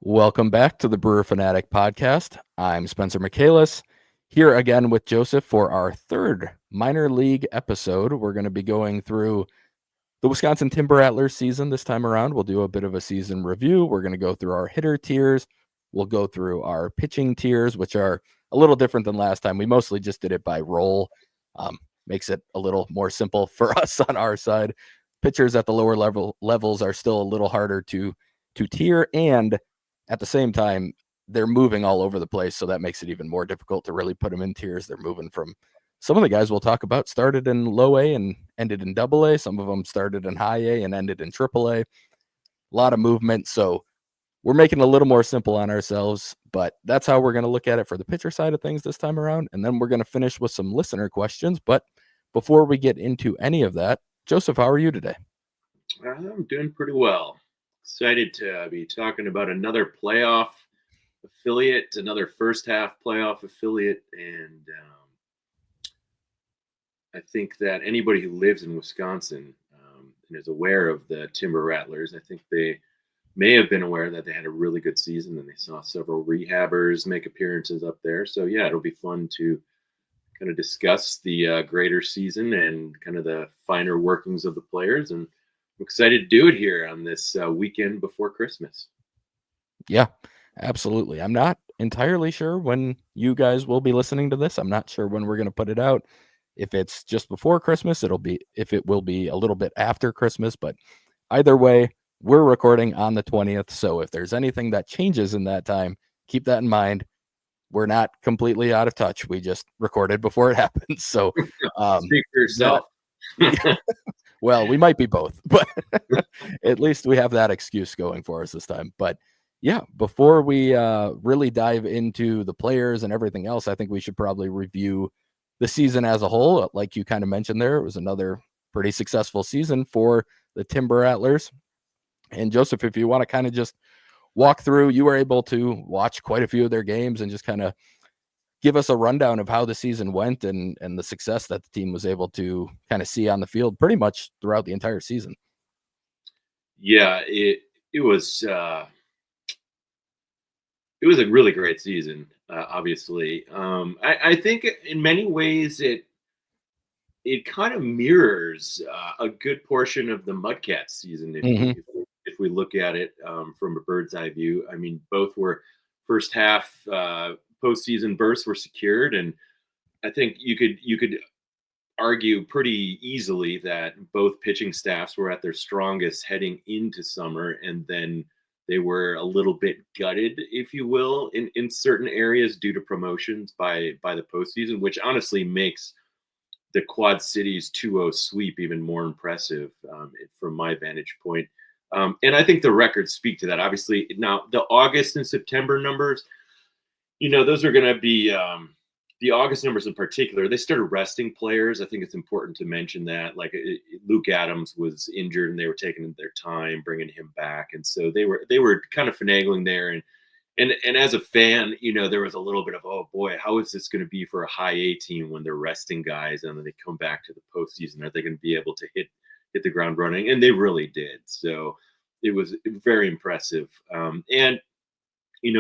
Welcome back to the Brewer Fanatic podcast. I'm Spencer Michaelis, here again with Joseph for our third minor league episode. We're going to be going through the Wisconsin Timber Rattlers season this time around. We'll do a bit of a season review. We're going to go through our hitter tiers. We'll go through our pitching tiers, which are a little different than last time. We mostly just did it by role. Makes it a little more simple for us on our side. Pitchers at the lower levels are still a little harder to tier, and at the same time, they're moving all over the place, so that makes it even more difficult to really put them in tiers. They're moving from some of the guys we'll talk about started in low A and ended in double A. Some of them started in high A and ended in triple A. A lot of movement, so we're making it a little more simple on ourselves, but that's how we're going to look at it for the pitcher side of things this time around. And then we're going to finish with some listener questions. But before we get into any of that, Joseph, how are you today? I'm doing pretty well. Excited to be talking about another playoff affiliate, another first half playoff affiliate. And I think that anybody who lives in Wisconsin and is aware of the Timber Rattlers, I think they may have been aware that they had a really good season and they saw several rehabbers make appearances up there. So, yeah, it'll be fun to kind of discuss the greater season and kind of the finer workings of the players. And I'm excited to do it here on this weekend before Christmas. Yeah, absolutely. I'm not entirely sure when you guys will be listening to this. I'm not sure when we're going to put it out. If it's just before Christmas, if it will be a little bit after Christmas, but either way, we're recording on the 20th. So if there's anything that changes in that time, keep that in mind. We're not completely out of touch. We just recorded before it happens. So Speak for yourself. well, we might be both, but at least we have that excuse going for us this time. But yeah, before we really dive into the players and everything else, I think we should probably review the season as a whole. Like you kind of mentioned there, it was another pretty successful season for the Timber Rattlers. And Joseph, if you want to kind of just walk through, you were able to watch quite a few of their games and just kind of give us a rundown of how the season went and the success that the team was able to kind of see on the field pretty much throughout the entire season. Yeah, it was a really great season. Obviously, I think in many ways it kind of mirrors a good portion of the Mudcats season if we look at it from a bird's eye view. I mean, both were first half postseason berths were secured, and I think you could argue pretty easily that both pitching staffs were at their strongest heading into summer, and then they were a little bit gutted, if you will, in certain areas due to promotions by the postseason, which honestly makes the Quad Cities 2-0 sweep even more impressive from my vantage point. And I think the records speak to that. Obviously, now the August and September numbers, those are going to be the August numbers in particular. They started resting players. I think it's important to mention that. Like Luke Adams was injured, and they were taking their time bringing him back, and so they were kind of finagling there. And as a fan, there was a little bit of, oh boy, how is this going to be for a high A team when they're resting guys and then they come back to the postseason? Are they going to be able to hit the ground running? And they really did. So it was very impressive. And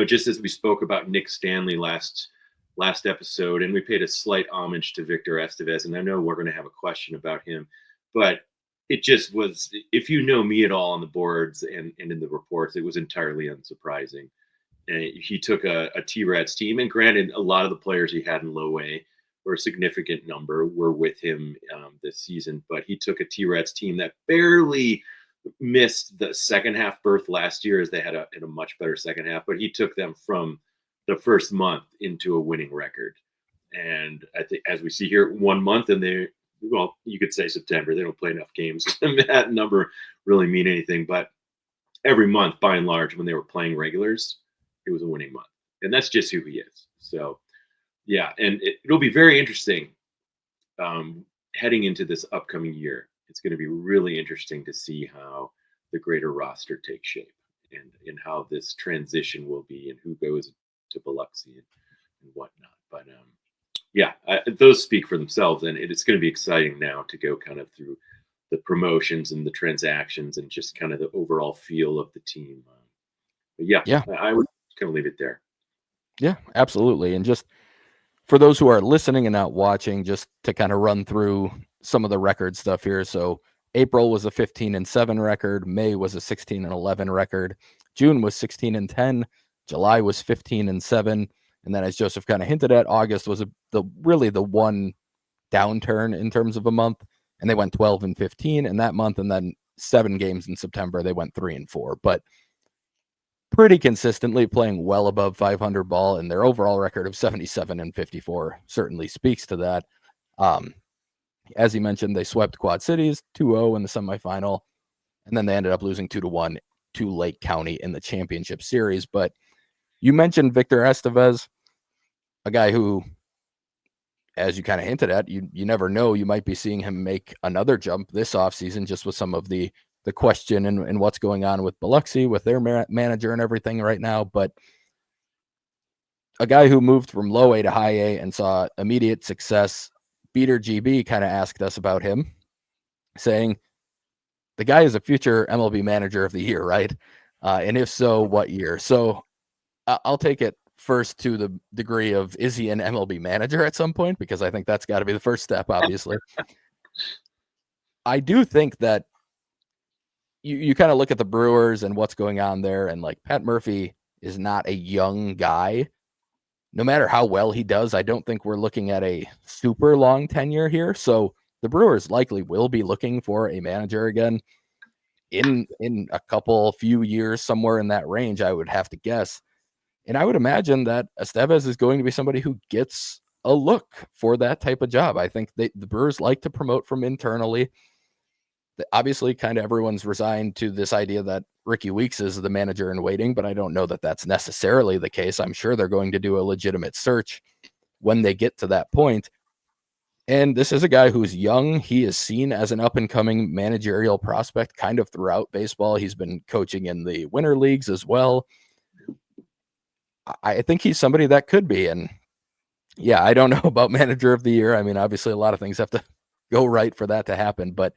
just as we spoke about Nick Stanley last episode, and we paid a slight homage to Victor Estevez, and I know we're going to have a question about him, but it just was, if you know me at all on the boards and in the reports, it was entirely unsurprising. And he took a T-Rats team, and granted, a lot of the players he had in low A, or a significant number, were with him this season, but he took a T-Rats team that barely missed the second half berth last year, as they had a much better second half, but he took them from the first month into a winning record. And I think, as we see here, 1 month, and you could say September, they don't play enough games to that number really mean anything, but every month, by and large, when they were playing regulars, it was a winning month. And that's just who he is. So, yeah, and it'll be very interesting heading into this upcoming year. It's going to be really interesting to see how the greater roster takes shape and how this transition will be and who goes to Biloxi and whatnot. But those speak for themselves, and it's going to be exciting now to go kind of through the promotions and the transactions and just kind of the overall feel of the team But yeah, Yeah. I would kind of leave it there. Yeah, absolutely. And just for those who are listening and not watching, just to kind of run through some of the record stuff here. So April was a 15-7 record, May was a 16-11 record, June was 16-10, July was 15-7, and then as Joseph kind of hinted at, August was the one downturn in terms of a month, and they went 12-15 in that month, and then 7 games in September they went 3-4. But pretty consistently playing well above 500 ball, and their overall record of 77-54 certainly speaks to that. As he mentioned, they swept Quad Cities 2-0 in the semifinal, and then they ended up losing 2-1 to Lake County in the championship series. But you mentioned Victor Estevez, a guy who, as you kind of hinted at, you never know, you might be seeing him make another jump this offseason just with some of the question and what's going on with Biloxi, with their manager and everything right now. But a guy who moved from low A to high A and saw immediate success. Beater GB kind of asked us about him, saying the guy is a future MLB manager of the year, right? And if so, what year? So I'll take it first to the degree of, is he an MLB manager at some point? Because I think that's got to be the first step, obviously. I do think that you kind of look at the Brewers and what's going on there, and like Pat Murphy is not a young guy. No matter how well he does, I don't think we're looking at a super long tenure here. So the Brewers likely will be looking for a manager again in a few years, somewhere in that range, I would have to guess. And I would imagine that Estevez is going to be somebody who gets a look for that type of job. I think the Brewers like to promote from internally. Obviously, kind of everyone's resigned to this idea that Ricky Weeks is the manager in waiting, but I don't know that that's necessarily the case. I'm sure they're going to do a legitimate search when they get to that point. And this is a guy who's young. He is seen as an up-and-coming managerial prospect kind of throughout baseball. He's been coaching in the winter leagues as well. I think he's somebody that could be. And yeah, I don't know about manager of the year. I mean, obviously, a lot of things have to go right for that to happen, but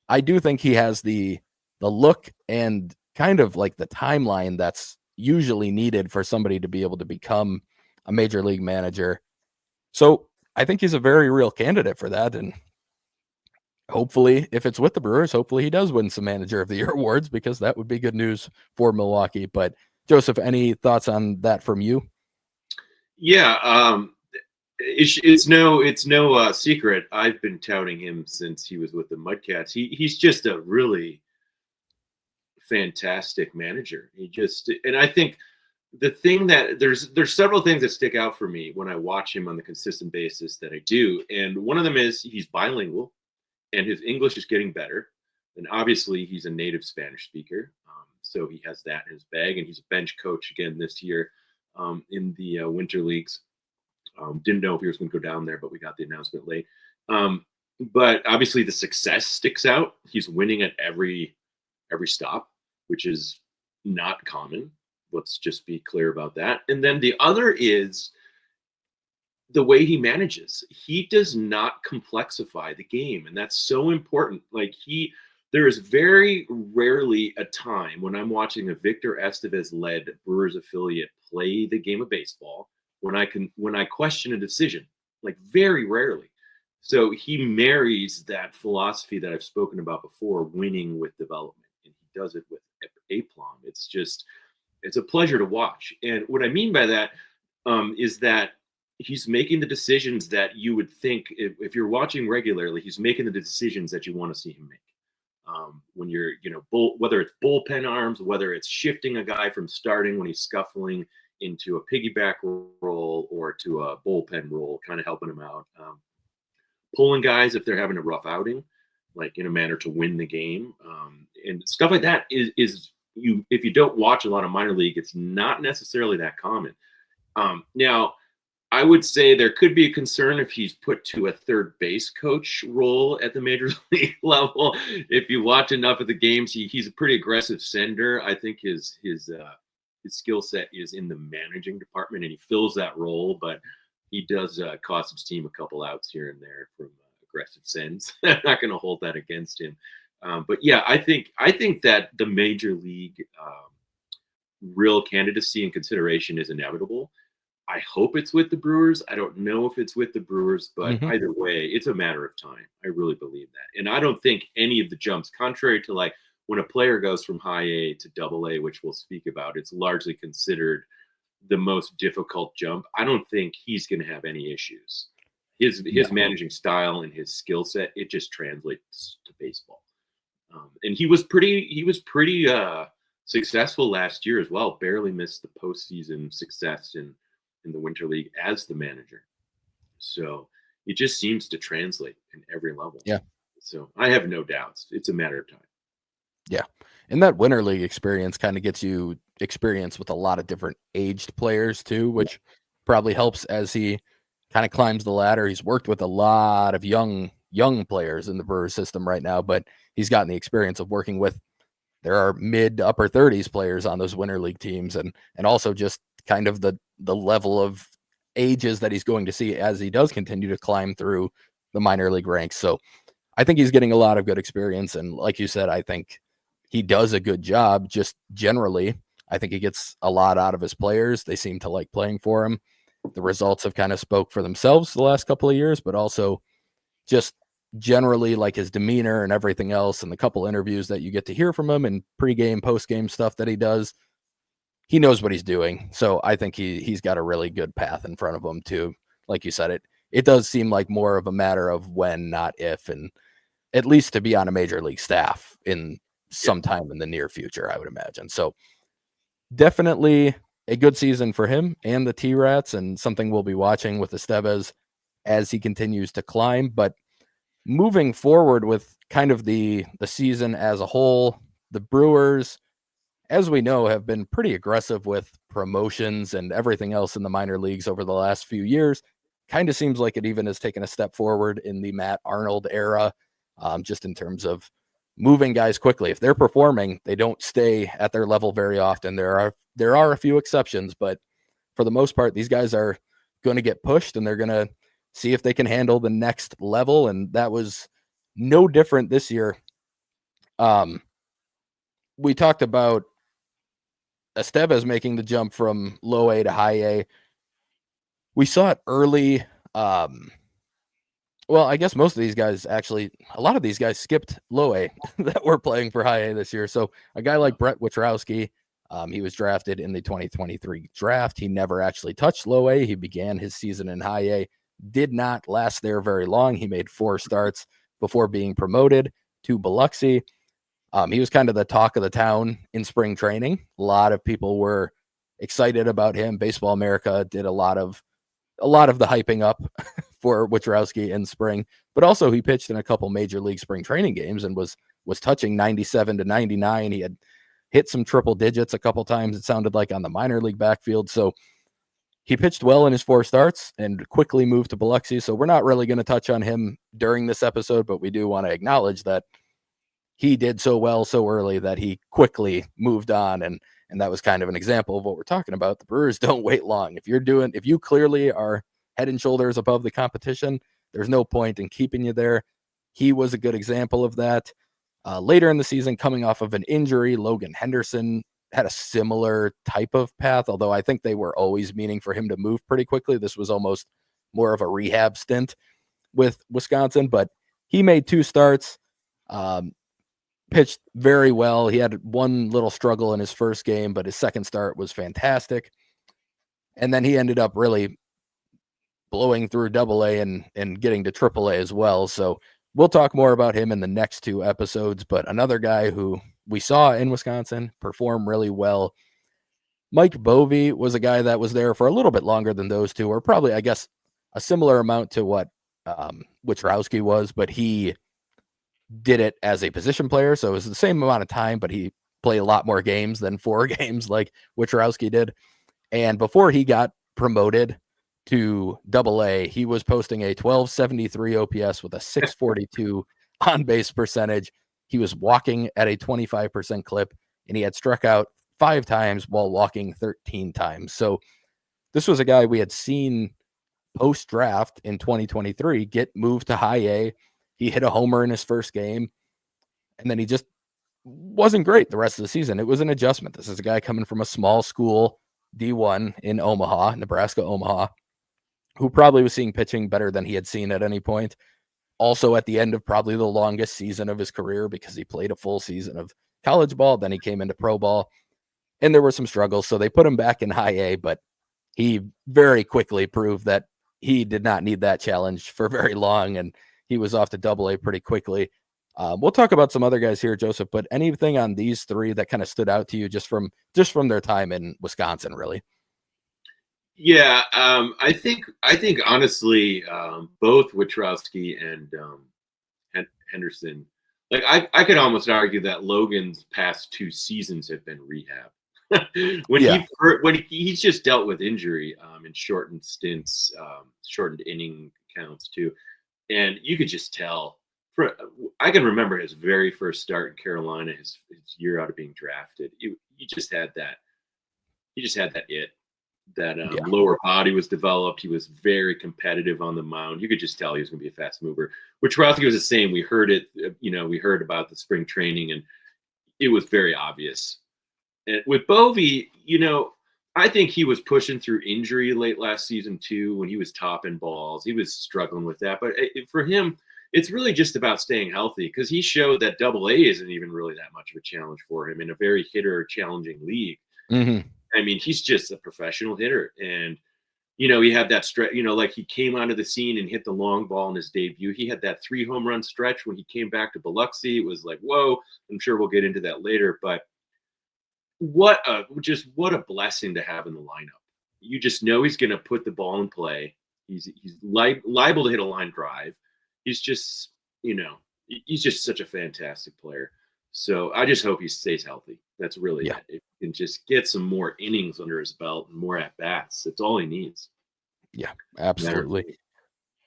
I do think he has the look and kind of like the timeline that's usually needed for somebody to be able to become a major league manager. So I think he's a very real candidate for that. And hopefully, if it's with the Brewers, hopefully he does win some manager of the year awards, because that would be good news for Milwaukee. But Joseph, any thoughts on that from you? Yeah, it's no secret. I've been touting him since he was with the Mudcats. He's just a really fantastic manager. And I think the thing that there's several things that stick out for me when I watch him on the consistent basis that I do, and one of them is he's bilingual, and his English is getting better. And obviously, he's a native Spanish speaker, so he has that in his bag. And he's a bench coach again this year in the winter leagues. Didn't know if he was going to go down there, but we got the announcement late. But obviously, the success sticks out. He's winning at every stop, which is not common. Let's just be clear about that. And then the other is the way he manages. He does not complexify the game, and that's so important. There is very rarely a time when I'm watching a Victor Estevez-led Brewers affiliate play the game of baseball when I question a decision, like very rarely. So he marries that philosophy that I've spoken about before, winning with development, and he does it with aplomb. It's a pleasure to watch. And what I mean by that is that he's making the decisions that you would think, if you're watching regularly, he's making the decisions that you want to see him make. When you're, whether it's bullpen arms, whether it's shifting a guy from starting when he's scuffling into a piggyback role or to a bullpen role, kind of helping him out. Pulling guys if they're having a rough outing, like in a manner to win the game, and stuff like that is if you don't watch a lot of minor league, it's not necessarily that common. Now, I would say there could be a concern if he's put to a third base coach role at the major league level. If you watch enough of the games, he's a pretty aggressive sender. I think his skill set is in the managing department, and he fills that role, but he does cost his team a couple outs here and there from aggressive sends. I'm not going to hold that against him. But yeah, I think that the major league real candidacy and consideration is inevitable. I hope it's with the Brewers. I don't know if it's with the Brewers, but Mhm. either way, it's a matter of time. I really believe that. And I don't think any of the jumps, contrary to like when a player goes from high A to double A, which we'll speak about, it's largely considered the most difficult jump. I don't think he's going to have any issues. His No. managing style and his skill set, it just translates to baseball. And he was pretty successful last year as well. Barely missed the postseason success in the Winter League as the manager. So it just seems to translate in every level. Yeah. So I have no doubts. It's a matter of time. Yeah. And that winter league experience kind of gets you experience with a lot of different aged players too, Yeah. which probably helps as he kind of climbs the ladder. He's worked with a lot of young players in the Brewers system right now, but he's gotten the experience of working with there are mid to upper 30s players on those winter league teams and also just kind of the level of ages that he's going to see as he does continue to climb through the minor league ranks. So I think he's getting a lot of good experience. And like you said, I think he does a good job just generally. I think he gets a lot out of his players. They seem to like playing for him. The results have kind of spoke for themselves the last couple of years, but also just generally like his demeanor and everything else and the couple interviews that you get to hear from him and pregame, postgame stuff that he does. He knows what he's doing. So I think he's got a really good path in front of him too. Like you said, it does seem like more of a matter of when, not if, and at least to be on a major league staff in Yeah. sometime in the near future, I would imagine. So definitely a good season for him and the T-Rats and something we'll be watching with Estevez as he continues to climb. But moving forward with kind of the season as a whole, the Brewers, as we know, have been pretty aggressive with promotions and everything else in the minor leagues over the last few years. Kind of seems like it even has taken a step forward in the Matt Arnold era, just in terms of moving guys quickly. If they're performing, they don't stay at their level very often. There are a few exceptions, but for the most part, these guys are going to get pushed and they're going to see if they can handle the next level. And that was no different this year. Um, we talked about Estevez making the jump from low A to high A. We saw it early. Um, well, I guess most of these guys actually, a lot of these guys skipped low A that were playing for high A this year. So a guy like Brett Witrowski, he was drafted in the 2023 draft. He never actually touched low A. He began his season in high A, did not last there very long. He made 4 starts before being promoted to Biloxi. He was kind of the talk of the town in spring training. A lot of people were excited about him. Baseball America did a lot of the hyping up for Witrowski in spring, but also he pitched in a couple major league spring training games and was touching 97 to 99. He had hit some triple digits a couple times, it sounded like, on the minor league backfield. So he pitched well in his 4 starts and quickly moved to Biloxi. So we're not really going to touch on him during this episode, but we do want to acknowledge that he did so well so early that he quickly moved on, and that was kind of an example of what we're talking about. The Brewers don't wait long. If you clearly are head and shoulders above the competition, there's no point in keeping you there. He was a good example of that. Later in the season, coming off of an injury, Logan Henderson had a similar type of path, although I think they were always meaning for him to move pretty quickly. This was almost more of a rehab stint with Wisconsin, but he made 2 starts. Pitched very well. He had one little struggle in his first game, but his second start was fantastic. And then he ended up really blowing through double A and getting to triple A as well. So we'll talk more about him in the next 2 episodes. But another guy who we saw in Wisconsin perform really well. Mike Bovey was a guy that was there for a little bit longer than those two, or probably, I guess, a similar amount to what Witrowski was, but he did it as a position player. So it was the same amount of time, but he played a lot more games than 4 games like Witrowski did. And before he got promoted to double A, he was posting a 1273 OPS with a 642 on base percentage. He was walking at a 25% clip, and he had struck out 5 times while walking 13 times. So this was a guy we had seen post draft in 2023 get moved to high A. He hit a homer in his first game, and then he just wasn't great the rest of the season. It was an adjustment. This is a guy coming from a small school, D1 in Omaha, Nebraska, Omaha, who probably was seeing pitching better than he had seen at any point. Also at the end of probably the longest season of his career, because he played a full season of college ball, then he came into pro ball, and there were some struggles. So they put him back in high A, but he very quickly proved that he did not need that challenge for very long, and he was off to double A pretty quickly. We'll talk about some other guys here, Joseph, but anything on these three that kind of stood out to you just from their time in Wisconsin, really? Yeah, I think honestly, both Witrowski and Henderson, like I could almost argue that Logan's past 2 seasons have been rehab. Yeah. He's just dealt with injury in shortened stints, shortened inning counts too, and you could just tell. I can remember his very first start in Carolina, his year out of being drafted. He just had that. He just had that it. That Yeah. lower body was developed. He was very competitive on the mound. You could just tell he was going to be a fast mover. Which Rosky was the same. We heard it. We heard about the spring training, and it was very obvious. And with Bovey, I think he was pushing through injury late last season too. When he was topping balls, he was struggling with that. But for him, it's really just about staying healthy, because he showed that Double A isn't even really that much of a challenge for him in a very hitter challenging league. Mm-hmm. I mean, he's just a professional hitter. And, he had that stretch, like he came onto the scene and hit the long ball in his debut. He had that 3 home run stretch when he came back to Biloxi. It was like, whoa, I'm sure we'll get into that later. But what a blessing to have in the lineup. You just know he's going to put the ball in play. He's liable to hit a line drive. He's just, he's just such a fantastic player. So I just hope he stays healthy. That's really it. If he can just get some more innings under his belt and more at bats, that's all he needs. Yeah, absolutely.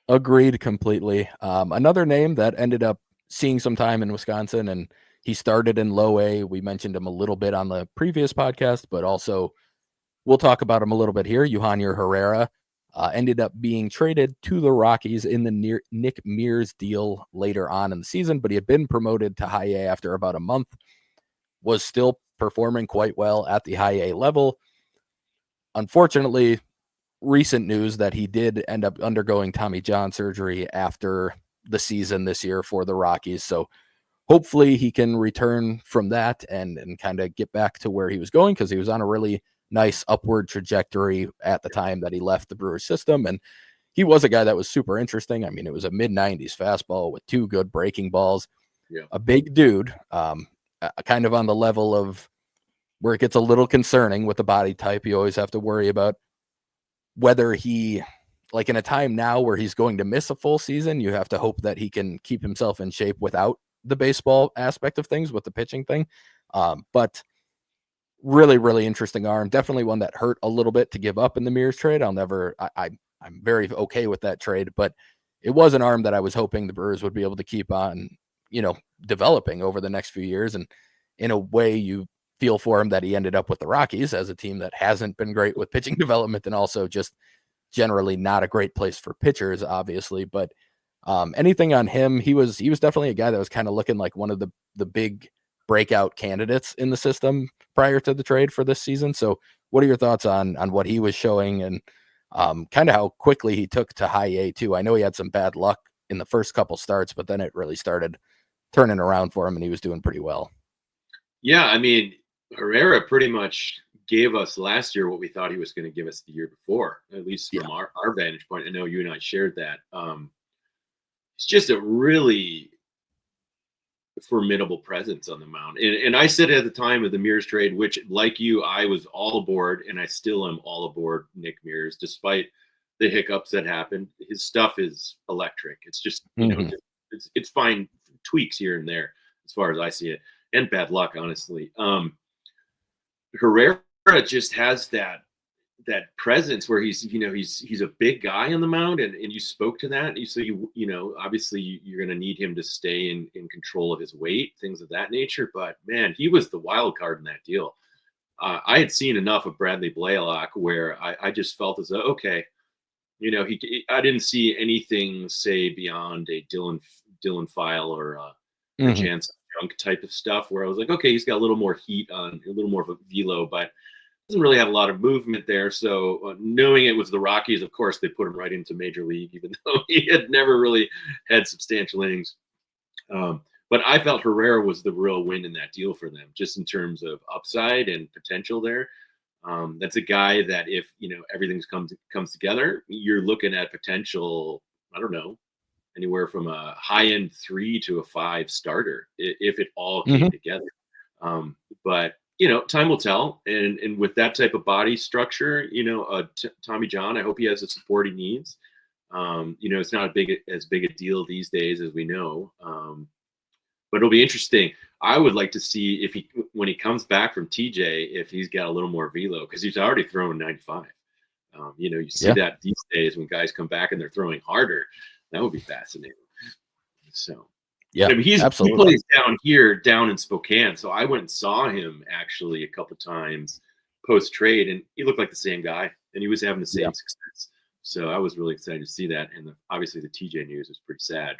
Agreed completely. Another name that ended up seeing some time in Wisconsin, and he started in low A. We mentioned him a little bit on the previous podcast, but also we'll talk about him a little bit here. Yohanir Herrera ended up being traded to the Rockies in the Nick Mears deal later on in the season, but he had been promoted to high A after about a month, was still performing quite well at the high A level. Unfortunately, recent news that he did end up undergoing Tommy John surgery after the season this year for the Rockies. So hopefully he can return from that and kind of get back to where he was going, because he was on a really nice upward trajectory at the time that he left the Brewers system. And he was a guy that was super interesting. I mean, it was a mid-90s fastball with 2 good breaking balls, a big dude, kind of on the level of where it gets a little concerning with the body type. You always have to worry about whether he, like in a time now where he's going to miss a full season, you have to hope that he can keep himself in shape without the baseball aspect of things with the pitching thing. But really, really interesting arm. Definitely one that hurt a little bit to give up in the Mears trade. I'm very okay with that trade, but it was an arm that I was hoping the Brewers would be able to keep on, developing over the next few years. And in a way, you feel for him that he ended up with the Rockies as a team that hasn't been great with pitching development, and also just generally not a great place for pitchers, obviously. But anything on him, he was definitely a guy that was kind of looking like one of the big breakout candidates in the system prior to the trade for this season. So what are your thoughts on what he was showing, and kind of how quickly he took to high A too? I know he had some bad luck in the first couple starts, but then it really started turning around for him and he was doing pretty well. Yeah, I mean, Herrera pretty much gave us last year what we thought he was going to give us the year before, at least from our vantage point. I know you and I shared that. It's just a really formidable presence on the mound. And I said at the time of the Mears trade, which, like you, I was all aboard, and I still am all aboard Nick Mears, despite the hiccups that happened. His stuff is electric. It's just, it's fine tweaks here and there as far as I see it, and bad luck, honestly. Herrera just has that presence where he's a big guy on the mound, and you spoke to that. So obviously you're going to need him to stay in control of his weight, things of that nature. But man, he was the wild card in that deal. I had seen enough of Bradley Blaylock where I just felt as though, okay, I didn't see anything, say, beyond a Dylan File or a chance junk type of stuff where I was like, okay, he's got a little more heat on, a little more of a velo, but doesn't really have a lot of movement there. So knowing it was the Rockies, of course, they put him right into Major League, even though he had never really had substantial innings. But I felt Herrera was the real win in that deal for them, just in terms of upside and potential there. That's a guy that if everything comes together, you're looking at potential. I don't know, anywhere from a high end 3 to a 5 starter if it all came together. But time will tell. And with that type of body structure, Tommy John, I hope he has the support he needs. It's not as big a deal these days as we know. But it'll be interesting. I would like to see if when he comes back from TJ, if he's got a little more velo, because he's already throwing 95. You see that these days when guys come back and they're throwing harder. That would be fascinating. So, yeah, I mean, he absolutely. plays down in Spokane. So I went and saw him actually a couple times post trade, and he looked like the same guy, and he was having the same success. So I was really excited to see that. And obviously the TJ news was pretty sad.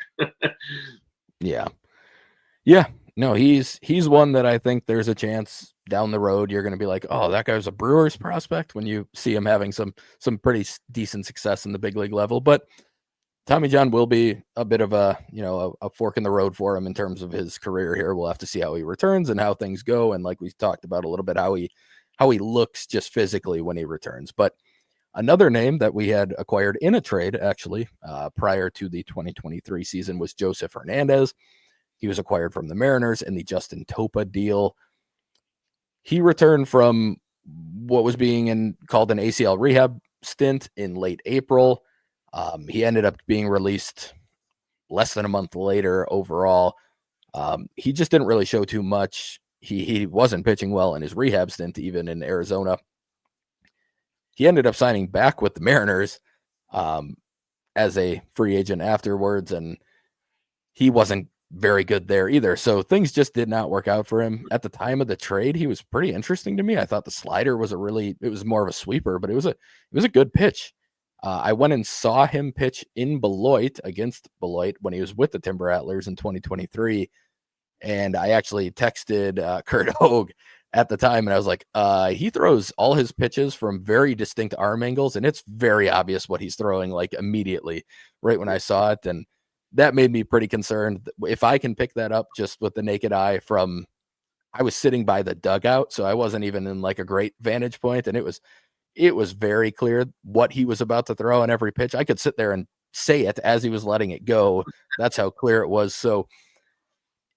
Yeah, no, he's one that I think there's a chance down the road you're going to be like, oh, that guy was a Brewers prospect when you see him having some pretty decent success in the big league level. But Tommy John will be a bit of a fork in the road for him in terms of his career here. We'll have to see how he returns and how things go, and like we talked about a little bit, how he looks just physically when he returns. But another name that we had acquired in a trade actually prior to the 2023 season was Joseph Hernandez. He was acquired from the Mariners in the Justin Topa deal. He returned from what was being called an ACL rehab stint in late April. He ended up being released less than a month later overall. He just didn't really show too much. He wasn't pitching well in his rehab stint, even in Arizona. He ended up signing back with the Mariners as a free agent afterwards, and he wasn't very good there either. So things just did not work out for him. At the time of the trade, he was pretty interesting to me. I thought the slider was it was more of a sweeper, but it was a good pitch. I went and saw him pitch in Beloit against Beloit when he was with the Timber Rattlers in 2023. And I actually texted Kurt Hogue at the time, and I was like, he throws all his pitches from very distinct arm angles, and it's very obvious what he's throwing, like immediately, right when I saw it. And that made me pretty concerned. If I can pick that up just with the naked eye I was sitting by the dugout, so I wasn't even in like a great vantage point, and it was very clear what he was about to throw on every pitch. I could sit there and say it as he was letting it go. That's how clear it was. So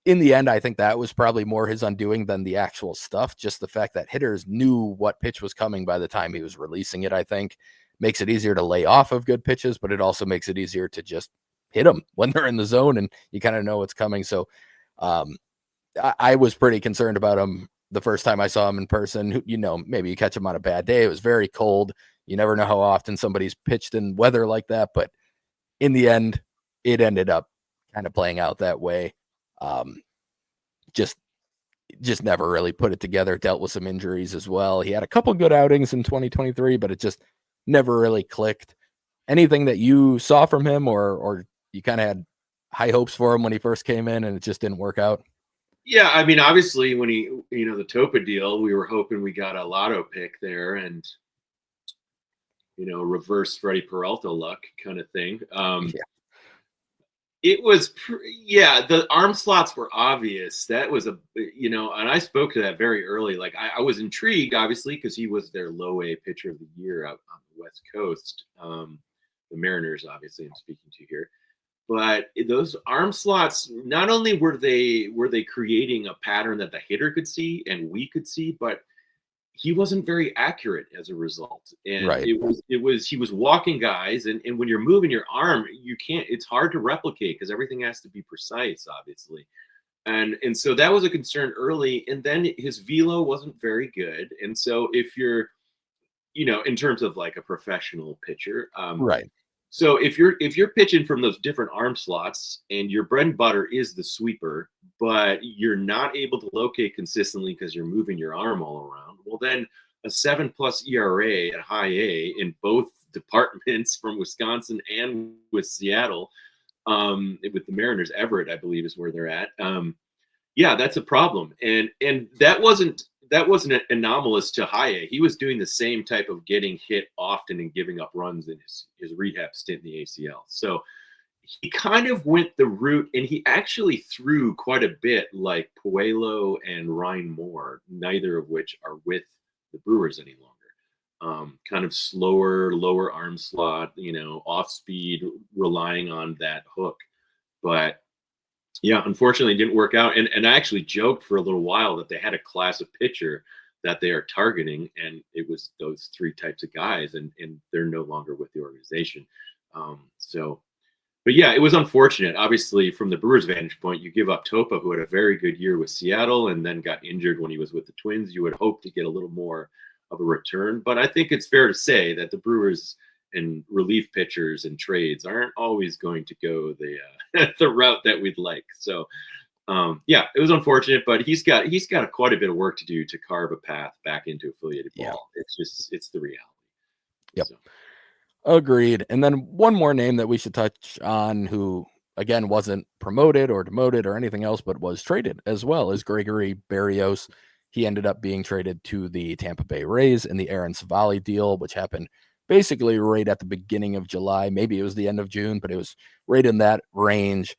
in the end, I think that was probably more his undoing than the actual stuff. Just the fact that hitters knew what pitch was coming by the time he was releasing it, I think makes it easier to lay off of good pitches, but it also makes it easier to just hit them when they're in the zone and you kind of know what's coming. So I was pretty concerned about him the first time I saw him in person. Maybe you catch him on a bad day. It was very cold. You never know how often somebody's pitched in weather like that. But in the end, it ended up kind of playing out that way. Just never really put it together. Dealt with some injuries as well. He had a couple good outings in 2023, but it just never really clicked. Anything that you saw from him or you kind of had high hopes for him when he first came in and it just didn't work out? Yeah, I mean, obviously, when the Topa deal, we were hoping we got a lotto pick there and, reverse Freddie Peralta luck kind of thing. Yeah. It was, the arm slots were obvious. That was and I spoke to that very early. Like, I was intrigued, obviously, because he was their low A pitcher of the year out on the West Coast. The Mariners, obviously, I'm speaking to here. But those arm slots, not only were they creating a pattern that the hitter could see and we could see, but he wasn't very accurate as a result. And Right. he was walking guys, and when you're moving your arm, it's hard to replicate because everything has to be precise, obviously. And so that was a concern early. And then his velo wasn't very good. And so if you're, in terms of like a professional pitcher, Right. so if you're pitching from those different arm slots and your bread and butter is the sweeper, but you're not able to locate consistently because you're moving your arm all around, well then a 7+ ERA at high A in both departments from Wisconsin and with Seattle, with the Mariners, Everett, I believe, is where they're at. Yeah, that's a problem. And that wasn't anomalous to Haye. He was doing the same type of getting hit often and giving up runs in his rehab stint in the ACL. So he kind of went the route, and he actually threw quite a bit like Puelo and Ryan Moore, neither of which are with the Brewers any longer. Kind of slower, lower arm slot, off speed, relying on that hook. But yeah, unfortunately, it didn't work out. And I actually joked for a little while that they had a class of pitcher that they are targeting, and it was those three types of guys, and they're no longer with the organization. So but yeah, it was unfortunate. Obviously, from the Brewers' vantage point, you give up Topa, who had a very good year with Seattle and then got injured when he was with the Twins. You would hope to get a little more of a return. But I think it's fair to say that the Brewers and relief pitchers and trades aren't always going to go the the route that we'd like. So yeah, it was unfortunate, but he's got quite a bit of work to do to carve a path back into affiliated ball. It's the reality. Yep. So. Agreed. And then one more name that we should touch on who, again, wasn't promoted or demoted or anything else, but was traded as well as Gregory Berrios. He ended up being traded to the Tampa Bay Rays in the Aaron Savali deal, which happened basically right at the beginning of July. Maybe it was the end of June, but it was right in that range.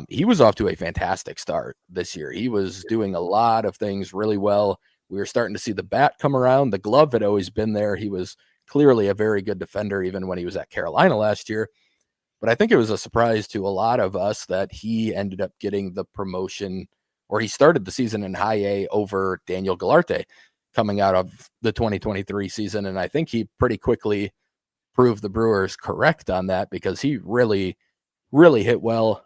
He was off to a fantastic start this year. He was doing a lot of things really well. We were starting to see the bat come around. The glove had always been there. He was clearly a very good defender, even when he was at Carolina last year. But I think it was a surprise to a lot of us that he ended up getting the promotion, or he started the season in high A over Daniel Galarte coming out of the 2023 season. And I think he pretty quickly proved the Brewers correct on that because he really, really hit well.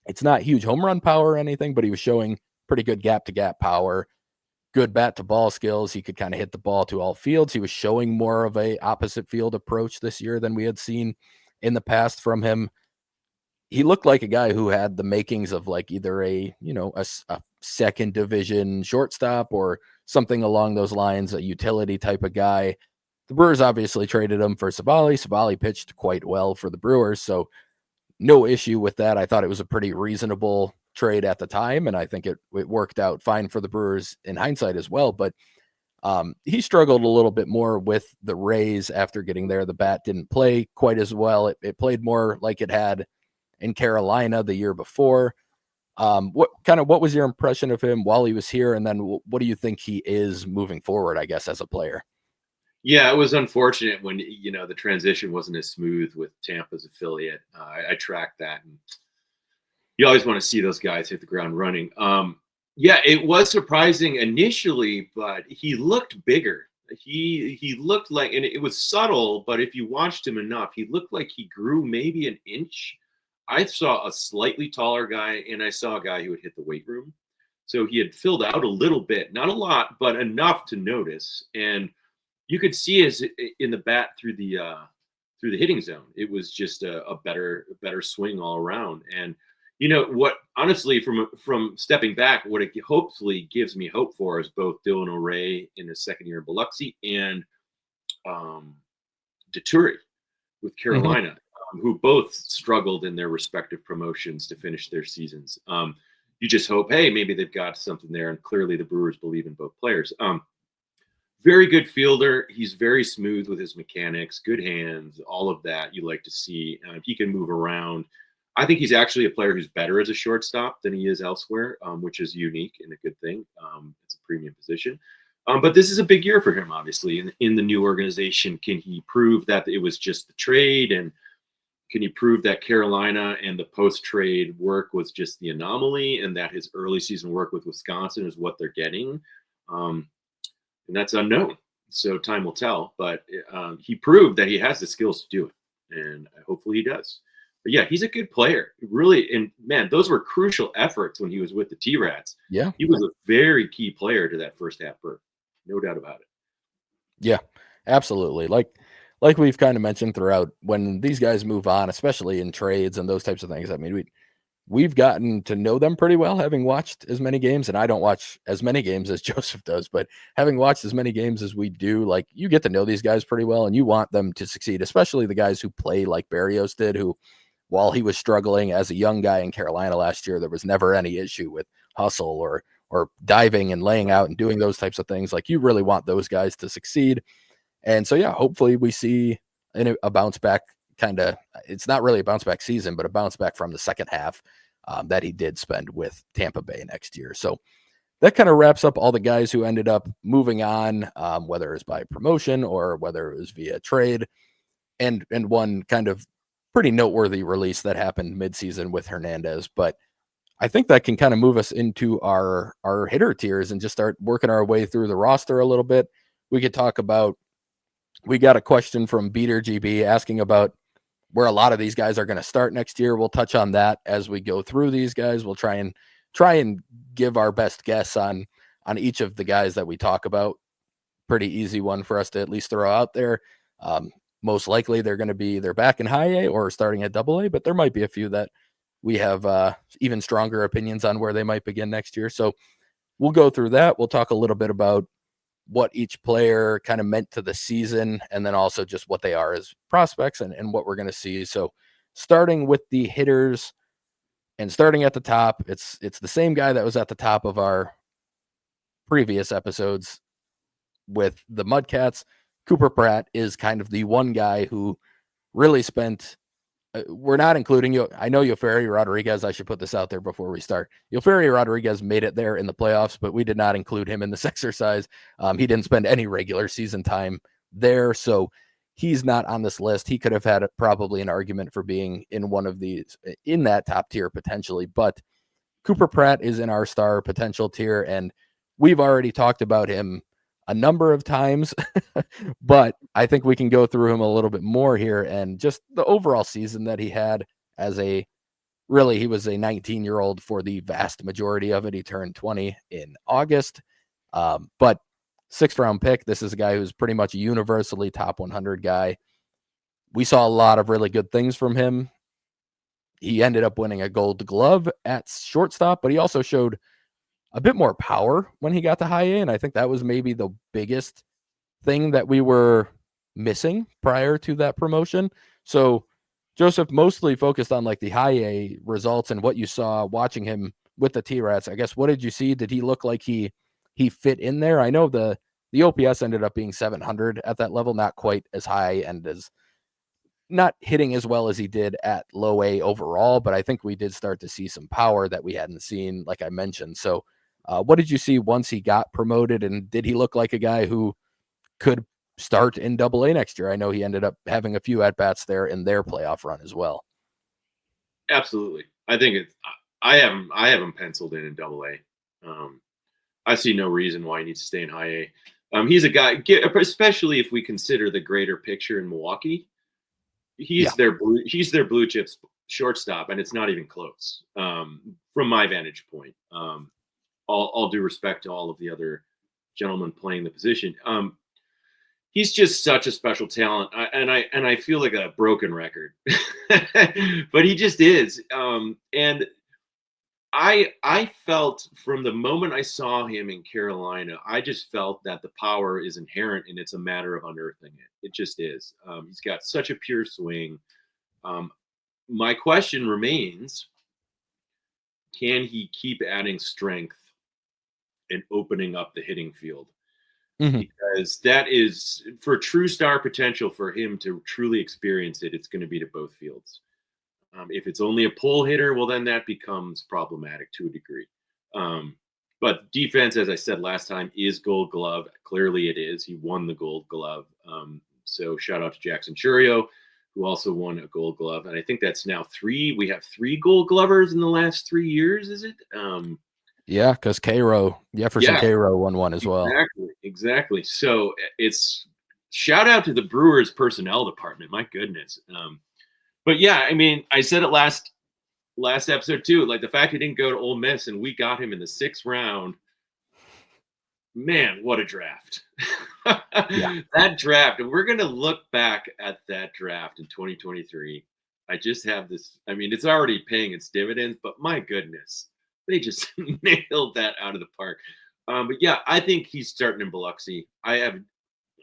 It's not huge home run power or anything, but he was showing pretty good gap to gap power, good bat to ball skills. He could kind of hit the ball to all fields. He was showing more of a opposite field approach this year than we had seen in the past from him. He looked like a guy who had the makings of like either a second division shortstop or something along those lines, a utility type of guy. The Brewers obviously traded him for Savali. Savali pitched quite well for the Brewers, so no issue with that. I thought it was a pretty reasonable trade at the time, and I think it worked out fine for the Brewers in hindsight as well. But he struggled a little bit more with the Rays after getting there. The bat didn't play quite as well. It played more like it had in Carolina the year before. What was your impression of him while he was here, and then what do you think he is moving forward, I guess, as a player? Yeah, it was unfortunate when the transition wasn't as smooth with Tampa's affiliate. I tracked that, and you always want to see those guys hit the ground running. Yeah, it was surprising initially, but he looked bigger. He looked like, and it was subtle, but if you watched him enough, he looked like he grew maybe an inch. I saw a slightly taller guy, and I saw a guy who would hit the weight room. So he had filled out a little bit, not a lot, but enough to notice. And you could see his in the bat through the hitting zone. It was just a better swing all around. And what, honestly, from stepping back, what it hopefully gives me hope for is both Dylan O'Ray in his second year in Biloxi and Deturi with Carolina, who both struggled in their respective promotions to finish their seasons. You just hope, hey, maybe they've got something there. And clearly the Brewers believe in both players. Very good fielder. He's very smooth with his mechanics, good hands, all of that you like to see. He can move around. I think he's actually a player who's better as a shortstop than he is elsewhere, which is unique and a good thing. It's a premium position. But this is a big year for him, obviously, in the new organization. Can he prove that it was just the trade? And can he prove that Carolina and the post-trade work was just the anomaly and that his early season work with Wisconsin is what they're getting? And that's unknown. So time will tell. But he proved that he has the skills to do it. And hopefully he does. But yeah, he's a good player. Really. And man, those were crucial efforts when he was with the T-Rats. Yeah. He was a very key player to that first half berth. No doubt about it. Yeah, absolutely. Like we've kind of mentioned throughout, when these guys move on, especially in trades and those types of things, I mean, we've gotten to know them pretty well, having watched as many games, and I don't watch as many games as Joseph does, but having watched as many games as we do, like, you get to know these guys pretty well, and you want them to succeed, especially the guys who play like Berrios did, who while he was struggling as a young guy in Carolina last year, there was never any issue with hustle or diving and laying out and doing those types of things. Like, you really want those guys to succeed. And so, yeah, hopefully we see a bounce back. Kind of, it's not really a bounce back season, but a bounce back from the second half that he did spend with Tampa Bay next year. So that kind of wraps up all the guys who ended up moving on, whether it was by promotion or whether it was via trade. And one kind of pretty noteworthy release that happened midseason with Hernandez. But I think that can kind of move us into our hitter tiers and just start working our way through the roster a little bit. We could talk about, we got a question from Beater GB asking about where a lot of these guys are going to start next year. We'll touch on that as we go through these guys. We'll try and give our best guess on each of the guys that we talk about. Pretty easy one for us to at least throw out there. Most likely they're going to be either back in high A or starting at double A, but there might be a few that we have even stronger opinions on where they might begin next year. So we'll go through that. We'll talk a little bit about what each player kind of meant to the season, and then also just what they are as prospects and what we're going to see. So starting with the hitters and starting at the top, it's the same guy that was at the top of our previous episodes with the Mudcats. Cooper Pratt is kind of the one guy who really spent, we're not including you. I know Yoferi Rodriguez, I should put this out there before we start. Yoferi Rodriguez made it there in the playoffs, but we did not include him in this exercise. He didn't spend any regular season time there, so he's not on this list. He could have had probably an argument for being in one of these, in that top tier potentially, but Cooper Pratt is in our star potential tier, and we've already talked about him a number of times, but I think we can go through him a little bit more here and just the overall season that he had as he was a 19-year-old for the vast majority of it. He turned 20 in August, but sixth round pick. This is a guy who's pretty much a universally top 100 guy. We saw a lot of really good things from him. He ended up winning a Gold Glove at shortstop, but he also showed a bit more power when he got to high A, and I think that was maybe the biggest thing that we were missing prior to that promotion. So Joseph mostly focused on like the high A results and what you saw watching him with the T-Rats. I guess, what did you see? Did he look like he fit in there? I know the OPS ended up being 700 at that level, not quite as high and as not hitting as well as he did at low A overall, but I think we did start to see some power that we hadn't seen, like I mentioned. So what did you see once he got promoted, and did he look like a guy who could start in double A next year? I know he ended up having a few at-bats there in their playoff run as well. Absolutely. I think it's, I have him penciled in double A. I see no reason why he needs to stay in high A. He's a guy, especially if we consider the greater picture in Milwaukee. He's their blue chips shortstop, and it's not even close from my vantage point. All due respect to all of the other gentlemen playing the position. He's just such a special talent, and I feel like a broken record, but he just is. And I felt from the moment I saw him in Carolina, I just felt that the power is inherent, and it's a matter of unearthing it. It just is. He's got such a pure swing. My question remains: can he keep adding strength and opening up the hitting field? Mm-hmm. Because that is, for true star potential, for him to truly experience it, it's going to be to both fields. If it's only a pull hitter, well, then that becomes problematic to a degree. But defense, as I said last time, is Gold Glove. Clearly it is. He won the Gold Glove. So shout out to Jackson Churio, who also won a Gold Glove. And I think that's now 3. We have 3 Gold Glovers in the last 3 years, is it? Yeah, because Jefferson Cairo won one as well. Exactly. So it's shout out to the Brewers personnel department. My goodness. But yeah, I mean, I said it last episode too. Like, the fact he didn't go to Ole Miss and we got him in the 6th round. Man, what a draft. Yeah. That draft. And we're going to look back at that draft in 2023. I just have this. I mean, it's already paying its dividends, but my goodness, they just nailed that out of the park. But yeah, I think he's starting in Biloxi. I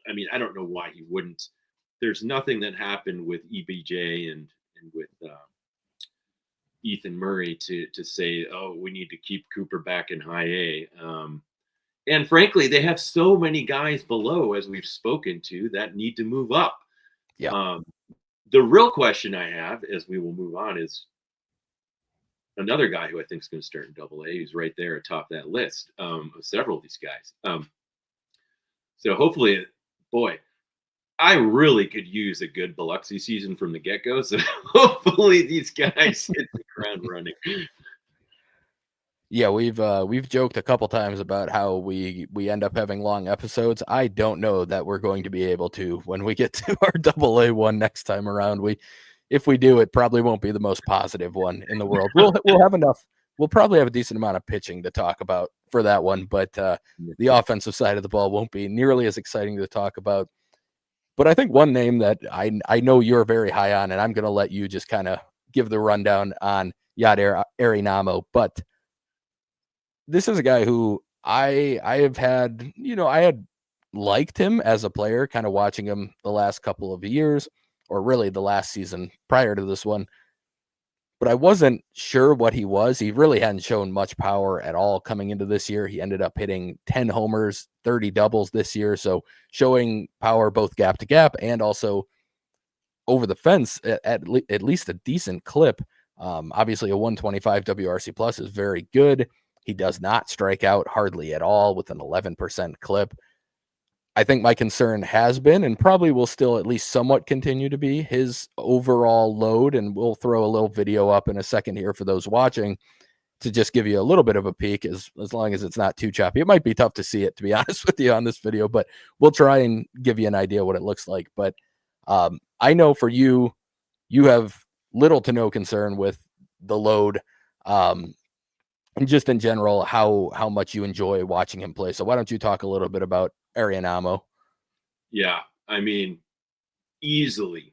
don't know why he wouldn't. There's nothing that happened with EBJ and with Ethan Murray to say, oh, we need to keep Cooper back in high A. And frankly, they have so many guys below, as we've spoken to, that need to move up. Yeah. Um, the real question I have, as we will move on, is another guy who I think is going to start in Double A, who's right there atop that list of several of these guys. So hopefully, boy, I really could use a good Biloxi season from the get-go. So hopefully these guys hit the ground running. Yeah, we've joked a couple times about how we end up having long episodes. I don't know that we're going to be able to when we get to our Double A one next time around. If we do, it probably won't be the most positive one in the world. We'll have enough. We'll probably have a decent amount of pitching to talk about for that one, but the offensive side of the ball won't be nearly as exciting to talk about. But I think one name that I know you're very high on, and I'm going to let you just kind of give the rundown on Yadier Arenamo, but this is a guy who I have had, I had liked him as a player, kind of watching him the last couple of years, or really the last season prior to this one. But I wasn't sure what he was. He really hadn't shown much power at all coming into this year. He ended up hitting 10 homers, 30 doubles this year. So showing power both gap to gap and also over the fence at least a decent clip. Obviously, a 125 WRC plus is very good. He does not strike out hardly at all with an 11% clip. I think my concern has been and probably will still at least somewhat continue to be his overall load. And we'll throw a little video up in a second here for those watching to just give you a little bit of a peek as long as it's not too choppy. It might be tough to see it, to be honest with you, on this video, but we'll try and give you an idea what it looks like. But I know for you, you have little to no concern with the load. And just in general, how much you enjoy watching him play. So why don't you talk a little bit about Arenamo? Yeah, I mean, easily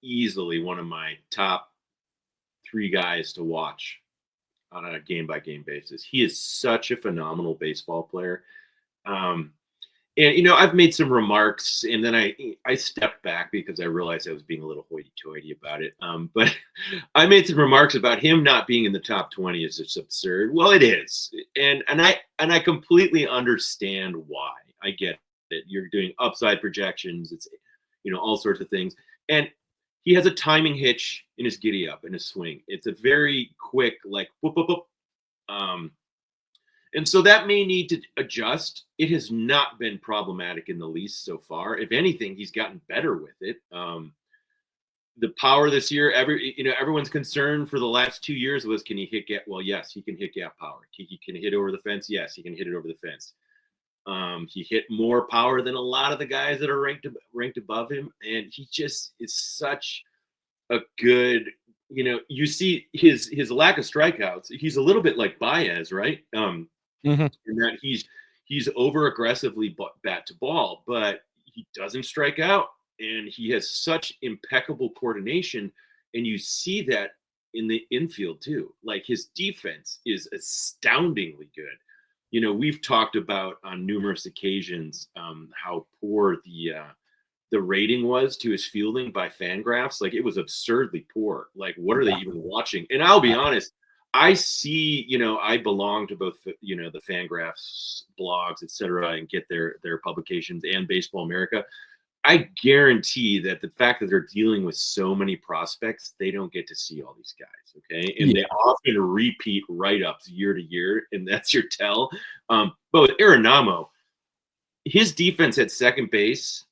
one of my top 3 guys to watch on a game-by-game basis. He is such a phenomenal baseball player. And I've made some remarks, and then I stepped back because I realized I was being a little hoity-toity about it. But I made some remarks about him not being in the top 20 is just absurd. Well, it is, and I completely understand why. I get it. You're doing upside projections. It's all sorts of things, and he has a timing hitch in his giddy up in his swing. It's a very quick, like whoop whoop whoop. And so that may need to adjust. It has not been problematic in the least so far. If anything, he's gotten better with it. The power this year, everyone's concern for the last 2 years was, can he hit gap? Well, yes, he can hit gap power. He can hit over the fence. Yes, he can hit it over the fence. He hit more power than a lot of the guys that are ranked above him, and he just is such a good. You see his lack of strikeouts. He's a little bit like Baez, right? In that he's over aggressively bat to ball, but he doesn't strike out, and he has such impeccable coordination, and you see that in the infield too. Like, his defense is astoundingly good. We've talked about on numerous occasions how poor the rating was to his fielding by Fangraphs. Like, it was absurdly poor. Like, what are they even watching? And I'll be honest, I see, I belong to both, the Fangraphs blogs, et cetera, and get their publications and Baseball America. I guarantee that the fact that they're dealing with so many prospects, they don't get to see all these guys. Okay. And they often repeat write-ups year to year, and that's your tell. But with Arenamo, his defense at second base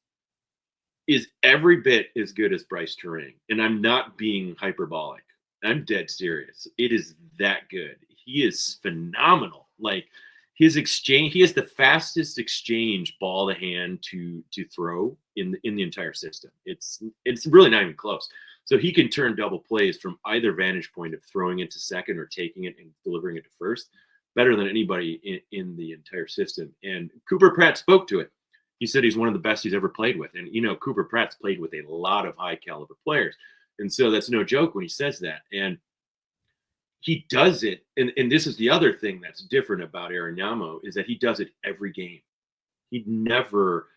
is every bit as good as Bryce Turang. And I'm not being hyperbolic. I'm dead serious. It is that good. He is phenomenal. Like, his exchange, he has the fastest exchange ball to hand to throw in the entire system. It's really not even close. So he can turn double plays from either vantage point of throwing it to second or taking it and delivering it to first better than anybody in the entire system. And Cooper Pratt spoke to it. He said he's one of the best he's ever played with. And, Cooper Pratt's played with a lot of high caliber players. And so that's no joke when he says that. And he does it. And this is the other thing that's different about Arenamo, is that he does it every game. He'd never,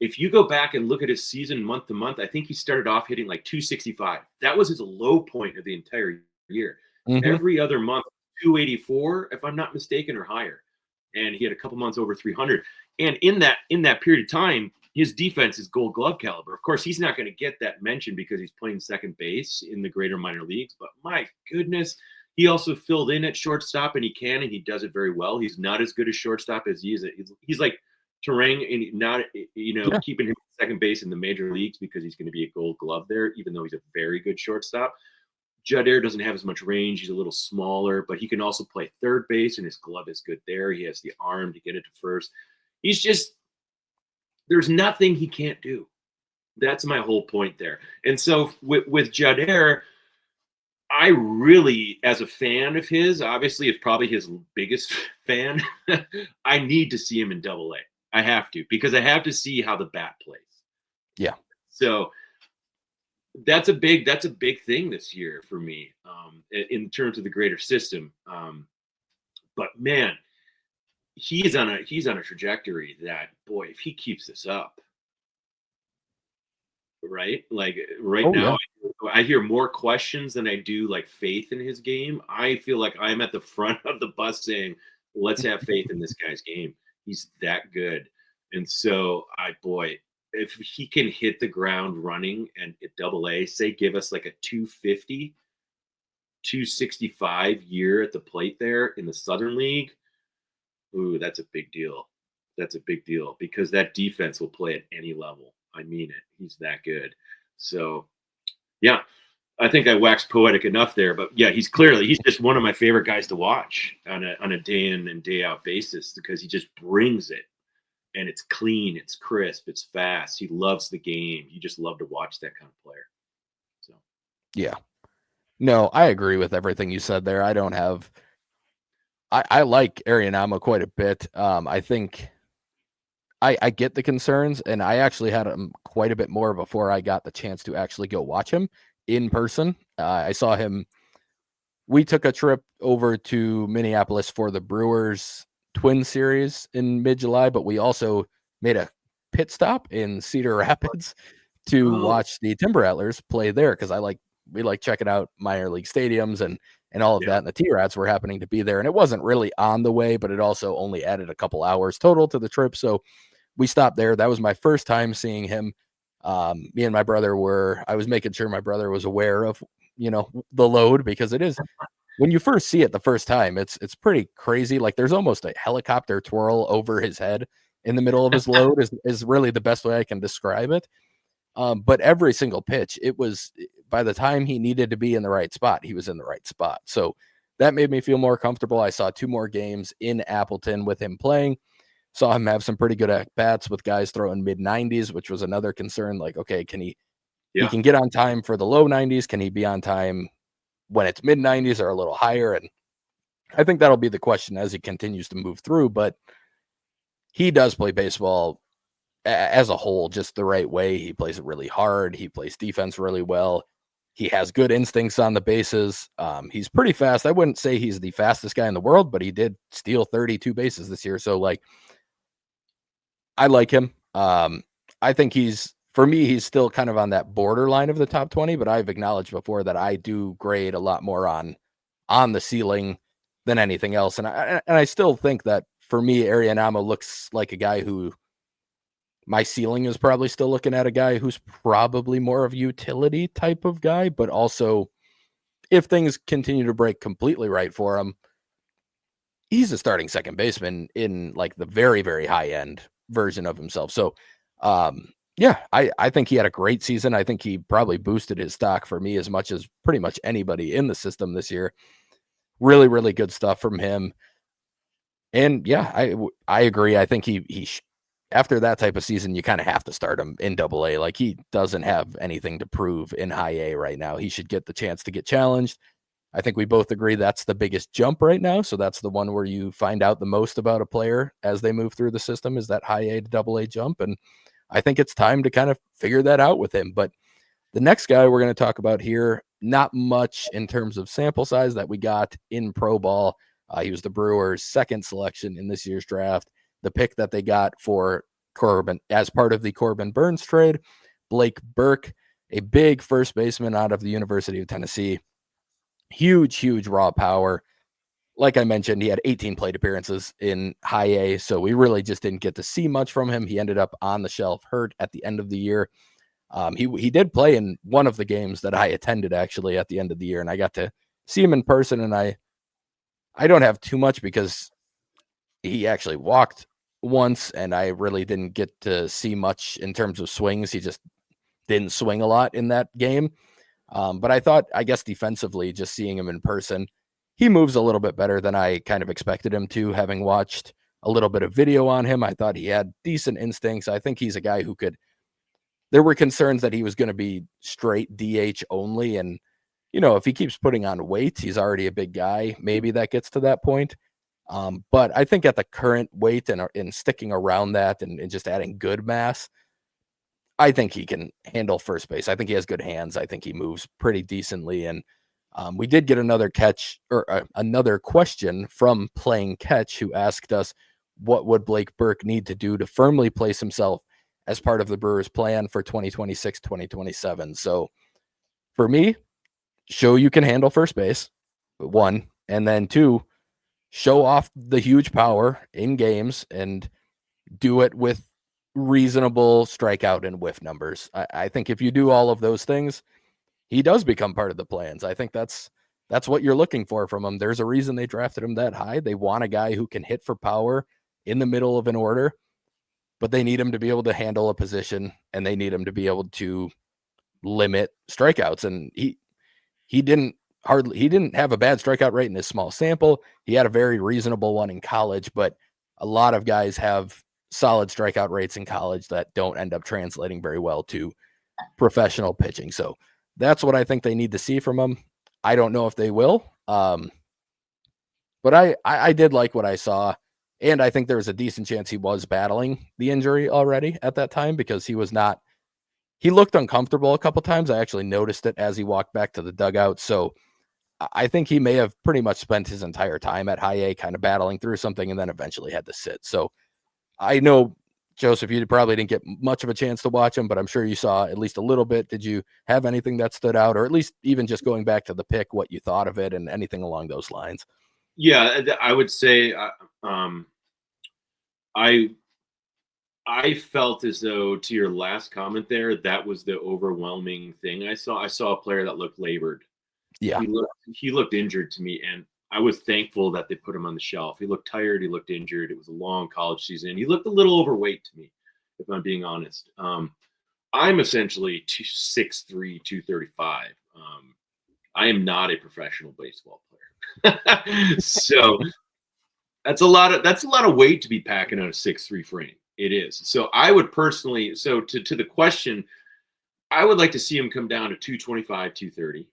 if you go back and look at his season month to month, I think he started off hitting like 265. That was his low point of the entire year. Mm-hmm. Every other month, 284, if I'm not mistaken, or higher. And he had a couple months over 300. And in that period of time, his defense is Gold Glove caliber. Of course, he's not going to get that mention because he's playing second base in the greater minor leagues. But my goodness, he also filled in at shortstop, and he does it very well. He's not as good as shortstop as he is. He's like Terang, and not Yeah. keeping him at second base in the major leagues because he's going to be a Gold Glove there, even though he's a very good shortstop. Judd doesn't have as much range. He's a little smaller, but he can also play third base, and his glove is good there. He has the arm to get it to first. He's just, there's nothing he can't do. That's my whole point there. And so with Judd, I really, as a fan of his, obviously, it's probably his biggest fan. I need to see him in Double A. I have to, because I have to see how the bat plays. Yeah. So that's a big thing this year for me, in terms of the greater system. But man, he's on a trajectory that, boy, if he keeps this up, right? Like right now, yeah. I hear more questions than I do like faith in his game. I feel like I'm at the front of the bus saying, let's have faith in this guy's game. He's that good. And so if he can hit the ground running and at Double A, say give us like a 250, 265 year at the plate there in the Southern League, ooh, that's a big deal. That's a big deal because that defense will play at any level. I mean it. He's that good. So, yeah, I think I waxed poetic enough there, but yeah, he's just one of my favorite guys to watch on a day in and day out basis because he just brings it, and it's clean, it's crisp, it's fast. He loves the game. You just love to watch that kind of player. So, yeah, no, I agree with everything you said there. I like Arianama quite a bit. I think I get the concerns, and I actually had him quite a bit more before I got the chance to actually go watch him in person. I saw him. We took a trip over to Minneapolis for the Brewers Twin Series in mid-July, but we also made a pit stop in Cedar Rapids to watch the Timber Rattlers play there because we like checking out minor league stadiums and all of that. And the T-Rats were happening to be there, and it wasn't really on the way, but it also only added a couple hours total to the trip. So we stopped there. That was my first time seeing him. Me and my brother I was making sure my brother was aware of, the load, because it is, when you first see it the first time, it's pretty crazy. Like there's almost a helicopter twirl over his head in the middle of his load is really the best way I can describe it. But every single pitch, it was, by the time he needed to be in the right spot, he was in the right spot. So that made me feel more comfortable. I saw 2 more games in Appleton with him playing. Saw him have some pretty good at-bats with guys throwing mid-90s, which was another concern. Like, okay, he can get on time for the low 90s. Can he be on time when it's mid-90s or a little higher? And I think that'll be the question as he continues to move through. But he does play baseball as a whole just the right way. He plays it really hard. He plays defense really well. He has good instincts on the bases. He's pretty fast. I wouldn't say he's the fastest guy in the world, but he did steal 32 bases this year. So, like, I like him. I think for me, he's still kind of on that borderline of the top 20, but I've acknowledged before that I do grade a lot more on the ceiling than anything else. And I still think that for me, Arianama looks like a guy who my ceiling is probably still looking at a guy who's probably more of a utility type of guy, but also if things continue to break completely right for him, he's a starting second baseman in like the very, very high end version of himself. So, yeah, I think he had a great season. I think he probably boosted his stock for me as much as pretty much anybody in the system this year. Really, really good stuff from him. And yeah, I agree. I think after that type of season, you kind of have to start him in Double A. Like he doesn't have anything to prove in High A right now. He should get the chance to get challenged. I think we both agree that's the biggest jump right now. So that's the one where you find out the most about a player as they move through the system, is that High A to Double A jump. And I think it's time to kind of figure that out with him. But the next guy we're going to talk about here, not much in terms of sample size that we got in pro ball. He was the Brewers' second selection in this year's draft, the pick that they got for Corbin as part of the Corbin Burns trade. Blake Burke, a big first baseman out of the University of Tennessee. huge raw power. Like I mentioned, he had 18 plate appearances in high A, so we really just didn't get to see much from him. He ended up on the shelf hurt at the end of the year. He did play in one of the games that I attended actually at the end of the year, and I got to see him in person. And I don't have too much because he actually walked once, and I really didn't get to see much in terms of swings. He just didn't swing a lot in that game. But I thought, I guess defensively, just seeing him in person, he moves a little bit better than I kind of expected him to, having watched a little bit of video on him. I thought he had decent instincts. I think he's a guy who could, there were concerns that he was going to be straight DH only. And, if he keeps putting on weight, he's already a big guy. Maybe that gets to that point. But I think at the current weight and sticking around that and just adding good mass, I think he can handle first base. I think he has good hands. I think he moves pretty decently. And we did get another another question from Playing Catch, who asked us, what would Blake Burke need to do to firmly place himself as part of the Brewers' plan for 2026, 2027? So for me, show you can handle first base, one, and then two, show off the huge power in games and do it with reasonable strikeout and whiff numbers. I think if you do all of those things, he does become part of the plans. I think that's what you're looking for from him. There's a reason they drafted him that high. They want a guy who can hit for power in the middle of an order, but they need him to be able to handle a position, and they need him to be able to limit strikeouts. And he didn't have a bad strikeout rate in his small sample. He had a very reasonable one in college, but a lot of guys have solid strikeout rates in college that don't end up translating very well to professional pitching. So that's what I think they need to see from him. I don't know if they will. But I did like what I saw. And I think there was a decent chance he was battling the injury already at that time, because he looked uncomfortable a couple times. I actually noticed it as he walked back to the dugout. So I think he may have pretty much spent his entire time at high A kind of battling through something and then eventually had to sit. So I know, Joseph, you probably didn't get much of a chance to watch him, but I'm sure you saw at least a little bit. Did you have anything that stood out, or at least even just going back to the pick, what you thought of it and anything along those lines? Yeah, I would say I felt as though, to your last comment there, that was the overwhelming thing I saw. I saw a player that looked labored. Yeah. He looked injured to me, and I was thankful that they put him on the shelf. He looked tired. He looked injured. It was a long college season. He looked a little overweight to me, if I'm being honest. I'm essentially 6'3", 235. I am not a professional baseball player. So that's a lot of weight to be packing on a 6'3" frame. It is. So I would personally, to the question, I would like to see him come down to 225, 230.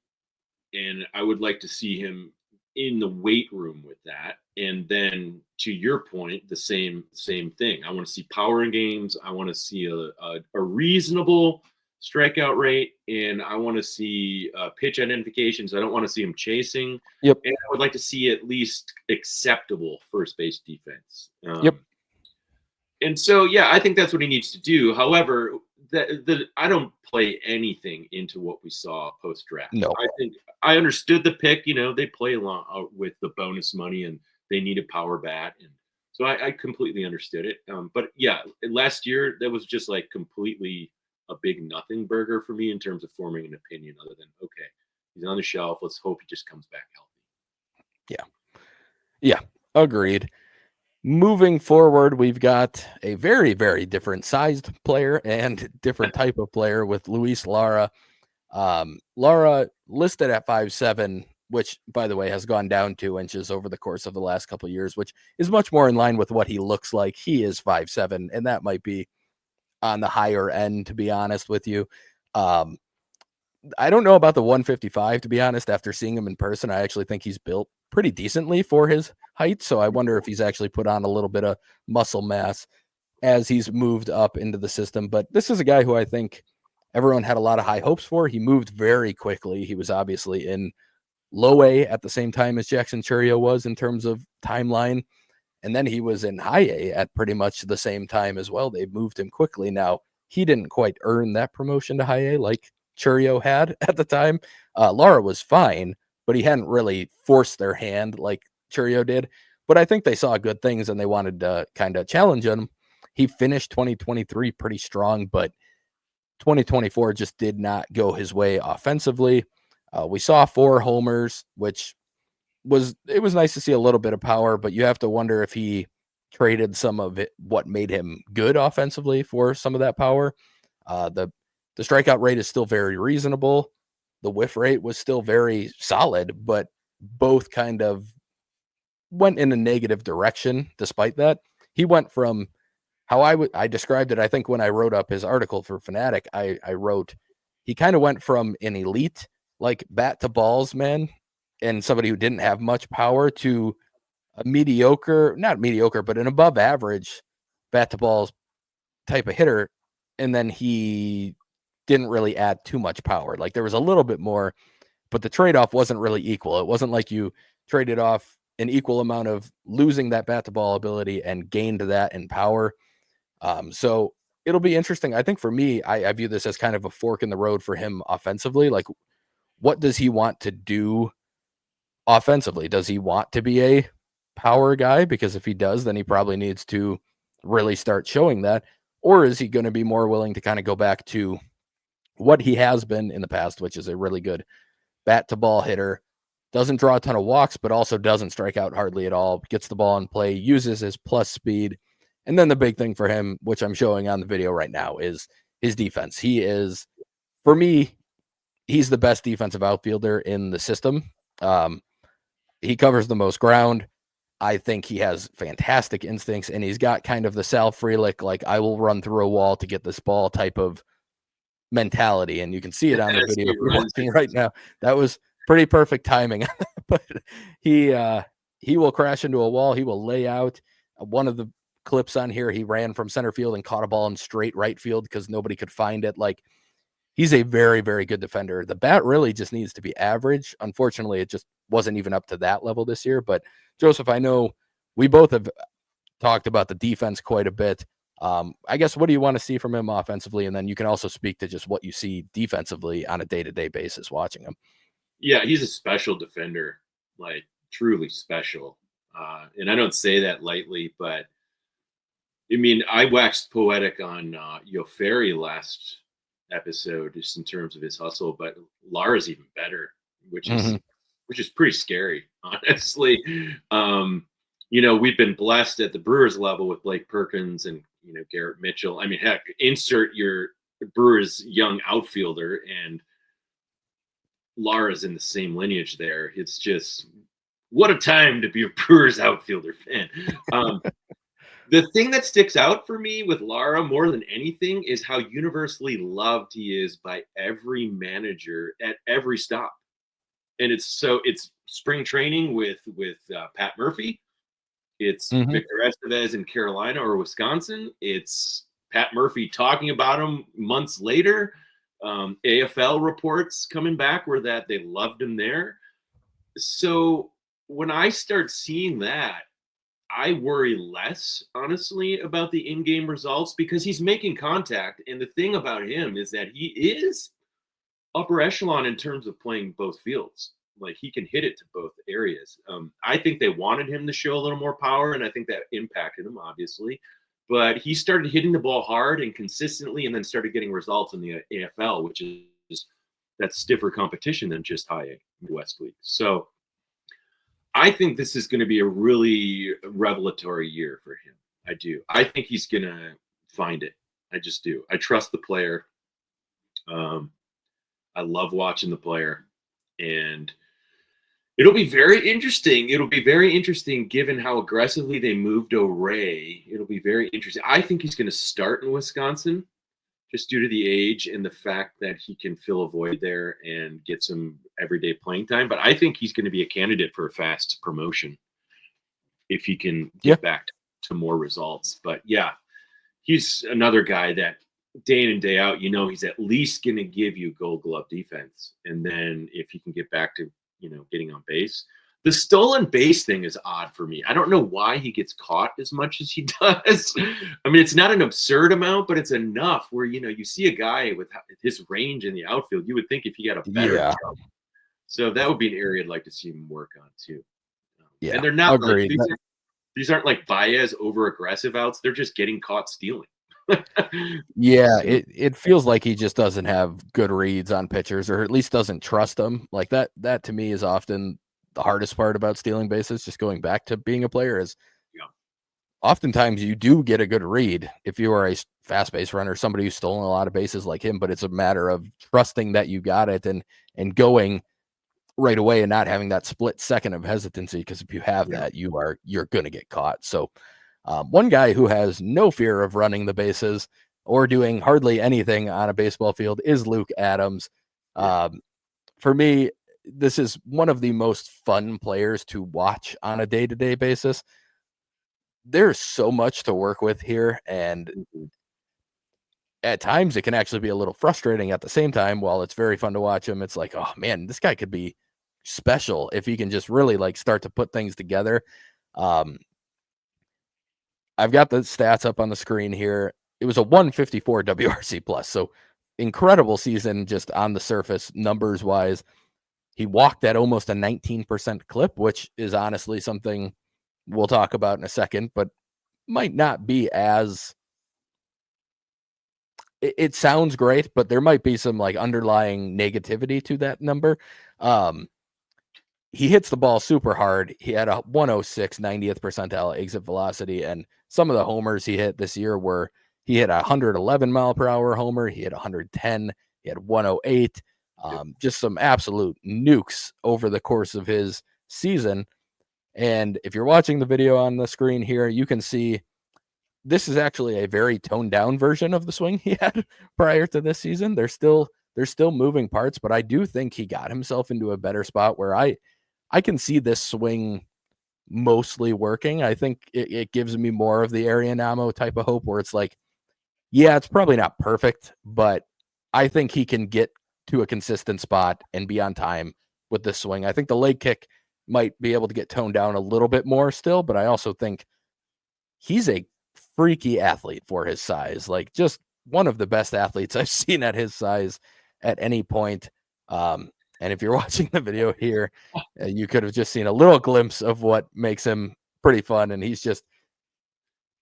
And I would like to see him in the weight room with that. And then, to your point, the same thing. I want to see power in games. I want to see a reasonable strikeout rate, and I want to see pitch identifications. I don't want to see him chasing. Yep. And I would like to see at least acceptable first base defense. Yep. And so, yeah, I think that's what he needs to do. However, I don't play anything into what we saw post draft. No. I think I understood the pick. They play along with the bonus money, and they need a power bat, and so I completely understood it. But yeah, last year that was just like completely a big nothing burger for me in terms of forming an opinion. Other than, okay, he's on the shelf. Let's hope he just comes back healthy. Yeah, agreed. Moving forward, we've got a very, very different sized player and different type of player with Luis Lara. Lara listed at 5'7", which, by the way, has gone down 2 inches over the course of the last couple of years, which is much more in line with what he looks like. He is 5'7", and that might be on the higher end, to be honest with you. I don't know about the 155, to be honest. After seeing him in person, I actually think he's built pretty decently for his height. So I wonder if he's actually put on a little bit of muscle mass as he's moved up into the system. But this is a guy who I think everyone had a lot of high hopes for. He moved very quickly. He was obviously in low A at the same time as Jackson Chourio was in terms of timeline. And then he was in high A at pretty much the same time as well. They moved him quickly. Now, he didn't quite earn that promotion to high A like Chourio had at the time. Lara was fine, but he hadn't really forced their hand like Churio did. But I think they saw good things and they wanted to kind of challenge him. He finished 2023 pretty strong, but 2024 just did not go his way offensively. We saw 4 homers, which was nice to see a little bit of power, but you have to wonder if he traded some of it, what made him good offensively, for some of that power. The strikeout rate is still very reasonable. The whiff rate was still very solid, but both kind of went in a negative direction. Despite that, he went from how I described it. I think when I wrote up his article for Fanatic, I wrote he kind of went from an elite like bat to balls man and somebody who didn't have much power to a mediocre, not mediocre, but an above average bat to balls type of hitter. And then he didn't really add too much power. Like there was a little bit more, but the trade-off wasn't really equal. It wasn't like you traded off an equal amount of losing that bat to ball ability and gained that in power. So it'll be interesting. I think for me, I view this as kind of a fork in the road for him offensively. Like, what does he want to do offensively? Does he want to be a power guy? Because if he does, then he probably needs to really start showing that. Or is he going to be more willing to kind of go back to what he has been in the past, which is a really good bat to ball hitter, doesn't draw a ton of walks, but also doesn't strike out hardly at all, gets the ball in play, uses his plus speed. And then the big thing for him, which I'm showing on the video right now, is his defense. He is, for me, he's the best defensive outfielder in the system. He covers the most ground. I think he has fantastic instincts, and he's got kind of the Sal Frelick, like, I will run through a wall to get this ball type of mentality. And you can see it on the video we're watching right now. That was pretty perfect timing. But he will crash into a wall. He will lay out. One of the clips on here, he ran from center field and caught a ball in straight right field because nobody could find it. Like, he's a very, very good defender. The bat really just needs to be average. Unfortunately, it just wasn't even up to that level this year. But Joseph, I know we both have talked about the defense quite a bit. I guess, what do you want to see from him offensively? And then you can also speak to just what you see defensively on a day-to-day basis watching him. Yeah, he's a special defender, like truly special. And I don't say that lightly, but I mean, I waxed poetic on Yoferi last episode just in terms of his hustle, but Lara's even better, which is pretty scary, honestly. We've been blessed at the Brewers level with Blake Perkins and Garrett Mitchell. I mean, heck, insert your Brewers young outfielder, and Lara's in the same lineage there. It's just, what a time to be a Brewers outfielder fan. The thing that sticks out for me with Lara more than anything is how universally loved he is by every manager at every stop. And it's spring training with Pat Murphy. It's Victor Estevez in Carolina or Wisconsin. It's Pat Murphy talking about him months later. AFL reports coming back were that they loved him there. So when I start seeing that, I worry less, honestly, about the in-game results because he's making contact. And the thing about him is that he is upper echelon in terms of playing both fields. Like, he can hit it to both areas. I think they wanted him to show a little more power, and I think that impacted him, obviously. But he started hitting the ball hard and consistently, and then started getting results in the AFL, which is that stiffer competition than just high A Midwest League. So I think this is going to be a really revelatory year for him. I do. I think he's going to find it. I just do. I trust the player. I love watching the player. And it'll be very interesting. It'll be very interesting given how aggressively they moved O'Ray. It'll be very interesting. I think he's going to start in Wisconsin just due to the age and the fact that he can fill a void there and get some everyday playing time. But I think he's going to be a candidate for a fast promotion if he can get back to more results. But yeah, he's another guy that day in and day out, he's at least going to give you Gold Glove defense. And then if he can get back to, getting on base. The stolen base thing is odd for me. I don't know why he gets caught as much as he does. I mean, it's not an absurd amount, but it's enough where, you see a guy with his range in the outfield. You would think if he got a better job, So that would be an area I'd like to see him work on too. Yeah, And they're not like agreed. these aren't like Baez over aggressive outs. They're just getting caught stealing. Yeah, So it feels like he just doesn't have good reads on pitchers, or at least doesn't trust them. Like that to me is often the hardest part about stealing bases, just going back to being a player, is yeah, oftentimes you do get a good read if you are a fast base runner, somebody who's stolen a lot of bases like him, but it's a matter of trusting that you got it and going right away and not having that split second of hesitancy, because if you have yeah, that, you're going to get caught. So one guy who has no fear of running the bases or doing hardly anything on a baseball field is Luke Adams. yeah. Um, for me, this is one of the most fun players to watch on a day-to-day basis. There's so much to work with here, and Mhm. at times it can actually be a little frustrating. At the same time, while it's very fun to watch him, it's like, oh man, this guy could be special if he can just really like start to put things together. Um, I've got the stats up on the screen here. It was a 154 WRC plus, so incredible season just on the surface numbers wise. He walked at almost a 19% clip, which is honestly something we'll talk about in a second, but might not be as it sounds great, but there might be some like underlying negativity to that number. Um, he hits the ball super hard. He had a 106 90th percentile exit velocity, and some of the homers he hit this year were he hit a 111 mile per hour homer, he hit 110, he had 108. Just some absolute nukes over the course of his season. And if you're watching the video on the screen here, you can see this is actually a very toned down version of the swing he had prior to this season. There's still moving parts, but I do think he got himself into a better spot where I can see this swing mostly working. I think it gives me more of the Arianamo type of hope where it's like, yeah, it's probably not perfect, but I think he can get to a consistent spot and be on time with this swing. I think the leg kick might be able to get toned down a little bit more still, but I also think he's a freaky athlete for his size. Like just one of the best athletes I've seen at his size at any point. And if you're watching the video here, you could have just seen a little glimpse of what makes him pretty fun. And he's just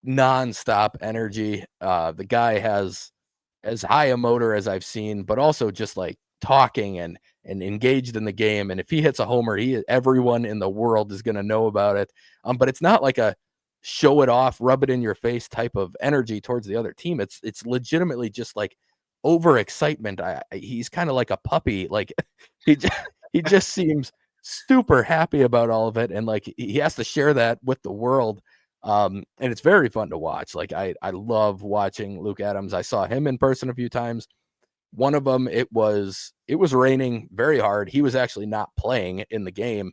nonstop energy. The guy has as high a motor as I've seen, but also just like talking and engaged in the game. And if he hits a homer, everyone in the world is going to know about it. But it's not like a show it off, rub it in your face type of energy towards the other team. It's legitimately just like over excitement. He's kind of like a puppy. Like he just, he just seems super happy about all of it, and like he has to share that with the world. And it's very fun to watch. Like I love watching Luke Adams. I saw him in person a few times. One of them, it was raining very hard. He was actually not playing in the game.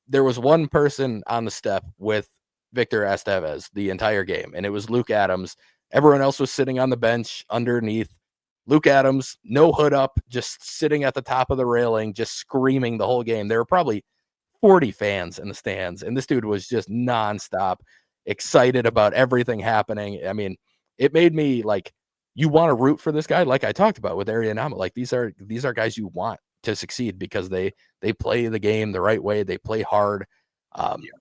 There was one person on the step with Victor Estevez the entire game, and it was Luke Adams. Everyone else was sitting on the bench underneath. Luke Adams, no hood up, just sitting at the top of the railing, just screaming the whole game. There were probably 40 fans in the stands, and this dude was just nonstop excited about everything happening. I mean, it made me like you want to root for this guy, like I talked about with Arianama. Like these are guys you want to succeed because they play the game the right way. They play hard. Um, Yeah.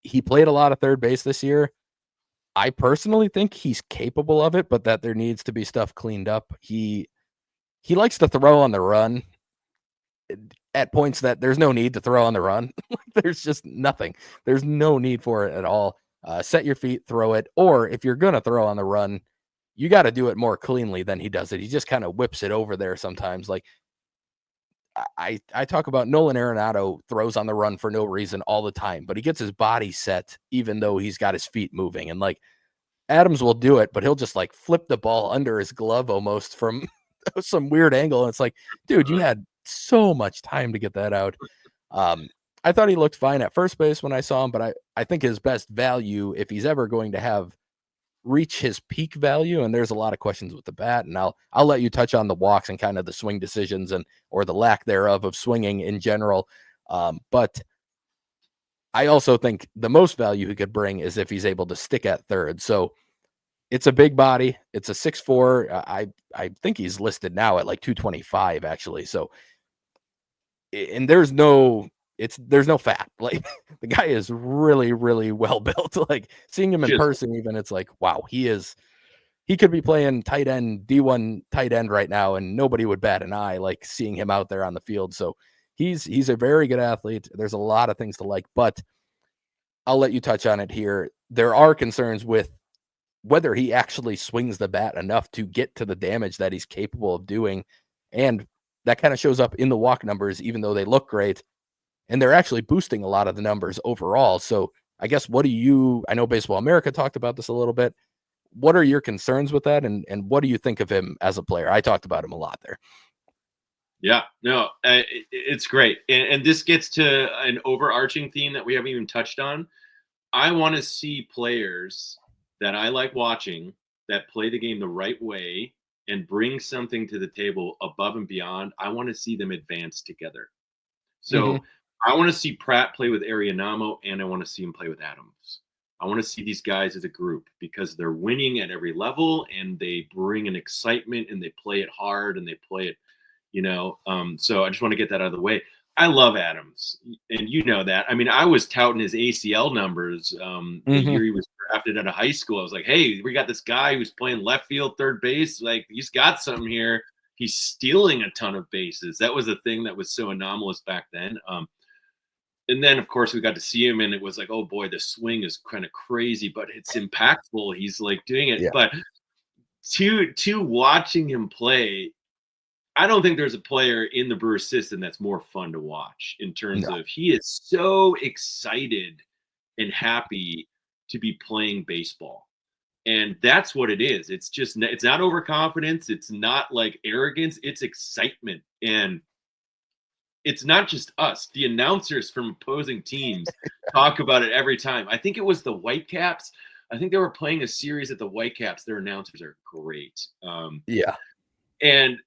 he played a lot of third base this year. I personally think he's capable of it, but that there needs to be stuff cleaned up. He likes to throw on the run at points that there's no need to throw on the run. There's just nothing. There's no need for it at all. Set your feet, throw it, or if you're gonna throw on the run, you got to do it more cleanly than he does it. He just kind of whips it over there sometimes. Like I talk about Nolan Arenado throws on the run for no reason all the time, but he gets his body set even though he's got his feet moving. And like Adams will do it, but he'll just like flip the ball under his glove almost from some weird angle. And it's like, dude, you had so much time to get that out. Um, I thought he looked fine at first base when I saw him, but I think his best value, if he's ever going to have reach his peak value, and there's a lot of questions with the bat, and I'll let you touch on the walks and kind of the swing decisions and or the lack thereof of swinging in general. But I also think the most value he could bring is if he's able to stick at third. So it's a big body. It's a 6'4". I think he's listed now at like 225 actually. So and there's no fat. Like the guy is really, really well built. Like seeing him in Chisel. person, even it's like, wow, he could be playing tight end, D1 tight end right now, and nobody would bat an eye like seeing him out there on the field. So he's a very good athlete. There's a lot of things to like, but I'll let you touch on it here. There are concerns with whether he actually swings the bat enough to get to the damage that he's capable of doing. And that kind of shows up in the walk numbers, even though they look great. And they're actually boosting a lot of the numbers overall. So I guess I know Baseball America talked about this a little bit. What are your concerns with that? And what do you think of him as a player? I talked about him a lot there. Yeah, no, it's great. And this gets to an overarching theme that we haven't even touched on. I want to see players that I like watching that play the game the right way and bring something to the table above and beyond. I want to see them advance together. Mm-hmm. So I want to see Pratt play with Arianamo, and I want to see him play with Adams. I want to see these guys as a group because they're winning at every level and they bring an excitement and they play it hard and they play it, so I just want to get that out of the way. I love Adams, and you know that. I mean, I was touting his ACL numbers the Mm-hmm. year he was drafted out of high school. I was like, hey, we got this guy who's playing left field, third base. Like, he's got something here. He's stealing a ton of bases. That was a thing that was so anomalous back then. And then, of course, we got to see him, and it was like, oh boy, the swing is kind of crazy, but it's impactful. He's like doing it. Yeah. But to watching him play, I don't think there's a player in the Brewers system that's more fun to watch in terms No. of he is so excited and happy to be playing baseball. And that's what it is. It's not overconfidence. It's not like arrogance. It's excitement. And it's not just us. The announcers from opposing teams talk about it every time. I think it was the Whitecaps. I think they were playing a series at the Whitecaps. Their announcers are great. Yeah. And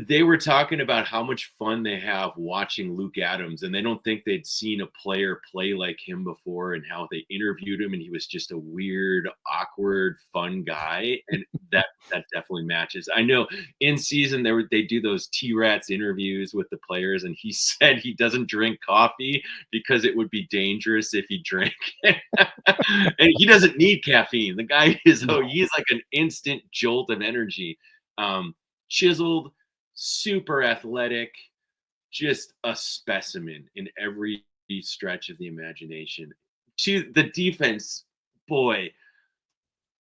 they were talking about how much fun they have watching Luke Adams, and they don't think they'd seen a player play like him before, and how they interviewed him, and he was just a weird, awkward, fun guy, and that definitely matches. I know in season they do those T-Rats interviews with the players, and he said he doesn't drink coffee because it would be dangerous if he drank it. And he doesn't need caffeine. The guy he's like an instant jolt of energy. Chiseled, super athletic, just a specimen in every stretch of the imagination. To the defense, boy,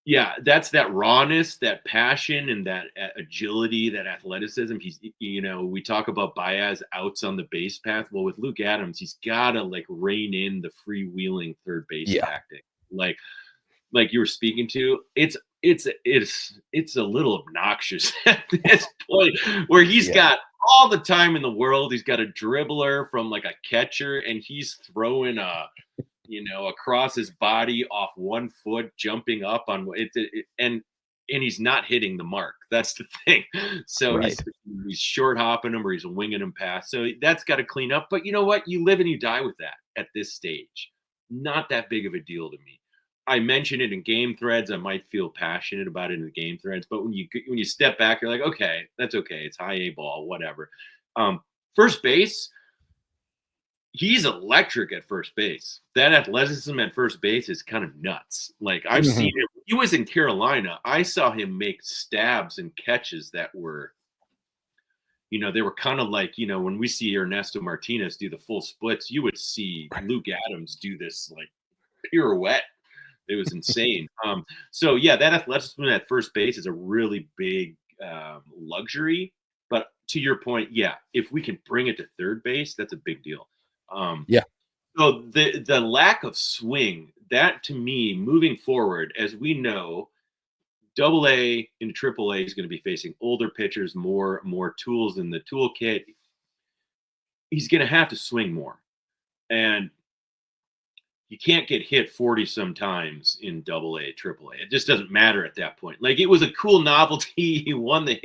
yeah, that's that rawness, that passion, and that agility, that athleticism. We talk about Baez outs on the base path. Well, with Luke Adams, he's got to like rein in the freewheeling third base Yeah. tactic. Like you were speaking to, it's a little obnoxious at this point where he's Yeah. got all the time in the world. He's got a dribbler from like a catcher, and he's throwing across his body off 1 foot, jumping up on and he's not hitting the mark. That's the thing. So Right. he's short hopping him or he's winging him past. So that's got to clean up. But you know what? You live and you die with that at this stage. Not that big of a deal to me. I mention it in game threads. I might feel passionate about it in the game threads, but when you step back, you're like, okay, that's okay. It's high A ball, whatever. First base, he's electric at first base. That athleticism at first base is kind of nuts. Like I've Mm-hmm. seen him. He was in Carolina. I saw him make stabs and catches that were, they were kind of like, when we see Ernesto Martinez do the full splits, you would see Luke Adams do this like pirouette. It was insane. So yeah, that athleticism at first base is a really big luxury. But to your point, yeah, if we can bring it to third base, that's a big deal. Yeah. So the lack of swing, that to me, moving forward, as we know, Double A into Triple A is going to be facing older pitchers, more tools in the toolkit. He's going to have to swing more, and you can't get hit 40 sometimes in Double A, Triple A. It just doesn't matter at that point. Like, it was a cool novelty. He won the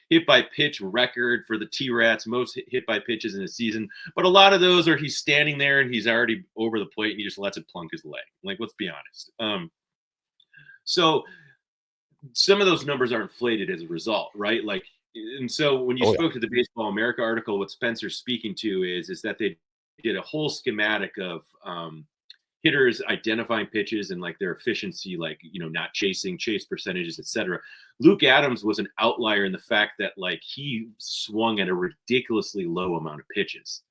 hit by pitch record for the T-Rats, most hit by pitches in a season. But a lot of those are he's standing there and he's already over the plate and he just lets it plunk his leg. Like, let's be honest. So some of those numbers are inflated as a result, right? Like, And so when you Oh, yeah. spoke to the Baseball America article, what Spencer's speaking to is that they did a whole schematic of hitters identifying pitches and like their efficiency, like, not chase percentages, etc. Luke Adams was an outlier in the fact that like he swung at a ridiculously low amount of pitches.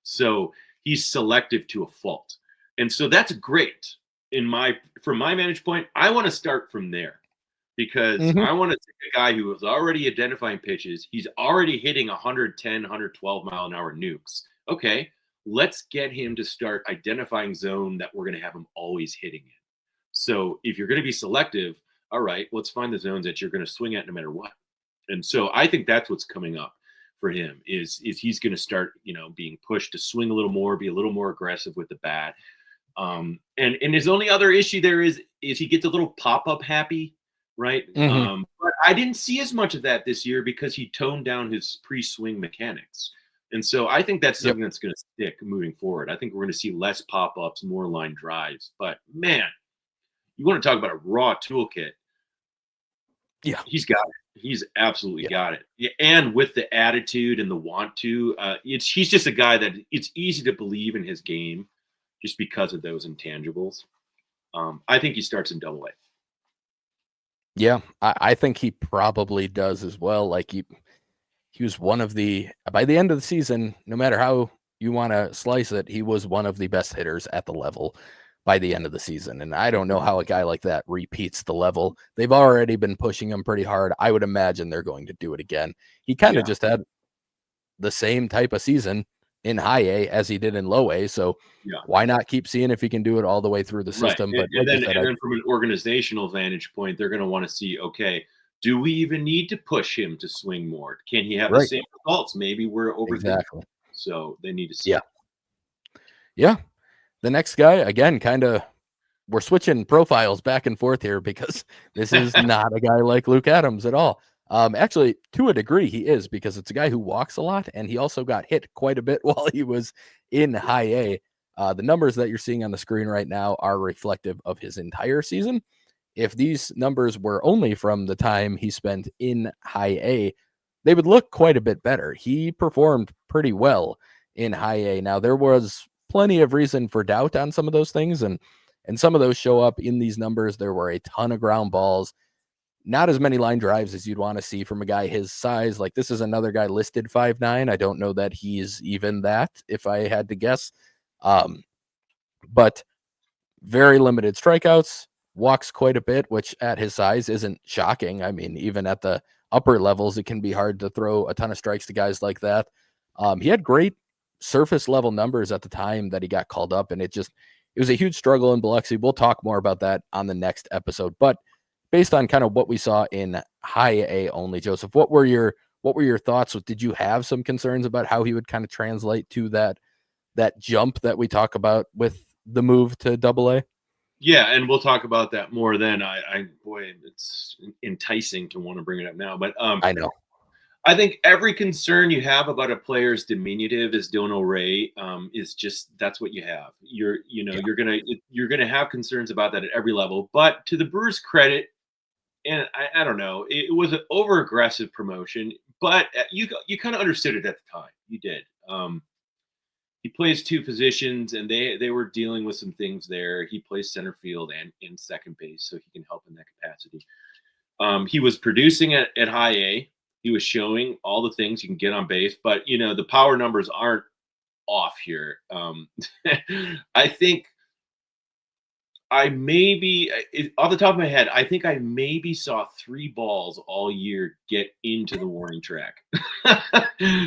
So he's selective to a fault. And so that's great from my vantage point. I want to start from there because Mhm. I want to take a guy who is already identifying pitches. He's already hitting 110, 112 mile an hour nukes. Okay, let's get him to start identifying zone that we're going to have him always hitting in. So if you're going to be selective, all right, let's find the zones that you're going to swing at no matter what. And so I think that's what's coming up for him is he's going to start, being pushed to swing a little more, be a little more aggressive with the bat. And his only other issue there is he gets a little pop-up happy, right? Mhm. But I didn't see as much of that this year because he toned down his pre-swing mechanics. And so I think that's Yep. something that's going to stick moving forward. I think we're going to see less pop-ups, more line drives. But man, you want to talk about a raw toolkit. Yeah. He's got it. He's absolutely Yeah. got it. And with the attitude and the want to, he's just a guy that it's easy to believe in his game just because of those intangibles. I think he starts in Double A. Yeah. I think he probably does as well. Like he was one of the by the end of the season, no matter how you wanna slice it, he was one of the best hitters at the level by the end of the season, and I don't know how a guy like that repeats the level. They've already been pushing him pretty hard. I would imagine they're going to do it again. He kinda Yeah, just had the same type of season in high A as he did in low A, so yeah, why not keep seeing if he can do it all the way through the right. system? And, But and like you then said, and then from an organizational vantage point, they're going to want to see, okay, do we even need to push him to swing more? Can he have the right, same results? Maybe we're overthinking. exactly. So they need to see Yeah, it. yeah. The next guy, again, kinda we're switching profiles back and forth here because this is not a guy like Luke Adams at all. Actually, to a degree, he is because it's a guy who walks a lot, and he also got hit quite a bit while he was in high A. The numbers that you're seeing on the screen right now are reflective of his entire season. If these numbers were only from the time he spent in high A, they would look quite a bit better. He performed pretty well in high A. Now, there was plenty of reason for doubt on some of those things, and some of those show up in these numbers. There were a ton of ground balls, not as many line drives as you'd want to see from a guy his size. Like this is another guy listed 5'9". I don't know that he's even that, if I had to guess. But very limited strikeouts, walks quite a bit, which at his size isn't shocking. I mean, even at the upper levels, it can be hard to throw a ton of strikes to guys like that. He had great surface level numbers at the time that he got called up, and it was a huge struggle in Biloxi. We'll talk more about that on the next episode. But based on kind of what we saw in high A only, Joseph, what were your thoughts? Did you have some concerns about how he would kind of translate to that jump that we talk about with the move to Double A? Yeah, and we'll talk about that more then. Boy, it's enticing to want to bring it up now, but I know. I think every concern you have about a player's diminutive, as Dono Ray, is just that's what you have. Yeah. You're gonna have concerns about that at every level. But to the Brewers' credit, and I don't know, it was an over aggressive promotion, but you kind of understood it at the time. You did. He plays two positions, and they were dealing with some things there. He plays center field and in second base, so he can help in that capacity. He was producing at high A. He was showing all the things you can get on base, but the power numbers aren't off here. I think off the top of my head, I think I maybe saw 3 balls all year get into the warning track.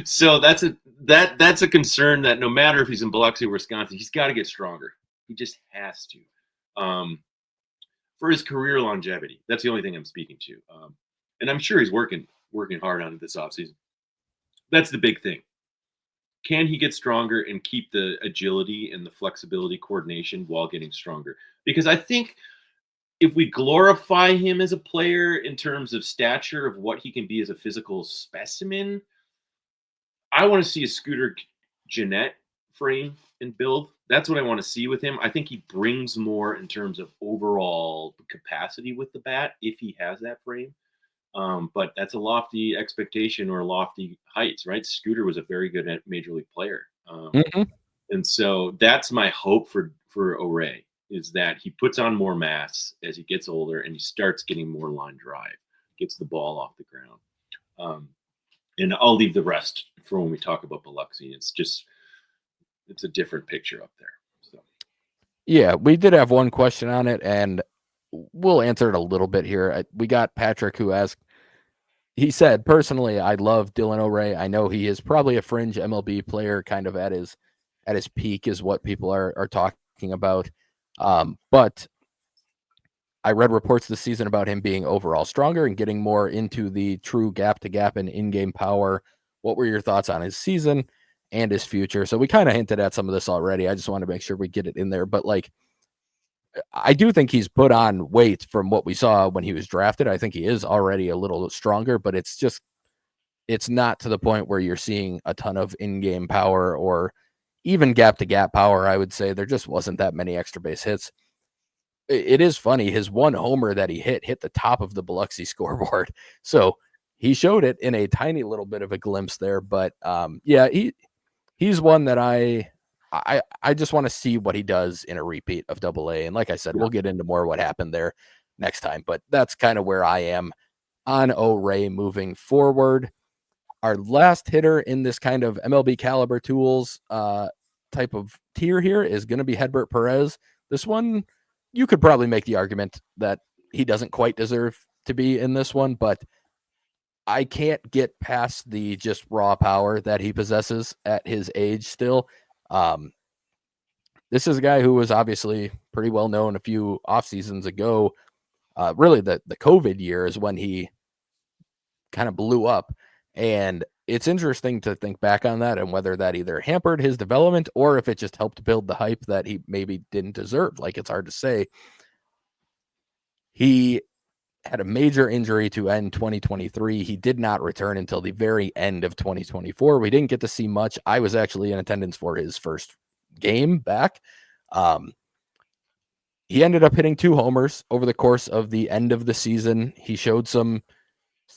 So that's a concern that no matter if he's in Biloxi or Wisconsin, he's got to get stronger. He just has to. For his career longevity. That's the only thing I'm speaking to. And I'm sure he's working hard on it this offseason. That's the big thing. Can he get stronger and keep the agility and the flexibility coordination while getting stronger? Because I think if we glorify him as a player in terms of stature of what he can be as a physical specimen, I want to see a Scooter Jeanette frame and build. That's what I want to see with him. I think he brings more in terms of overall capacity with the bat if he has that frame. But that's a lofty expectation or lofty heights, right? Scooter was a very good major league player. Mhm. And so that's my hope for O'Reilly, is that he puts on more mass as he gets older and he starts getting more line drive, gets the ball off the ground. Um, and I'll leave the rest for when we talk about Biloxi. It's a different picture up there. So Yeah, we did have one question on it, and we'll answer it a little bit here. We got Patrick who asked, he said, personally, I love Dylan O'Reilly. I know he is probably a fringe MLB player, kind of at his peak is what people are talking about. But I read reports this season about him being overall stronger and getting more into the true gap to gap and in-game power. What were your thoughts on his season and his future? So we kind of hinted at some of this already. I just want to make sure we get it in there. But like, I do think he's put on weight from what we saw when he was drafted. I think he is already a little stronger, but it's not to the point where you're seeing a ton of in-game power or even gap to gap power. I would say there just wasn't that many extra base hits. It is funny. His one homer that he hit the top of the Biloxi scoreboard. So he showed it in a tiny little bit of a glimpse there. But yeah, he's one that I just want to see what he does in a repeat of Double A. And like I said, yeah, we'll get into more what happened there next time. But that's kind of where I am on O'Reilly moving forward. Our last hitter in this kind of MLB caliber tools type of tier here is going to be Hedbert Perez. This one, you could probably make the argument that he doesn't quite deserve to be in this one, but I can't get past the just raw power that he possesses at his age still. Um, this is a guy who was obviously pretty well known a few off seasons ago. Really, the COVID year is when he kind of blew up. And it's interesting to think back on that and whether that either hampered his development or if it just helped build the hype that he maybe didn't deserve. Like, it's hard to say. He had a major injury to end 2023. He did not return until the very end of 2024. We didn't get to see much. I was actually in attendance for his first game back. Um, he ended up hitting 2 homers over the course of the end of the season. He showed some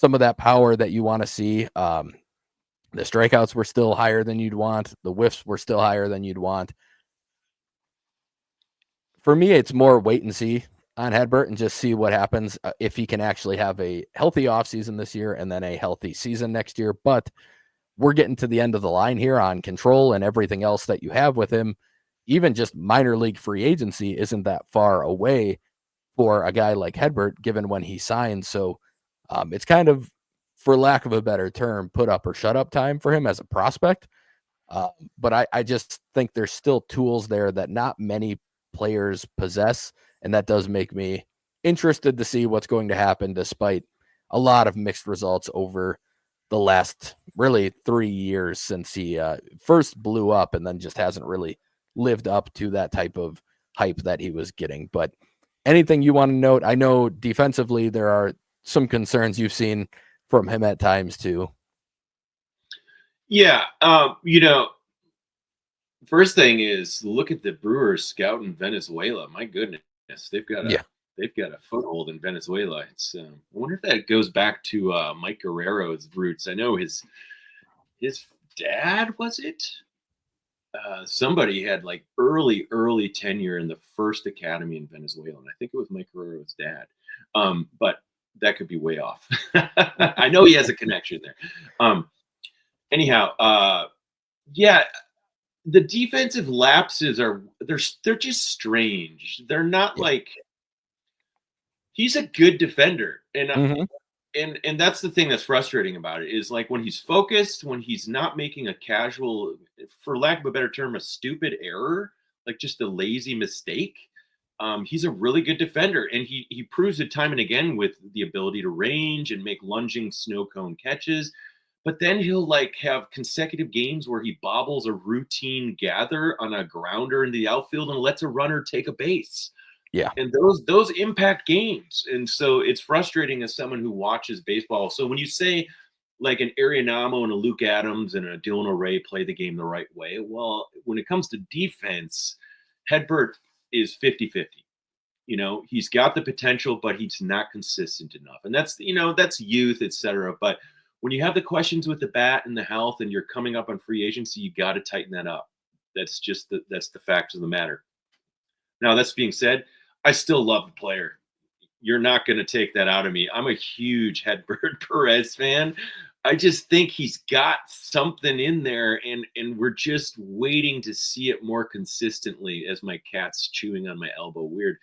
of that power that you want to see. The strikeouts were still higher than you'd want. The whiffs were still higher than you'd want. For me, it's more wait and see on Hedbert and just see what happens if he can actually have a healthy offseason this year and then a healthy season next year. But we're getting to the end of the line here on control and everything else that you have with him. Even just minor league free agency isn't that far away for a guy like Hedbert, given when he signed. So it's kind of, for lack of a better term, put up or shut up time for him as a prospect. But I just think there's still tools there that not many players possess. And that does make me interested to see what's going to happen, despite a lot of mixed results over the last really 3 years since he first blew up and then just hasn't really lived up to that type of hype that he was getting. But anything you want to note? I know defensively there are some concerns you've seen from him at times too. yeah. First thing is look at the Brewers scout in Venezuela. My goodness, they've got a Yeah. they've got a foothold in Venezuela. It's I wonder if that goes back to Mike Guerrero's roots. I know his dad, was it? Somebody had like early tenure in the first academy in Venezuela, and I think it was Mike Guerrero's dad. But that could be way off. I know he has a connection there. Anyhow, yeah, the defensive lapses they're just strange. They're not Yeah. like, he's a good defender, and Mm-hmm. and that's the thing that's frustrating about it, is like when he's focused, when he's not making a casual, for lack of a better term, a stupid error, like just a lazy mistake. He's a really good defender, and he proves it time and again with the ability to range and make lunging snow cone catches. But then he'll like have consecutive games where he bobbles a routine gather on a grounder in the outfield and lets a runner take a base, Yeah. and those impact games. And so it's frustrating as someone who watches baseball. So when you say like an Arianamo and a Luke Adams and a Dylan O'Reilly play the game the right way, well, when it comes to defense, Hedbert is 50-50. he's got the potential, but he's not consistent enough. And that's youth, etc. But when you have the questions with the bat and the health and you're coming up on free agency, you got to tighten that up. That's the fact of the matter. Now, that's being said, I still love the player. You're not going to take that out of me. I'm a huge Hedberg Perez fan. I just think he's got something in there, and we're just waiting to see it more consistently. As my cat's chewing on my elbow, weird.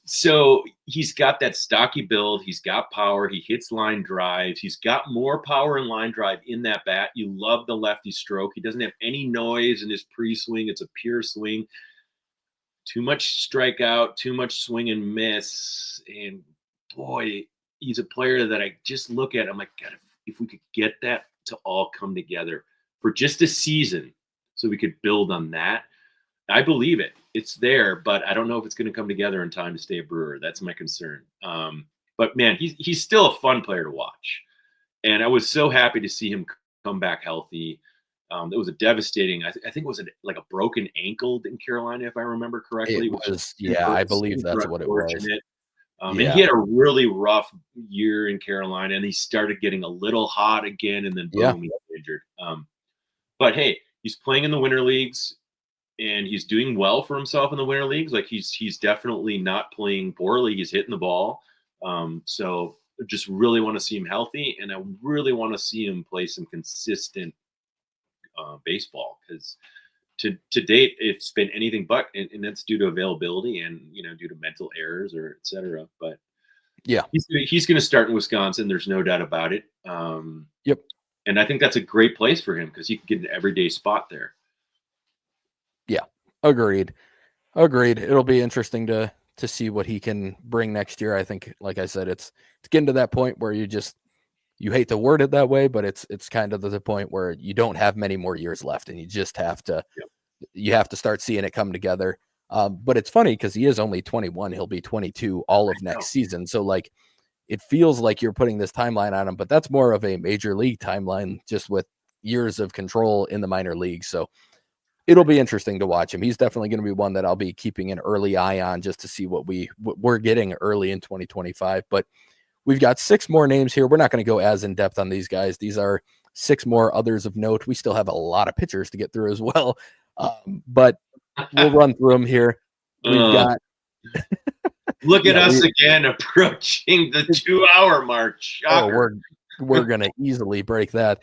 So he's got that stocky build. He's got power. He hits line drives. He's got more power and line drive in that bat. You love the lefty stroke. He doesn't have any noise in his pre-swing. It's a pure swing. Too much strikeout, too much swing and miss, and boy, he's a player that I just look at. I'm like, God, if we could get that to all come together for just a season, so we could build on that. I believe it. It's there, but I don't know if it's going to come together in time to stay a Brewer. That's my concern. But man, he's still a fun player to watch, and I was so happy to see him come back healthy. It was a devastating. I think it was like a broken ankle in Carolina, if I remember correctly. It was, yeah, I believe that's what it was. And he had a really rough year in Carolina, and he started getting a little hot again, and then boom, he got injured. But hey, he's playing in the winter leagues, and he's doing well for himself in the winter leagues. Like he's definitely not playing poorly. He's hitting the ball. So I just really want to see him healthy, and I really want to see him play some consistent baseball, because to date it's been anything but, and that's due to availability and due to mental errors or etc. But yeah, he's going to start in Wisconsin. There's no doubt about it. Yep. And I think that's a great place for him because he can get an everyday spot there. Yeah, agreed. It'll be interesting to see what he can bring next year. I think, like I said, it's getting to that point where you hate to word it that way, but it's kind of the point where you don't have many more years left, and you just have to you have to start seeing it come together. But it's funny because he is only 21. He'll be 22 all of next season. So like, it feels like you're putting this timeline on him, but that's more of a major league timeline, just with years of control in the minor leagues. So it'll be interesting to watch him. He's definitely going to be one that I'll be keeping an early eye on, just to see what we're getting early in 2025. But we've got 6 more names here. We're not going to go as in depth on these guys. These are 6 more others of note. We still have a lot of pitchers to get through as well. But we'll run through them here. We've got. Look at us again, approaching the 2-hour mark. Shocker. We're going to easily break that.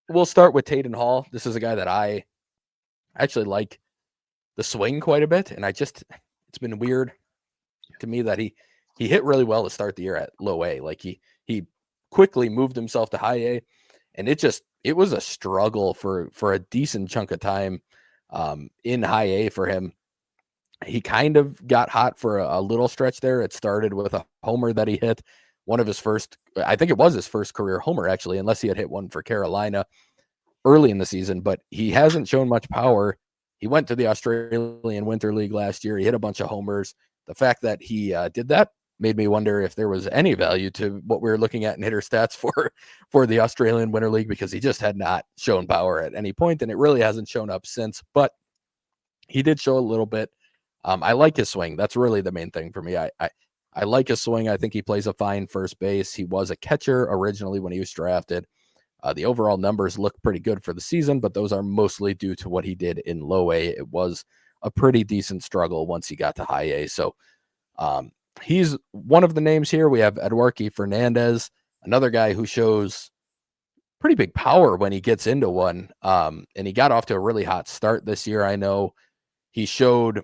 We'll start with Taden Hall. This is a guy that I actually like the swing quite a bit, and it's been weird to me that he hit really well to start the year at low A. Like he quickly moved himself to high A, and it was a struggle for a decent chunk of time in high A for him. He kind of got hot for a little stretch there. It started with a homer that he hit, one of his first, I think it was his first career homer, actually, unless he had hit one for Carolina early in the season, but he hasn't shown much power. He went to the Australian Winter League last year. He hit a bunch of homers. The fact that he did that made me wonder if there was any value to what we were looking at in hitter stats for the Australian Winter League, because he just had not shown power at any point, and it really hasn't shown up since. But he did show a little bit. I like his swing. That's really the main thing for me. I like his swing. I think he plays a fine first base. He was a catcher originally when he was drafted. The overall numbers look pretty good for the season, but those are mostly due to what he did in low A. It was a pretty decent struggle once he got to high A. So he's one of the names here. We have Edwarki Fernandez, another guy who shows pretty big power when he gets into one. And he got off to a really hot start this year. I know he showed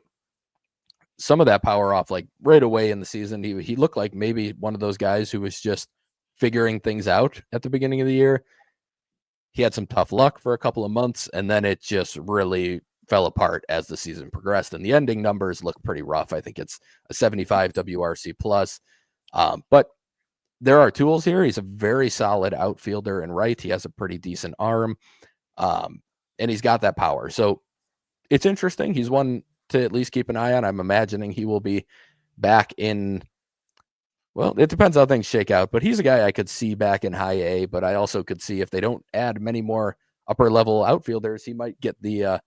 some of that power off like right away in the season. He looked like maybe one of those guys who was just figuring things out at the beginning of the year. He had some tough luck for a couple of months, and then it just really fell apart as the season progressed, and the ending numbers look pretty rough. I think it's a 75 WRC plus, but there are tools here. He's a very solid outfielder and right. He has a pretty decent arm, and he's got that power. So it's interesting. He's one to at least keep an eye on. I'm imagining he will be back in, well, it depends how things shake out, but he's a guy I could see back in high A, but I also could see if they don't add many more upper level outfielders, he might get the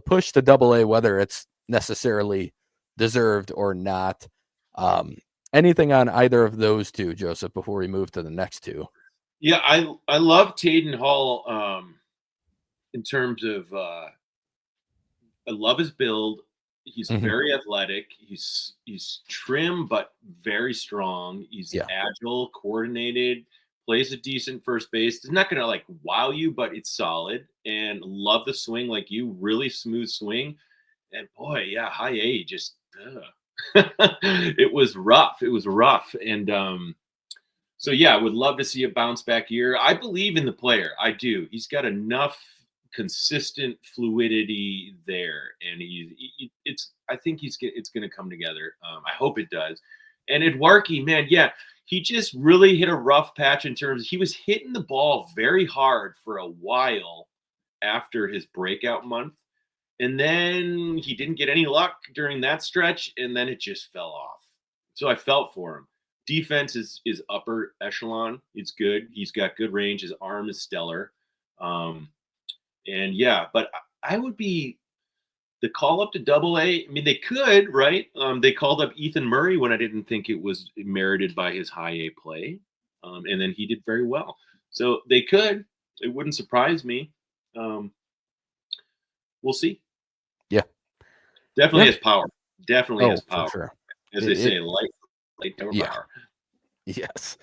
push to double A, whether it's necessarily deserved or not. Anything on either of those two, Joseph, before we move to the next two? Yeah, I love Taden Hall in terms of I love his build. He's Mhm. very athletic. He's trim but very strong. He's Yeah. agile, coordinated, plays a decent first base. He's not gonna like wow you, but it's solid. And love the swing like you, really smooth swing. And boy, yeah, high A just it was rough. It was rough. And so yeah, I would love to see a bounce back year. I believe in the player. I do. He's got enough consistent fluidity there, and it's. I think it's going to come together. I hope it does. And Edwarki, man, yeah, he just really hit a rough patch in terms. He was hitting the ball very hard for a while after his breakout month, and then he didn't get any luck during that stretch, and then it just fell off. So I felt for him. Defense is upper echelon. It's good. He's got good range. His arm is stellar. Um, and yeah, but I would be the call up to Double A. I mean, they could, right? They called up Ethan Murray when I didn't think it was merited by his high A play, and then he did very well. So they could. It wouldn't surprise me. Um, we'll see. Yeah. Definitely Yeah. has power. Definitely has Oh, for power. sure. As they It say, light power, yeah. power. Yes.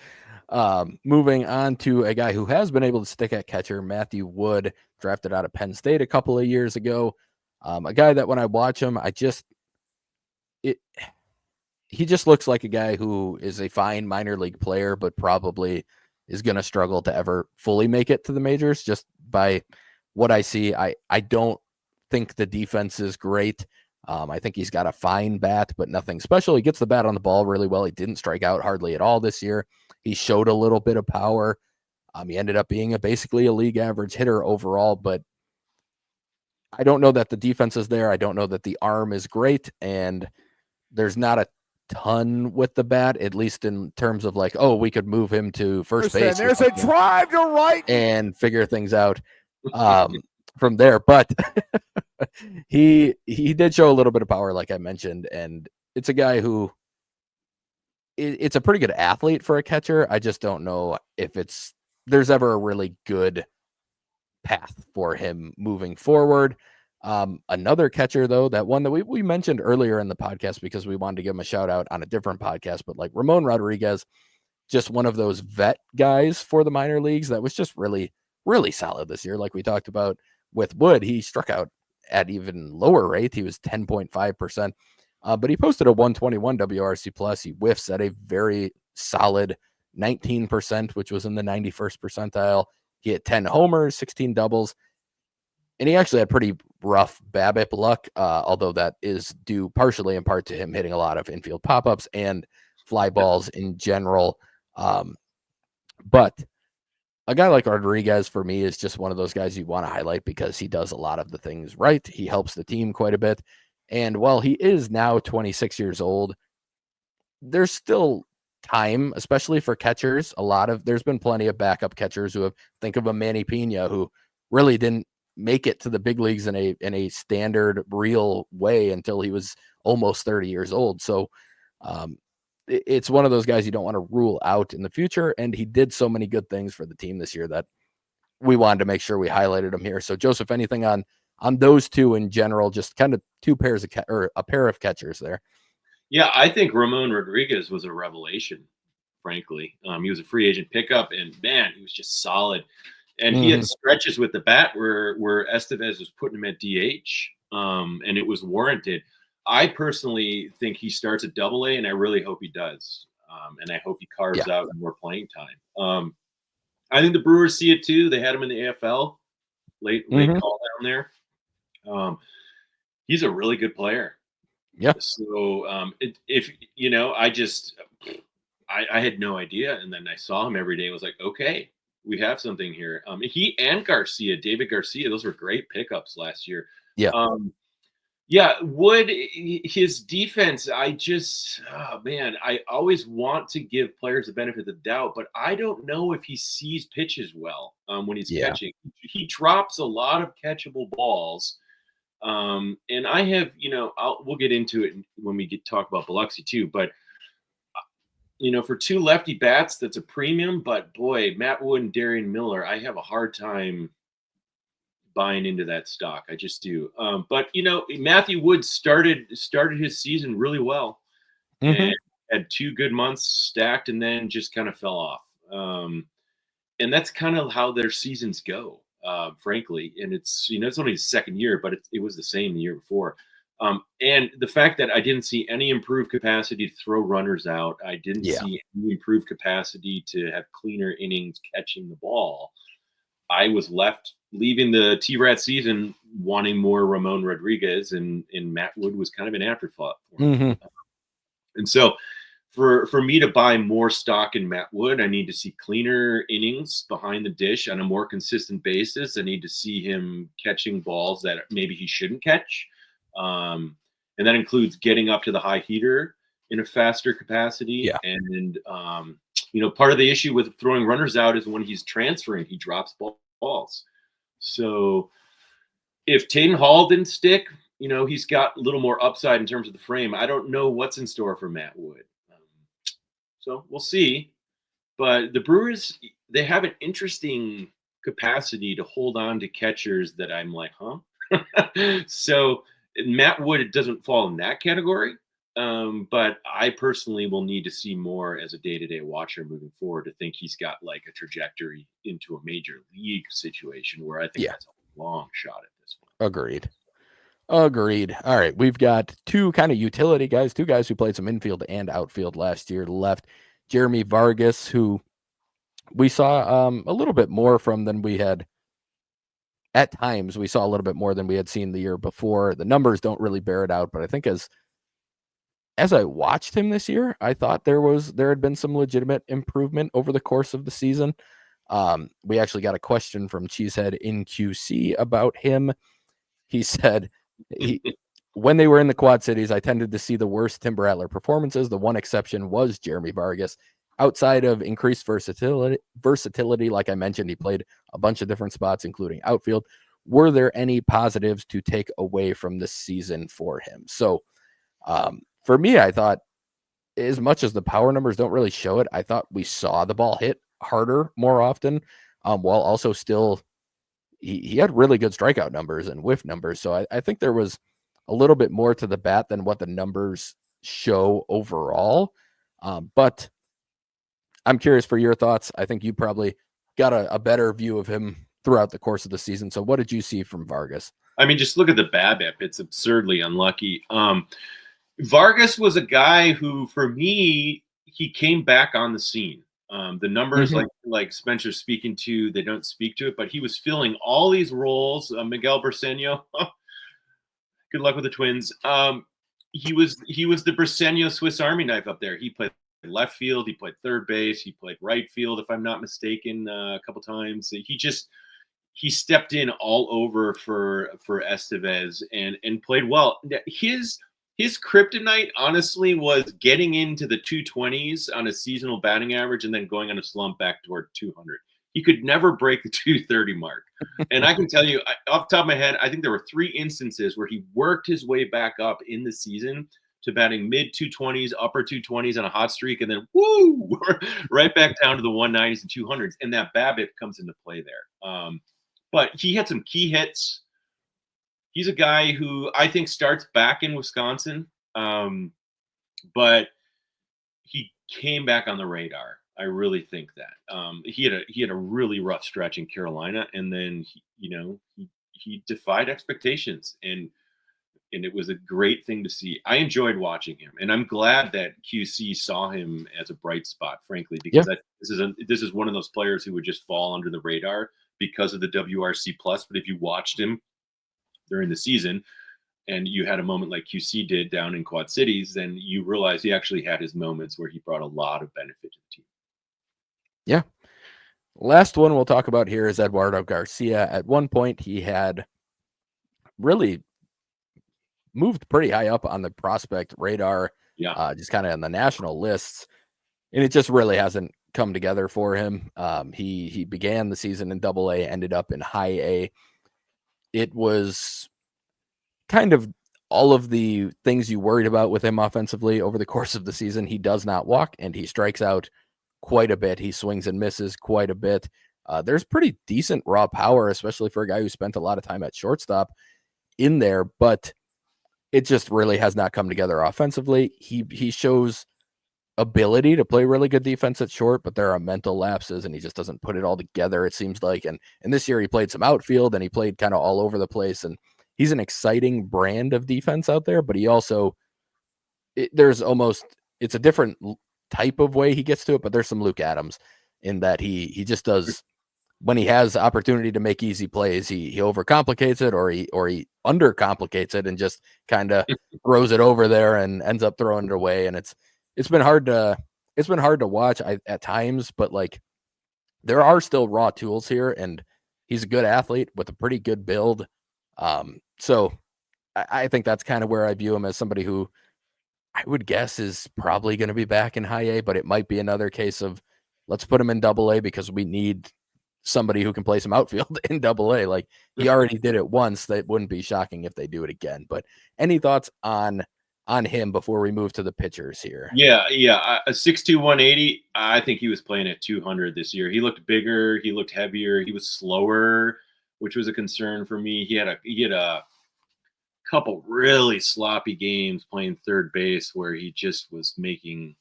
Moving on to a guy who has been able to stick at catcher, Matthew Wood, drafted out of Penn State a couple of years ago. A guy that when I watch him, it he just looks like a guy who is a fine minor league player, but probably is going to struggle to ever fully make it to the majors. Just by what I see, I don't think the defense is great. I think he's got a fine bat, but nothing special. He gets the bat on the ball really well. He didn't strike out hardly at all this year. He showed a little bit of power. He ended up being basically a league average hitter overall, but I don't know that the defense is there. I don't know that the arm is great, and there's not a ton with the bat, at least in terms of like, oh, we could move him to first base. There's a drive to right and figure things out from there. But he did show a little bit of power, like I mentioned, and it's a guy who it's a pretty good athlete for a catcher. I just don't know if there's ever a really good path for him moving forward. Another catcher, though, that one that we mentioned earlier in the podcast because we wanted to give him a shout out on a different podcast, but like Ramon Rodriguez, just one of those vet guys for the minor leagues that was just really, really solid this year. Like we talked about with Wood, he struck out at even lower rate. He was 10.5%, but he posted a 121 WRC plus. He whiffs at a very solid 19%, which was in the 91st percentile. He had 10 homers, 16 doubles, and he actually had pretty rough BABIP luck, although that is due partially in part to him hitting a lot of infield pop-ups and fly balls in general. But a guy like Rodriguez, for me, is just one of those guys you want to highlight because he does a lot of the things right. He helps the team quite a bit. And while he is now 26 years old, there's still time, especially for catchers. There's been plenty of backup catchers who have, think of a Manny Pena, who really didn't make it to the big leagues in a standard real way until he was almost 30 years old. So it's one of those guys you don't want to rule out in the future. And he did so many good things for the team this year that we wanted to make sure we highlighted him here. So Joseph, anything on those two in general, just kind of two pairs of or a pair of catchers there? Yeah, I think Ramon Rodriguez was a revelation, frankly. He was a free agent pickup, and man, he was just solid. And he had stretches with the bat where Estevez was putting him at DH, and it was warranted. I personally think he starts at Double A, and I really hope he does. And I hope he carves out more playing time. I think the Brewers see it too. They had him in the AFL, late call down there. He's a really good player. Yeah. So if you know, I had no idea, and then I saw him every day. Was like, okay, we have something here. He and David Garcia, those were great pickups last year. Yeah. Yeah, Wood, his defense, I always want to give players the benefit of the doubt, but I don't know if he sees pitches well when he's catching. He drops a lot of catchable balls. And I have, we'll get into it when we talk about Biloxi too. But for two lefty bats, that's a premium. But boy, Matt Wood and Darian Miller, I have a hard time buying into that stock. I just do. But Matthew Wood started his season really well, and had 2 good months stacked, and then just kind of fell off. And that's kind of how their seasons go, frankly. And it's it's only his second year, but it was the same the year before. And the fact that I didn't see any improved capacity to throw runners out, I didn't see any improved capacity to have cleaner innings catching the ball. I was leaving the T-Rat season wanting more Ramon Rodriguez, and Matt Wood was kind of an afterthought for me. And so for me to buy more stock in Matt Wood, I need to see cleaner innings behind the dish on a more consistent basis. I need to see him catching balls that maybe he shouldn't catch. And that includes getting up to the high heater in a faster capacity. Yeah. And, part of the issue with throwing runners out is when he's transferring, he drops balls. So if Taden Hall didn't stick, he's got a little more upside in terms of the frame. I don't know what's in store for Matt Wood. So we'll see. But the Brewers, they have an interesting capacity to hold on to catchers that I'm like, huh? So Matt Wood, it doesn't fall in that category. But I personally will need to see more as a day-to-day watcher moving forward to think he's got like a trajectory into a major league situation where I think that's a long shot at this point. Agreed. All right. We've got 2 kind of utility guys, 2 guys who played some infield and outfield last year left. Jeremy Vargas, who we saw a little bit more from than we had. At times, we saw a little bit more than we had seen the year before. The numbers don't really bear it out, but I think as I watched him this year, I thought there had been some legitimate improvement over the course of the season. We actually got a question from Cheesehead in QC about him. He said, when they were in the Quad Cities, I tended to see the worst Timber Rattler performances. The one exception was Jeremy Vargas. Outside of increased versatility, like I mentioned, he played a bunch of different spots, including outfield. Were there any positives to take away from this season for him? So for me, I thought as much as the power numbers don't really show it, I thought we saw the ball hit harder more often, while also still he had really good strikeout numbers and whiff numbers. So I think there was a little bit more to the bat than what the numbers show overall. But I'm curious for your thoughts. I think you probably got a better view of him throughout the course of the season. So what did you see from Vargas? I mean, just look at the BABIP. It's absurdly unlucky. Vargas was a guy who, for me, he came back on the scene. The numbers, like Spencer's speaking to, they don't speak to it, but he was filling all these roles. Miguel Briseño, good luck with the Twins. He was the Briseño Swiss Army knife up there. He played left field, he played third base, he played right field, if I'm not mistaken, a couple times. He stepped in all over for Estevez and played well. His kryptonite, honestly, was getting into the 220s on a seasonal batting average and then going on a slump back toward 200. He could never break the 230 mark. And I can tell you, off the top of my head, I think there were 3 instances where he worked his way back up in the season to batting mid 220s, upper 220s on a hot streak, and then woo, right back down to the 190s and 200s. And that BABIP comes into play there. But he had some key hits. He's a guy who I think starts back in Wisconsin, but he came back on the radar. I really think that he had a really rough stretch in Carolina, and then he defied expectations, and it was a great thing to see. I enjoyed watching him, and I'm glad that QC saw him as a bright spot, frankly, because this is one of those players who would just fall under the radar because of the WRC plus. But if you watched him during the season and you had a moment like QC did down in Quad Cities, then you realize he actually had his moments where he brought a lot of benefit to the team. Yeah. Last one we'll talk about here is Eduardo Garcia. At one point, he had really moved pretty high up on the prospect radar, just kind of on the national lists, and it just really hasn't come together for him. He began the season in Double-A, ended up in High A. It was kind of all of the things you worried about with him offensively over the course of the season. He does not walk, and he strikes out quite a bit. He swings and misses quite a bit. There's pretty decent raw power, especially for a guy who spent a lot of time at shortstop in there, but it just really has not come together offensively. He shows ability to play really good defense at short, but there are mental lapses and he just doesn't put it all together, it seems like. And this year he played some outfield and he played kind of all over the place. And he's an exciting brand of defense out there, but he also, it's a different type of way he gets to it, but there's some Luke Adams in that he just does, when he has opportunity to make easy plays, he overcomplicates it or he undercomplicates it and just kind of throws it over there and ends up throwing it away. And it's been hard to watch at times, but like there are still raw tools here, and he's a good athlete with a pretty good build. So I think that's kind of where I view him, as somebody who I would guess is probably going to be back in high A, but it might be another case of let's put him in double A because we need somebody who can play some outfield in double A. Like he already did it once. That wouldn't be shocking if they do it again. But any thoughts on him before we move to the pitchers here? Yeah. A 6'2", 180. I think he was playing at 200 this year. He looked bigger. He looked heavier. He was slower, which was a concern for me. He had a couple really sloppy games playing third base where he just was making,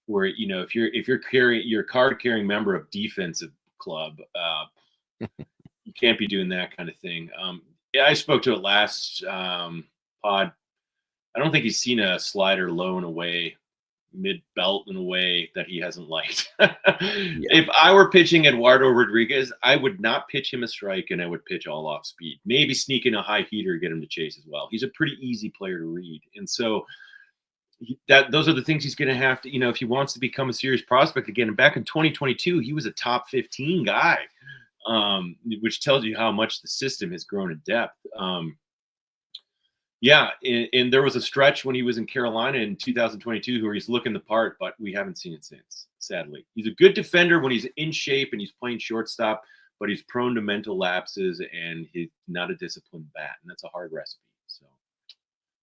where, you know, if you're carrying your card carrying member of defensive club, you can't be doing that kind of thing. Yeah, I spoke to it last pod. I don't think he's seen a slider low and away, mid belt in a way that he hasn't liked. If I were pitching Eduardo Rodriguez, I would not pitch him a strike and I would pitch all off speed. Maybe sneak in a high heater, get him to chase as well. He's a pretty easy player to read. And so those are the things he's going to have to, you know, if he wants to become a serious prospect again. And back in 2022, he was a top 15 guy, which tells you how much the system has grown in depth. Yeah, and there was a stretch when he was in Carolina in 2022 where he's looking the part, but we haven't seen it since, sadly. He's a good defender when he's in shape and he's playing shortstop, but he's prone to mental lapses and he's not a disciplined bat, and that's a hard recipe. So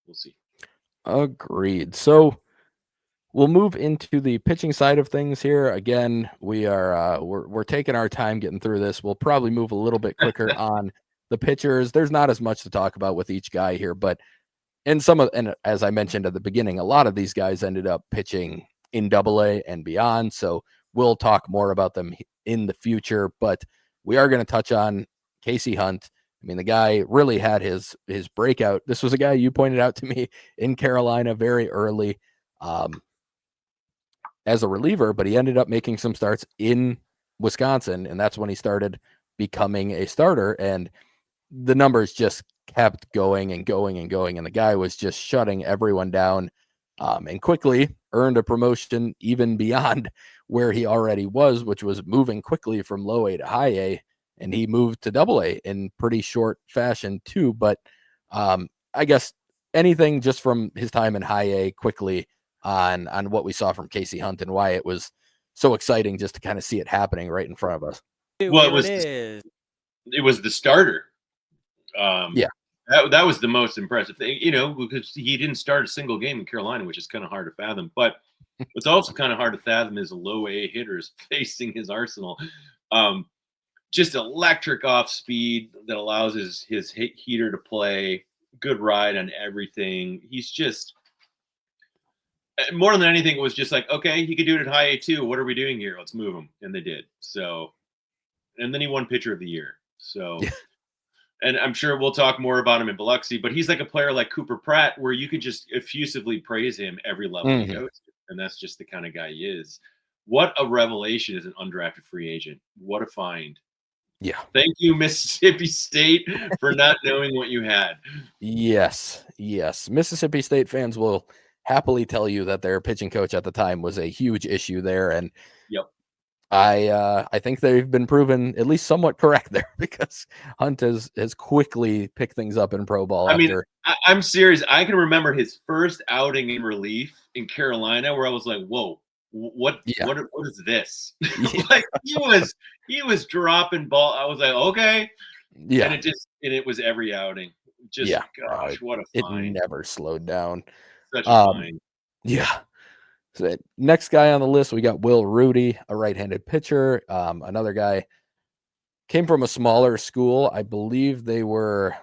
we'll see. Agreed. So we'll move into the pitching side of things here. Again, we're taking our time getting through this. We'll probably move a little bit quicker on the pitchers. There's not as much to talk about with each guy here, but and as I mentioned at the beginning, a lot of these guys ended up pitching in double A and beyond. So we'll talk more about them in the future, but we are going to touch on Casey Hunt. I mean, the guy really had his breakout. This was a guy you pointed out to me in Carolina very early as a reliever, but he ended up making some starts in Wisconsin, and that's when he started becoming a starter. And the numbers just kept going and going and going, and the guy was just shutting everyone down, and quickly earned a promotion even beyond where he already was, which was moving quickly from low A to high A, and he moved to double A in pretty short fashion too. But I guess anything just from his time in high A quickly on what we saw from Casey Hunt and why it was so exciting just to kind of see it happening right in front of us. Well, it was the starter. That was the most impressive thing, you know, because he didn't start a single game in Carolina, which is kind of hard to fathom. But what's also kind of hard to fathom is a low A hitters facing his arsenal. Just electric off speed that allows his heater to play. Good ride on everything. He's just, more than anything, it was just like, okay, he could do it at high A too. What are we doing here? Let's move him. And they did. So, and then he won pitcher of the year. So, and I'm sure we'll talk more about him in Biloxi, but he's like a player like Cooper Pratt, where you could just effusively praise him every level he goes to. And that's just the kind of guy he is. What a revelation as an undrafted free agent. What a find. Yeah. Thank you, Mississippi State, for not knowing what you had. Yes. Mississippi State fans will happily tell you that their pitching coach at the time was a huge issue there. And I think they've been proven at least somewhat correct there, because Hunt has quickly picked things up in pro ball. I'm serious. I can remember his first outing in relief in Carolina where I was like, whoa, what is this? Like he was dropping ball. I was like, okay. Yeah. And it was every outing. Just gosh, what a it find! never slowed down. Such a find. Yeah. So next guy on the list, we got Will Rudy, a right-handed pitcher. Another guy came from a smaller school. I believe they were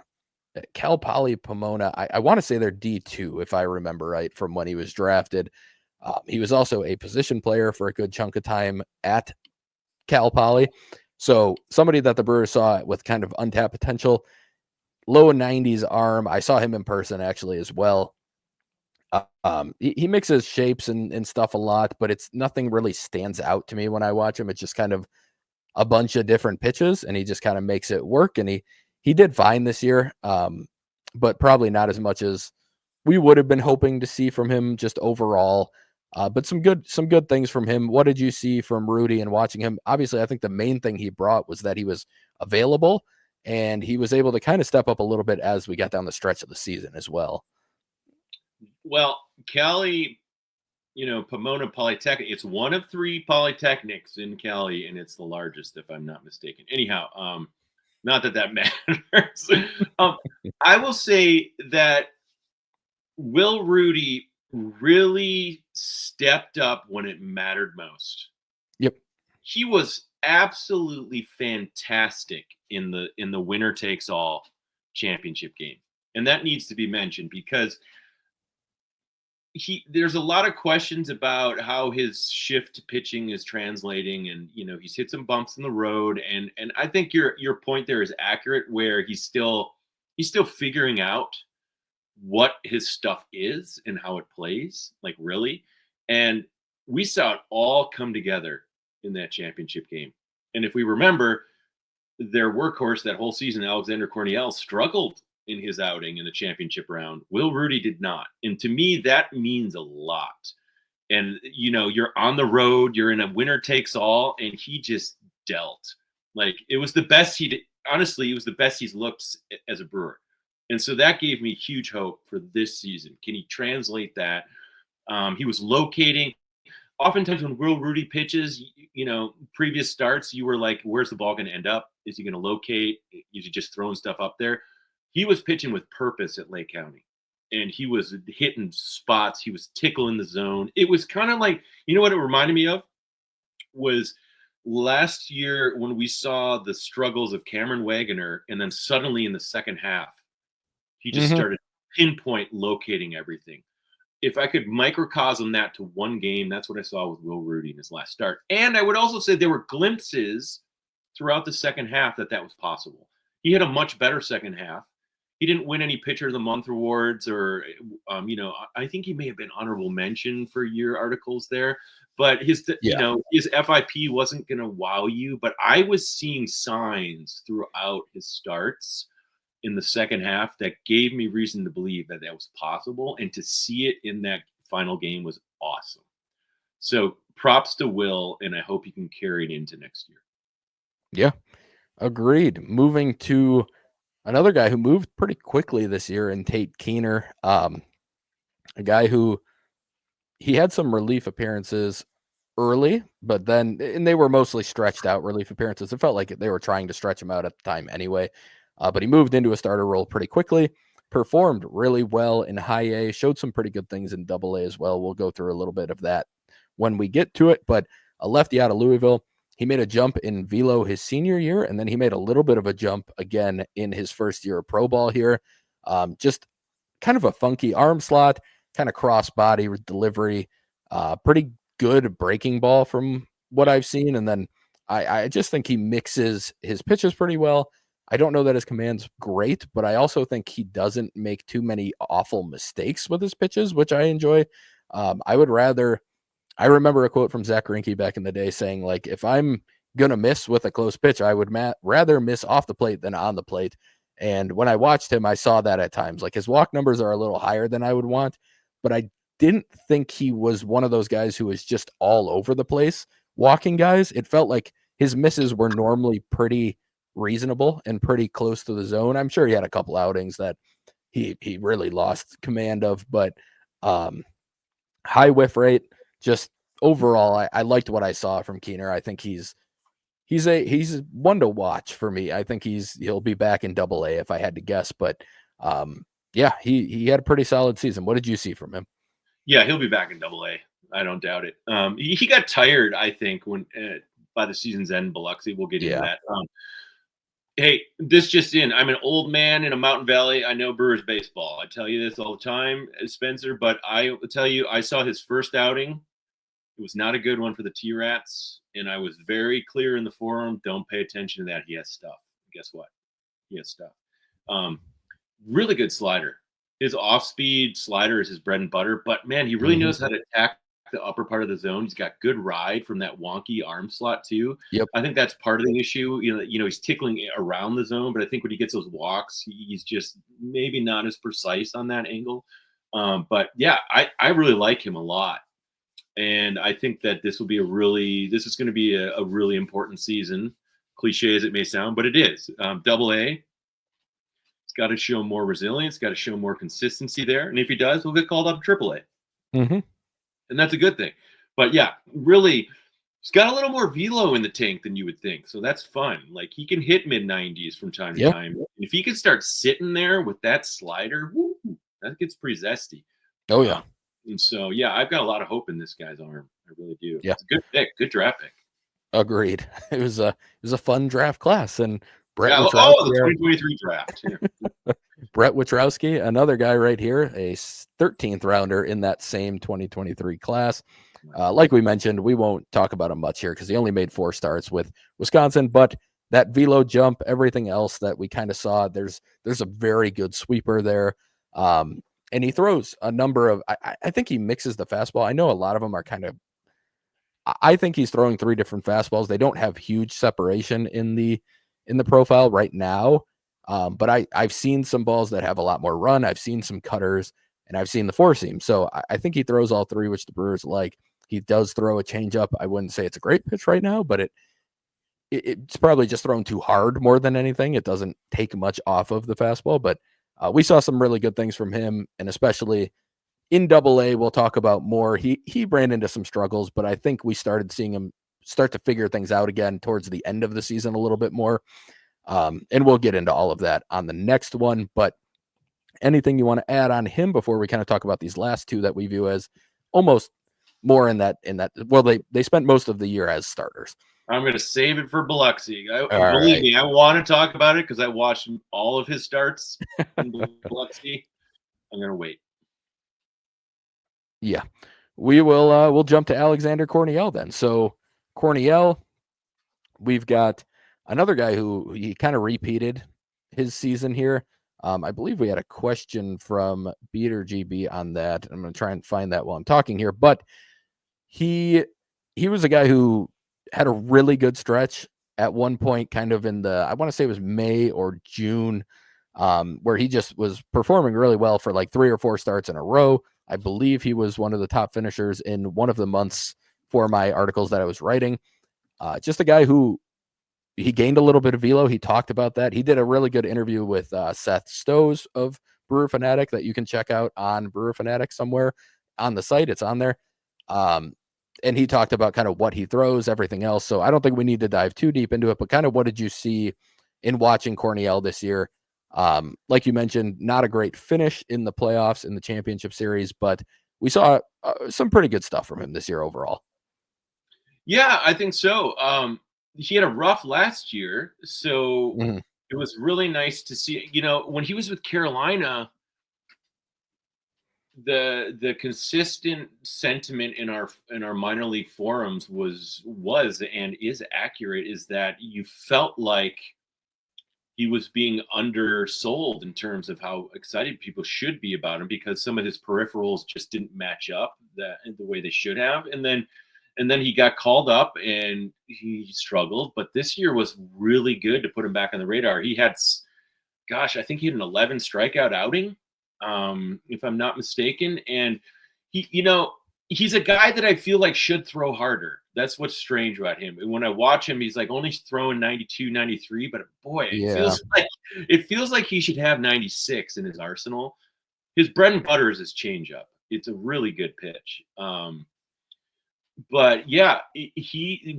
at Cal Poly Pomona. I want to say they're D2, if I remember right, from when he was drafted. He was also a position player for a good chunk of time at Cal Poly. So somebody that the Brewers saw with kind of untapped potential, low 90s arm. I saw him in person actually as well. He mixes shapes and stuff a lot, but it's nothing really stands out to me when I watch him. It's just kind of a bunch of different pitches, and he just kind of makes it work. And he did fine this year, but probably not as much as we would have been hoping to see from him just overall. But some good things from him. What did you see from Rudy and watching him? Obviously, I think the main thing he brought was that he was available, and he was able to kind of step up a little bit as we got down the stretch of the season as well. Well, Cali, Pomona Polytechnic, it's one of 3 polytechnics in Cali, and it's the largest, if I'm not mistaken. Anyhow, not that matters. I will say that Will Rudy really stepped up when it mattered most. Yep. He was absolutely fantastic in the winner takes all championship game. And that needs to be mentioned because there's a lot of questions about how his shift to pitching is translating, and he's hit some bumps in the road, and I think your point there is accurate, where he's still figuring out what his stuff is and how it plays, like really. And we saw it all come together in that championship game. And if we remember, their workhorse that whole season, Alexander Corniel, struggled in his outing in the championship round. Will Rudy did not. And to me, that means a lot. And, you're on the road, you're in a winner takes all, and he just dealt. Like, it was the best honestly, it was the best he's looked as a Brewer. And so that gave me huge hope for this season. Can he translate that? He was locating. Oftentimes when Will Rudy pitches, previous starts, you were like, where's the ball going to end up? Is he going to locate? Is he just throwing stuff up there? He was pitching with purpose at Lake County, and he was hitting spots. He was tickling the zone. It was kind of like, what it reminded me of was last year when we saw the struggles of Cameron Wagoner, and then suddenly in the second half, he just started pinpoint locating everything. If I could microcosm that to one game, that's what I saw with Will Rudy in his last start. And I would also say there were glimpses throughout the second half that was possible. He had a much better second half. He didn't win any Pitcher of the Month awards, or, I think he may have been honorable mention for year articles there. But his FIP wasn't going to wow you. But I was seeing signs throughout his starts in the second half that gave me reason to believe that was possible. And to see it in that final game was awesome. So props to Will, and I hope he can carry it into next year. Yeah, agreed. Moving to another guy who moved pretty quickly this year in Tate Keener, a guy who he had some relief appearances early, but then, and they were mostly stretched out relief appearances. It felt like they were trying to stretch him out at the time anyway. But he moved into a starter role pretty quickly, performed really well in high A, showed some pretty good things in double A as well. We'll go through a little bit of that when we get to it. But a lefty out of Louisville, he made a jump in velo his senior year, and then he made a little bit of a jump again in his first year of pro ball here. Just kind of a funky arm slot, kind of cross body delivery, pretty good breaking ball from what I've seen. And then I just think he mixes his pitches pretty well. I don't know that his command's great, but I also think he doesn't make too many awful mistakes with his pitches, which I enjoy. I remember a quote from Zach Greinke back in the day saying, like, if I'm going to miss with a close pitch, I would rather miss off the plate than on the plate. And when I watched him, I saw that at times. Like, his walk numbers are a little higher than I would want, but I didn't think he was one of those guys who was just all over the place walking guys. It felt like his misses were normally pretty reasonable and pretty close to the zone. I'm sure he had a couple outings that he really lost command of, but high whiff rate. Just overall, I liked what I saw from Keener. I think he's one to watch for me. I think he'll be back in double A if I had to guess, but Yeah, he had a pretty solid season. What did you see from him? Yeah, he'll be back in Double-A. I don't doubt it. He got tired, I think, when by the season's end. Biloxi, we'll get into that. Hey, this just in. I'm an old man in a mountain valley. I know Brewers baseball. I tell you this all the time, Spencer, but I will tell you, I saw his first outing. It was not a good one for the T-Rats, and I was very clear in the forum, don't pay attention to that. He has stuff. Guess what? He has stuff. Really good slider. His off-speed slider is his bread and butter, but, man, he really knows how to attack the upper part of the zone. He's got good ride from that wonky arm slot too. Yep. I think that's part of the issue. He's tickling around the zone, but I think when he gets those walks, he's just maybe not as precise on that angle. But yeah, I really like him a lot. And I think that this is going to be a really important season, cliche as it may sound, but it is. Double-A, it's got to show more resilience, got to show more consistency there. And if he does, we'll get called up to Triple-A. Mm-hmm. And that's a good thing. But yeah, really, he's got a little more velo in the tank than you would think. So that's fun. Like, he can hit mid-90s from time to time. And if he can start sitting there with that slider, that gets pretty zesty. Oh, yeah. And so, yeah, I've got a lot of hope in this guy's arm. I really do. Yeah. It's a good pick. Good draft pick. Agreed. It was a fun draft class. And Brett the 2023 draft. Yeah. Brett Wachowski, another guy right here, a 13th rounder in that same 2023 class. Like we mentioned, we won't talk about him much here because he only made 4 starts with Wisconsin, but that velo jump, everything else that we kind of saw, there's a very good sweeper there. And he throws a number of, I think he mixes the fastball. I know a lot of them are kind of, I think he's throwing 3 different fastballs. They don't have huge separation in the profile right now. But I've seen some balls that have a lot more run. I've seen some cutters, and I've seen the 4-seam. So I think he throws all 3, which the Brewers like. He does throw a changeup. I wouldn't say it's a great pitch right now, but it's probably just thrown too hard more than anything. It doesn't take much off of the fastball, but we saw some really good things from him, and especially in Double-A, we'll talk about more. He ran into some struggles, but I think we started seeing him start to figure things out again towards the end of the season a little bit more. And we'll get into all of that on the next one. But anything you want to add on him before we kind of talk about these last 2 that we view as almost more in that? Well, they spent most of the year as starters. I'm going to save it for Biloxi. Believe me, I want to talk about it because I watched all of his starts in Biloxi. I'm going to wait. Yeah, we will. We'll jump to Alexander Corniel then. So Corniel, we've got another guy who he kind of repeated his season here. I believe we had a question from Beater GB on that. I'm going to try and find that while I'm talking here, but he was a guy who had a really good stretch at one point, kind of in I want to say it was May or June, where he just was performing really well for like 3 or 4 starts in a row. I believe he was one of the top finishers in one of the months for my articles that I was writing. Just a guy who he gained a little bit of velo. He talked about that. He did a really good interview with Seth Stowe of Brewer Fanatic that you can check out on Brewer Fanatic somewhere on the site. It's on there. And he talked about kind of what he throws, everything else. So I don't think we need to dive too deep into it, but kind of what did you see in watching Corniel this year? Like you mentioned, not a great finish in the playoffs in the championship series, but we saw some pretty good stuff from him this year overall. Yeah, I think so. He had a rough last year, so it was really nice to see. When he was with Carolina, the consistent sentiment in our minor league forums was and is accurate, is that you felt like he was being undersold in terms of how excited people should be about him because some of his peripherals just didn't match up the way they should have. And then he got called up and he struggled, but this year was really good to put him back on the radar. He had, I think he had an 11 strikeout outing, if I'm not mistaken. And he's a guy that I feel like should throw harder. That's what's strange about him. And when I watch him, he's like only throwing 92, 93, but boy, it feels like he should have 96 in his arsenal. His bread and butter is his changeup. It's a really good pitch. But yeah,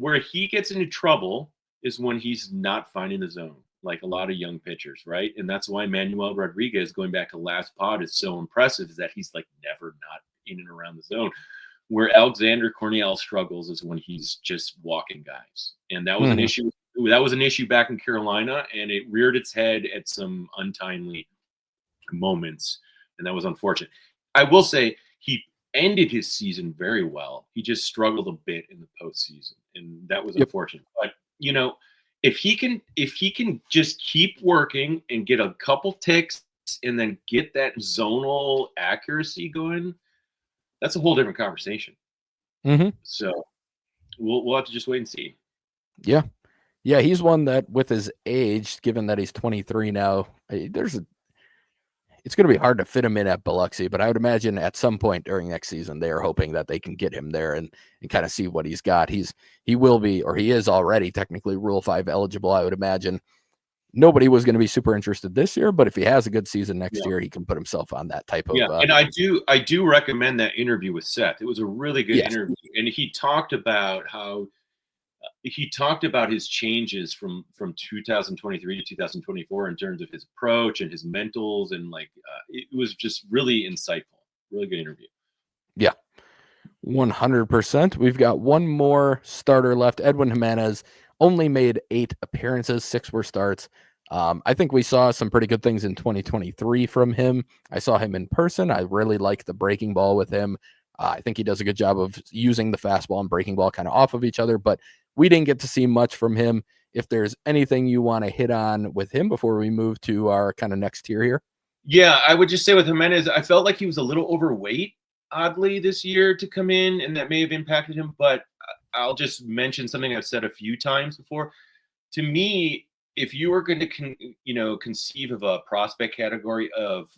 where he gets into trouble is when he's not finding the zone. like a lot of young pitchers, right? And that's why Manuel Rodriguez, going back to last pod, is so impressive, is that he's like never not in and around the zone. Where Alexander Corniel struggles is when he's just walking guys. And that was an issue. That was an issue back in Carolina, and it reared its head at some untimely moments, and that was unfortunate. I will say he ended his season very well. He just struggled a bit in the postseason, and that was unfortunate. But you know, if he can just keep working and get a couple ticks and then get that zonal accuracy going, that's a whole different conversation. So we'll have to just wait and see. Yeah. Yeah, he's one that with his age, given that he's 23 now, it's going to be hard to fit him in at Biloxi, but I would imagine at some point during next season, they are hoping that they can get him there and kind of see what he's got. He will be, or he is already technically Rule 5 eligible, I would imagine. Nobody was going to be super interested this year, but if he has a good season next year, he can put himself on that type of. And I do recommend that interview with Seth. It was a really good interview, and he talked about his changes from 2023 to 2024 in terms of his approach and his mentals, and like it was just really insightful. Really good interview. Yeah, 100%. We've got one more starter left. Edwin Jimenez only made 8 appearances, 6 were starts. I think we saw some pretty good things in 2023 from him. I saw him in person. I really like the breaking ball with him. I think he does a good job of using the fastball and breaking ball kind of off of each other, but we didn't get to see much from him. If there's anything you want to hit on with him before we move to our kind of next tier here. Yeah, I would just say with Jimenez, I felt like he was a little overweight, oddly, this year to come in, and that may have impacted him, but I'll just mention something I've said a few times before. To me, if you were going to, conceive of a prospect category of,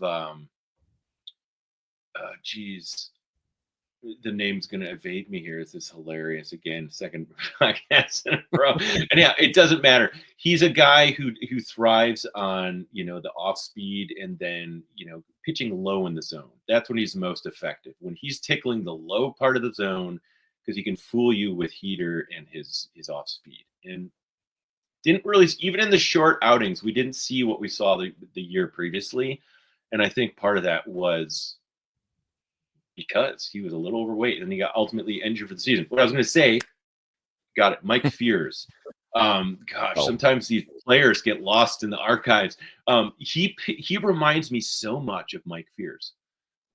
the name's going to evade me here. This is hilarious. Again, second podcast in a row. And yeah, it doesn't matter. He's a guy who thrives on, the off speed and then, pitching low in the zone. That's when he's most effective. When he's tickling the low part of the zone, because he can fool you with heater and his off speed. And didn't really, even in the short outings, we didn't see what we saw the year previously. And I think part of that was because he was a little overweight and he got ultimately injured for the season. What I was going to say, got it, Mike Fears. Sometimes these players get lost in the archives. He reminds me so much of Mike Fears.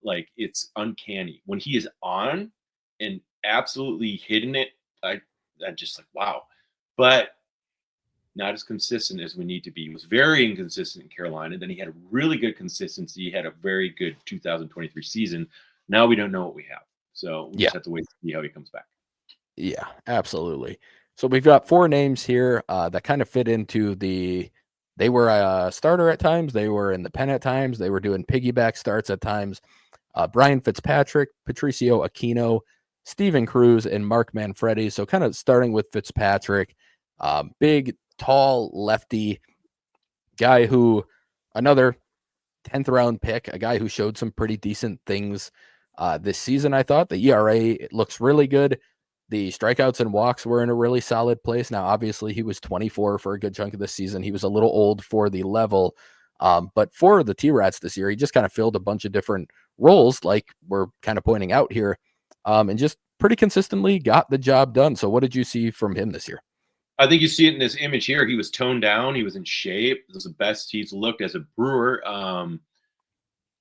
Like, it's uncanny. When he is on and absolutely hitting it, I just like, wow. But not as consistent as we need to be. He was very inconsistent in Carolina. Then he had a really good consistency. He had a very good 2023 season. Now we don't know what we have. So we just have to wait to see how he comes back. Yeah, absolutely. So we've got 4 names here that kind of fit into they were a starter at times. They were in the pen at times. They were doing piggyback starts at times. Brian Fitzpatrick, Patricio Aquino, Steven Cruz, and Mark Manfredi. So kind of starting with Fitzpatrick, big, tall lefty guy who, another 10th round pick, a guy who showed some pretty decent things this season. I thought the ERA, it looks really good. The strikeouts and walks were in a really solid place. Now, obviously, he was 24 for a good chunk of the season. He was a little old for the level. But for the T-Rats this year, he just kind of filled a bunch of different roles, like we're kind of pointing out here, and just pretty consistently got the job done. So what did you see from him this year? I think you see it in this image here. He was toned down. He was in shape. It was the best he's looked as a Brewer.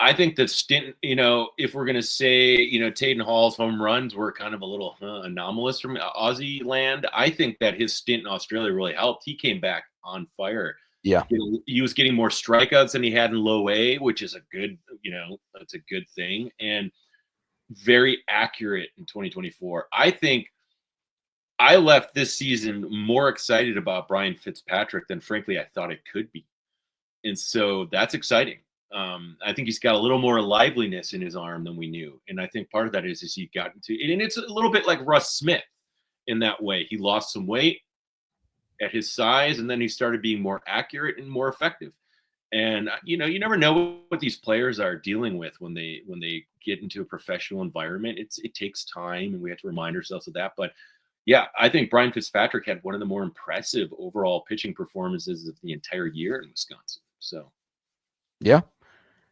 I think that stint, if we're going to say, Taden Hall's home runs were kind of a little anomalous from Aussie land, I think that his stint in Australia really helped. He came back on fire. Yeah. He was getting more strikeouts than he had in low A, which is a good, that's a good thing. And very accurate in 2024. I think I left this season more excited about Brian Fitzpatrick than, frankly, I thought it could be. And so that's exciting. I think he's got a little more liveliness in his arm than we knew. And I think part of that is he got into, and it's a little bit like Russ Smith in that way. He lost some weight at his size, and then he started being more accurate and more effective. And, you never know what these players are dealing with when they get into a professional environment. It takes time, and we have to remind ourselves of that. But Yeah, I think Brian Fitzpatrick had one of the more impressive overall pitching performances of the entire year in Wisconsin. So, Yeah.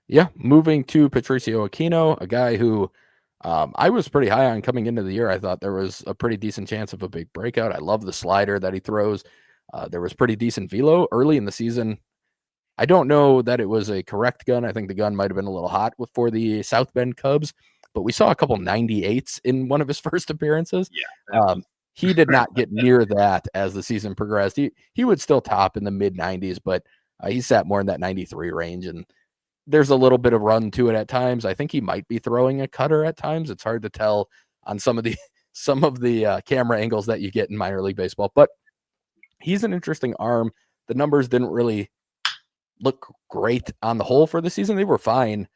Yeah. Moving to Patricio Aquino, a guy who I was pretty high on coming into the year. I thought there was a pretty decent chance of a big breakout. I love the slider that he throws. There was pretty decent velo early in the season. I don't know that it was a correct gun. I think the gun might have been a little hot for the South Bend Cubs, but we saw a couple 98s in one of his first appearances. yeah, He did not get near that as the season progressed. He would still top in the mid 90s, but he sat more in that 93 range, and there's a little bit of run to it at times. I think he might be throwing a cutter at times. It's hard to tell on some of the camera angles that you get in minor league baseball, but he's an interesting arm. The numbers didn't really look great on the whole for the season. They were fine.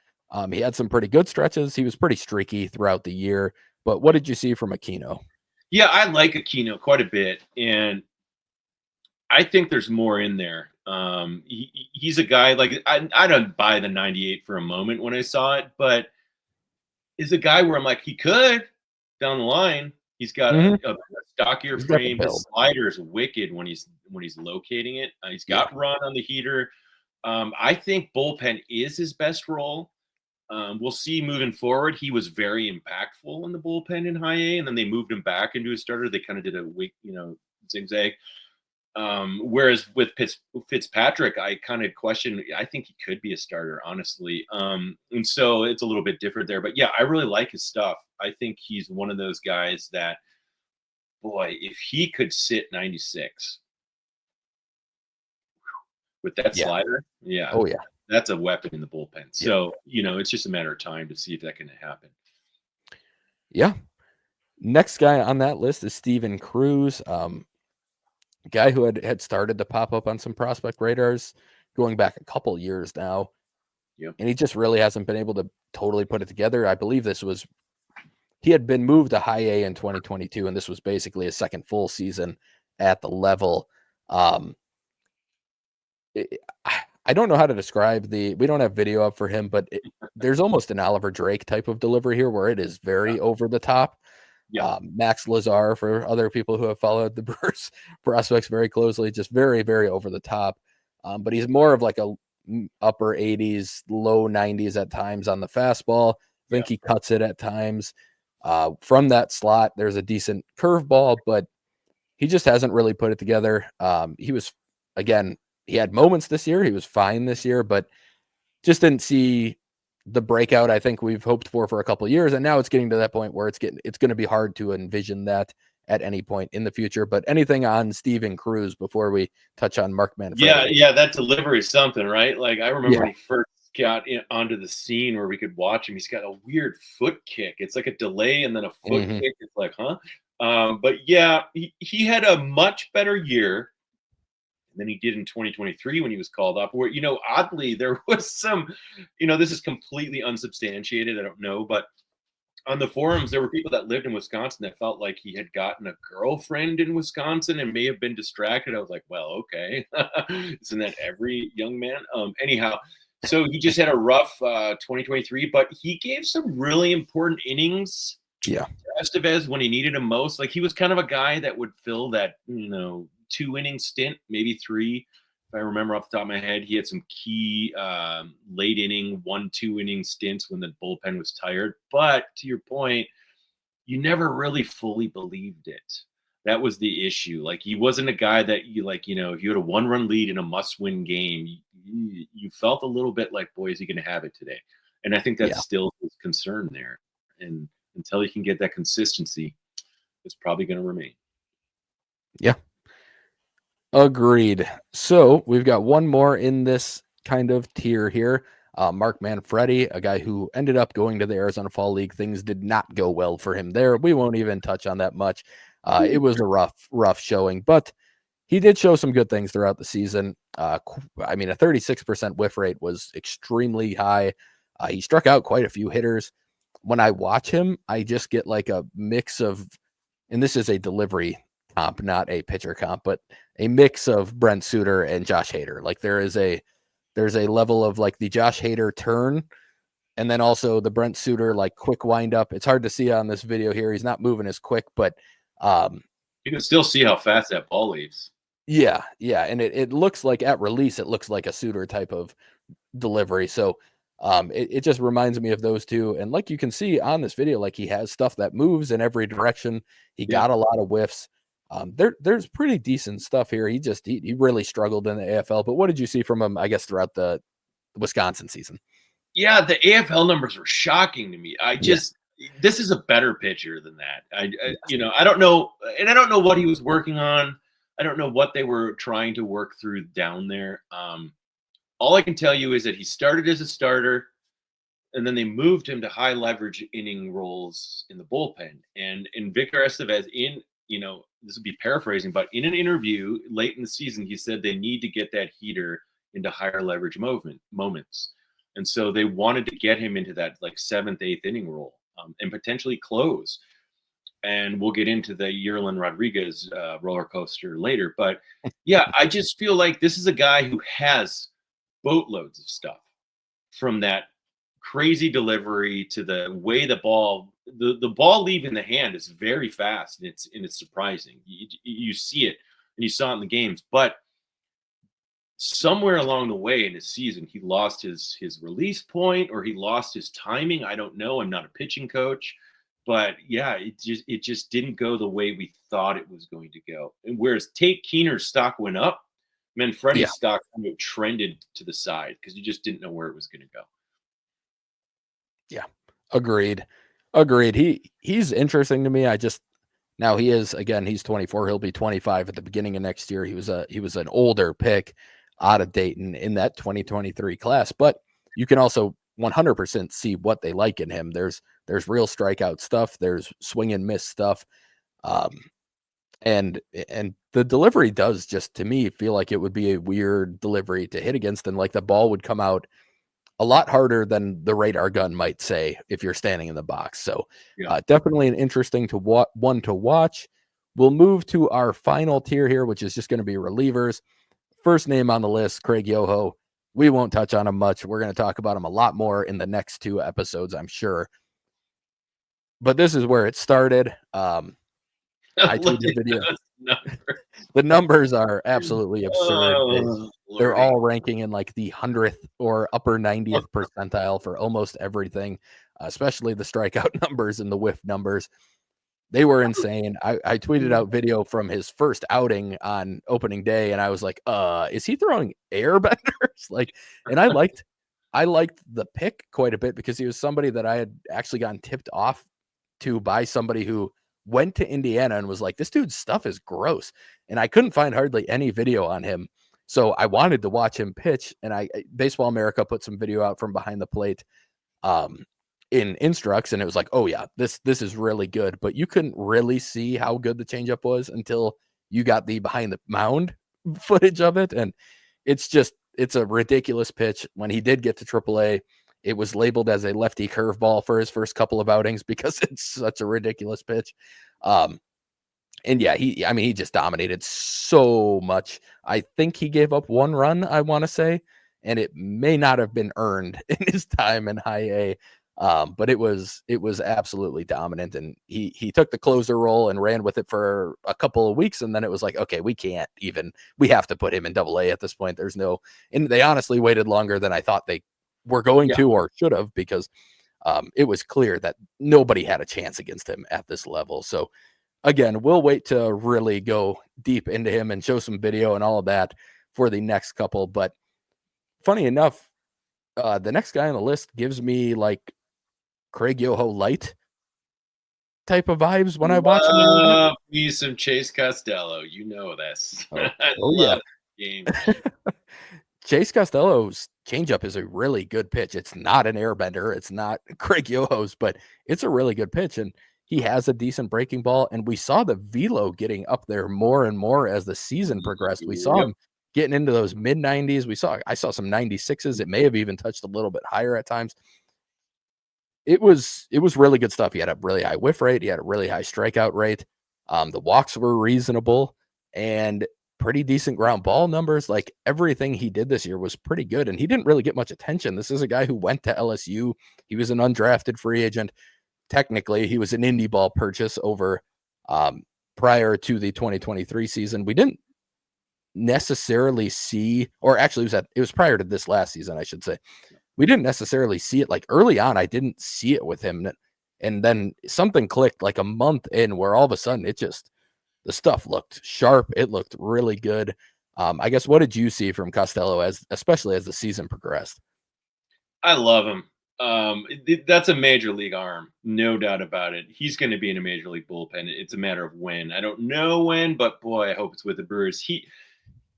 He had some pretty good stretches. He was pretty streaky throughout the year. But what did you see from Aquino? Yeah, I like Aquino quite a bit, and I think there's more in there. He's a guy like I don't buy the 98 for a moment when I saw it, but is a guy where I'm like he could down the line. He's got a stockier He's got the frame. His build. slider is wicked when he's locating it. He's got run on the heater. I think bullpen is his best role. We'll see moving forward. He was very impactful in the bullpen in high A, and then they moved him back into a starter. They kind of did a zigzag. Whereas with Fitzpatrick, I kind of question. I think he could be a starter, honestly. And so it's a little bit different there. But yeah, I really like his stuff. I think he's one of those guys that, boy, if he could sit 96 with that slider, Oh yeah, that's a weapon in the bullpen. So it's just a matter of time to see if that can happen. Yeah. Next guy on that list is Steven Cruz. Guy who had started to pop up on some prospect radars going back a couple years now. Yep. And he just really hasn't been able to totally put it together. I believe he had been moved to high A in 2022, and this was basically his second full season at the level. I don't know how to describe we don't have video up for him, but there's almost an Oliver Drake type of delivery here where it is very over the top. Yeah. Max Lazar, for other people who have followed the Brewers prospects very closely, just very, very over the top. But he's more of like a upper 80s, low 90s at times on the fastball. I think he cuts it at times. From that slot, there's a decent curveball, but he just hasn't really put it together. He had moments this year. He was fine this year, but just didn't see the breakout I think we've hoped for a couple of years. And now it's getting to that point where it's going to be hard to envision that at any point in the future. But anything on Steven Cruz before we touch on Mark Manfredi? Yeah, that delivery is something, right? Like I remember when he first got onto the scene where we could watch him. He's got a weird foot kick. It's like a delay and then a foot kick. It's like, huh? But yeah, he had a much better year than he did in 2023 when he was called up. Where, oddly, there was some, this is completely unsubstantiated. I don't know, but on the forums, there were people that lived in Wisconsin that felt like he had gotten a girlfriend in Wisconsin and may have been distracted. I was like, well, okay. Isn't that every young man? Anyhow, so he just had a rough 2023, but he gave some really important innings. Yeah. Estevez when he needed him most. Like he was kind of a guy that would fill that, 2-inning stint, maybe 3. If I remember off the top of my head, he had some key late inning, 1-2 inning stints when the bullpen was tired. But to your point, you never really fully believed it. That was the issue. Like he wasn't a guy that if you had a 1-run lead in a must-win game, you felt a little bit like, boy, is he going to have it today? And I think that's still his concern there. And until he can get that consistency, it's probably going to remain. Yeah. Agreed. So we've got one more in this kind of tier here. Mark Manfredi, a guy who ended up going to the Arizona Fall League. Things did not go well for him there. We won't even touch on that much. It was a rough showing, but he did show some good things throughout the season. A 36% whiff rate was extremely high. He struck out quite a few hitters. When I watch him, I just get like a mix of, and this is a delivery comp, not a pitcher comp, but a mix of Brent Suter and Josh Hader. Like there's a level of like the Josh Hader turn, and then also the Brent Suter like quick wind up. It's hard to see on this video here. He's not moving as quick, but You can still see how fast that ball leaves. Yeah, and it looks like at release, it looks like a Suter type of delivery. So it just reminds me of those two. And like you can see on this video, like he has stuff that moves in every direction. He got a lot of whiffs. There's pretty decent stuff here. He really struggled in the AFL. But what did you see from him, I guess, throughout the Wisconsin season? Yeah, the AFL numbers were shocking to me. This is a better pitcher than that. I don't know, and I don't know what he was working on. I don't know what they were trying to work through down there. All I can tell you is that he started as a starter, and then they moved him to high leverage inning roles in the bullpen. And Victor Estevez, this would be paraphrasing, but in an interview late in the season, he said they need to get that heater into higher leverage moments. And so they wanted to get him into that like 7th, 8th inning role and potentially close. And we'll get into the Yerlin Rodriguez roller coaster later. But yeah, I just feel like this is a guy who has boatloads of stuff, from that crazy delivery to the way the ball leaving the hand is very fast, and it's surprising. You see it, and you saw it in the games, but somewhere along the way in his season, he lost his release point, or he lost his timing. I don't know. I'm not a pitching coach, but yeah, it just didn't go the way we thought it was going to go. And whereas Tate Keener's stock went up, Manfredi's stock kind of trended to the side because you just didn't know where it was going to go. Yeah, agreed. He's interesting to me. Now he's 24. He'll be 25 at the beginning of next year. He was an older pick out of Dayton in that 2023 class, but you can also 100% see what they like in him. There's real strikeout stuff. There's swing and miss stuff. And the delivery does, just to me, feel like it would be a weird delivery to hit against, and like the ball would come out a lot harder than the radar gun might say if you're standing in the box. So definitely an interesting one to watch. We'll move to our final tier here, which is just going to be relievers. First name on the list, Craig Yoho. We won't touch on him much. We're going to talk about him a lot more in the next 2 episodes, I'm sure. But this is where it started. I tweeted a video. The numbers are absolutely absurd. They're all ranking in like the 100th or upper 90th percentile for almost everything, especially the strikeout numbers and the whiff numbers. They were insane. I tweeted out video from his first outing on opening day, and I was like, is he throwing air benders? And I liked the pick quite a bit because he was somebody that I had actually gotten tipped off to by somebody who went to Indiana and was like, this dude's stuff is gross. And I couldn't find hardly any video on him. So I wanted to watch him pitch, and Baseball America put some video out from behind the plate in Instructs, and it was like, oh yeah, this is really good. But you couldn't really see how good the changeup was until you got the behind the mound footage of it. And it's a ridiculous pitch. When he did get to AAA, it was labeled as a lefty curveball for his first couple of outings because it's such a ridiculous pitch. And yeah, he just dominated so much. I think he gave up 1 run, I want to say, and it may not have been earned in his time in high A. But it was absolutely dominant, and he took the closer role and ran with it for a couple of weeks, and then it was like, okay, we have to put him in AA at this point. And they honestly waited longer than I thought they were going to or should have, because it was clear that nobody had a chance against him at this level. So again, we'll wait to really go deep into him and show some video and all of that for the next couple. But funny enough, the next guy on the list gives me like Craig Yoho light type of vibes when I watch him. Me some Chase Costello. You know this. Yeah. Game. Chase Costello's changeup is a really good pitch. It's not an airbender. It's not Craig Yoho's, but it's a really good pitch. And he has a decent breaking ball. And we saw the velo getting up there more and more as the season progressed. We saw him getting into those mid 90s. I saw some 96s. It may have even touched a little bit higher at times. It was really good stuff. He had a really high whiff rate. He had a really high strikeout rate. The walks were reasonable and pretty decent ground ball numbers. Like everything he did this year was pretty good, and he didn't really get much attention. This is a guy who went to LSU. He was an undrafted free agent. Technically, he was an indie ball purchase over prior to the 2023 season. We didn't necessarily see, or actually it was prior to this last season, I should say. We didn't necessarily see it like early on. I didn't see it with him. And then something clicked like a month in where all of a sudden the stuff looked sharp. It looked really good. I guess, what did you see from Costello especially as the season progressed? I love him. That's a major league arm, no doubt about it. He's going to be in a major league bullpen. It's a matter of when. I don't know when, but boy, I hope it's with the Brewers.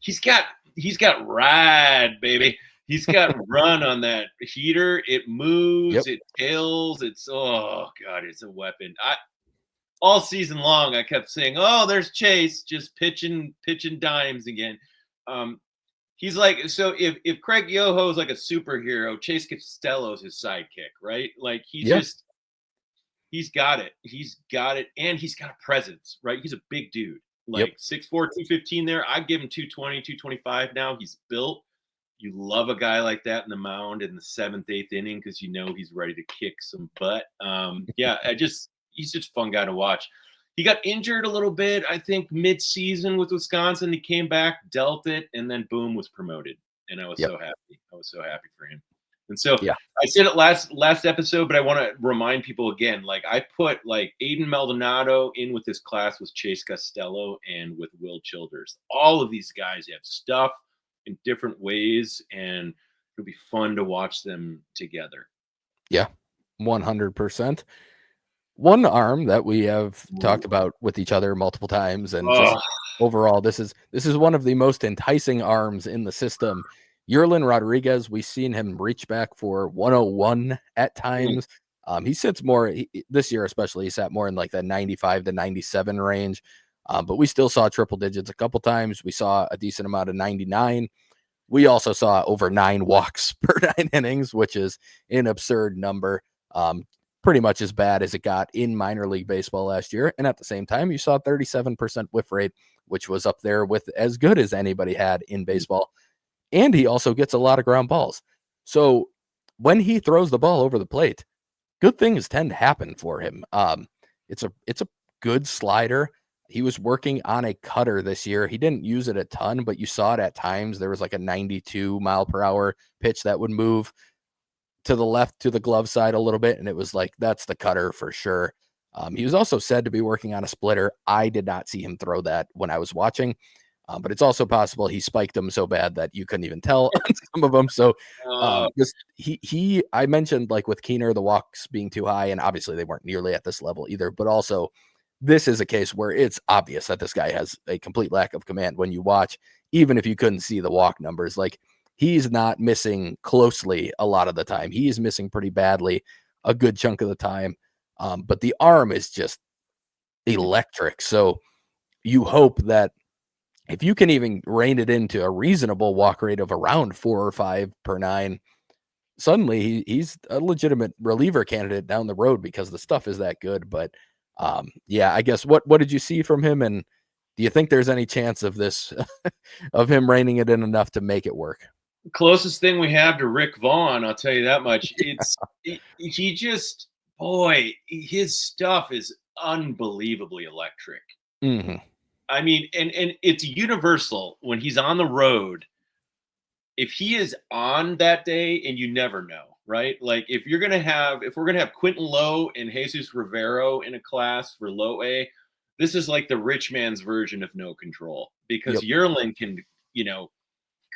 He's got ride, baby. He's got run on that heater. It moves, It tails. It's it's a weapon. All season long, I kept saying, "Oh, there's Chase just pitching dimes again." He's like, so if Craig Yoho is like a superhero, Chase Costello's his sidekick, right? Like he's got it. He's got it, and he's got a presence, right? He's a big dude, like 6'4", 215 there. I give him 220, 225 now. He's built. You love a guy like that in the mound in the 7th, 8th inning because you know he's ready to kick some butt. He's just a fun guy to watch. He got injured a little bit, I think, mid-season with Wisconsin. He came back, dealt it, and then boom, was promoted. And I was so happy. I was so happy for him. And so I said it last episode, but I want to remind people again, like I put like Aiden Maldonado in with this class with Chase Costello and with Will Childers. All of these guys have stuff in different ways, and it'll be fun to watch them together. Yeah, 100%. One arm that we have talked about with each other multiple times, and just overall, this is one of the most enticing arms in the system. Yerlin Rodriguez, we've seen him reach back for 101 at times. He sits more this year, especially. He sat more in like the 95 to 97 range, but we still saw triple digits a couple times. We saw a decent amount of 99. We also saw over 9 walks per 9 innings, which is an absurd number. Pretty much as bad as it got in minor league baseball last year. And at the same time, you saw 37% whiff rate, which was up there with as good as anybody had in baseball. And he also gets a lot of ground balls. So when he throws the ball over the plate, good things tend to happen for him. It's a good slider. He was working on a cutter this year. He didn't use it a ton, but you saw it at times. There was like a 92 mile per hour pitch that would move to the left, to the glove side a little bit, and it was like, that's the cutter for sure. He was also said to be working on a splitter. I did not see him throw that when I was watching, but it's also possible he spiked them so bad that you couldn't even tell on some of them. So I mentioned like with Keener, the walks being too high, and obviously they weren't nearly at this level either, but also this is a case where it's obvious that this guy has a complete lack of command when you watch, even if you couldn't see the walk numbers. Like, he's not missing closely a lot of the time. He's missing pretty badly a good chunk of the time. But the arm is just electric. So you hope that if you can even rein it into a reasonable walk rate of around 4 or 5 per 9, suddenly he's a legitimate reliever candidate down the road because the stuff is that good. But I guess what did you see from him? And do you think there's any chance of this, of him reining it in enough to make it work? Closest thing we have to Rick Vaughn, I'll tell you that much. It's he just, boy, his stuff is unbelievably electric. Mm-hmm. I mean, and it's universal when he's on the road. If he is on that day, and you never know, right? Like if we're gonna have Quentin Lowe and Jesus Rivero in a class for low A, this is like the rich man's version of No Control, because Yerlin can,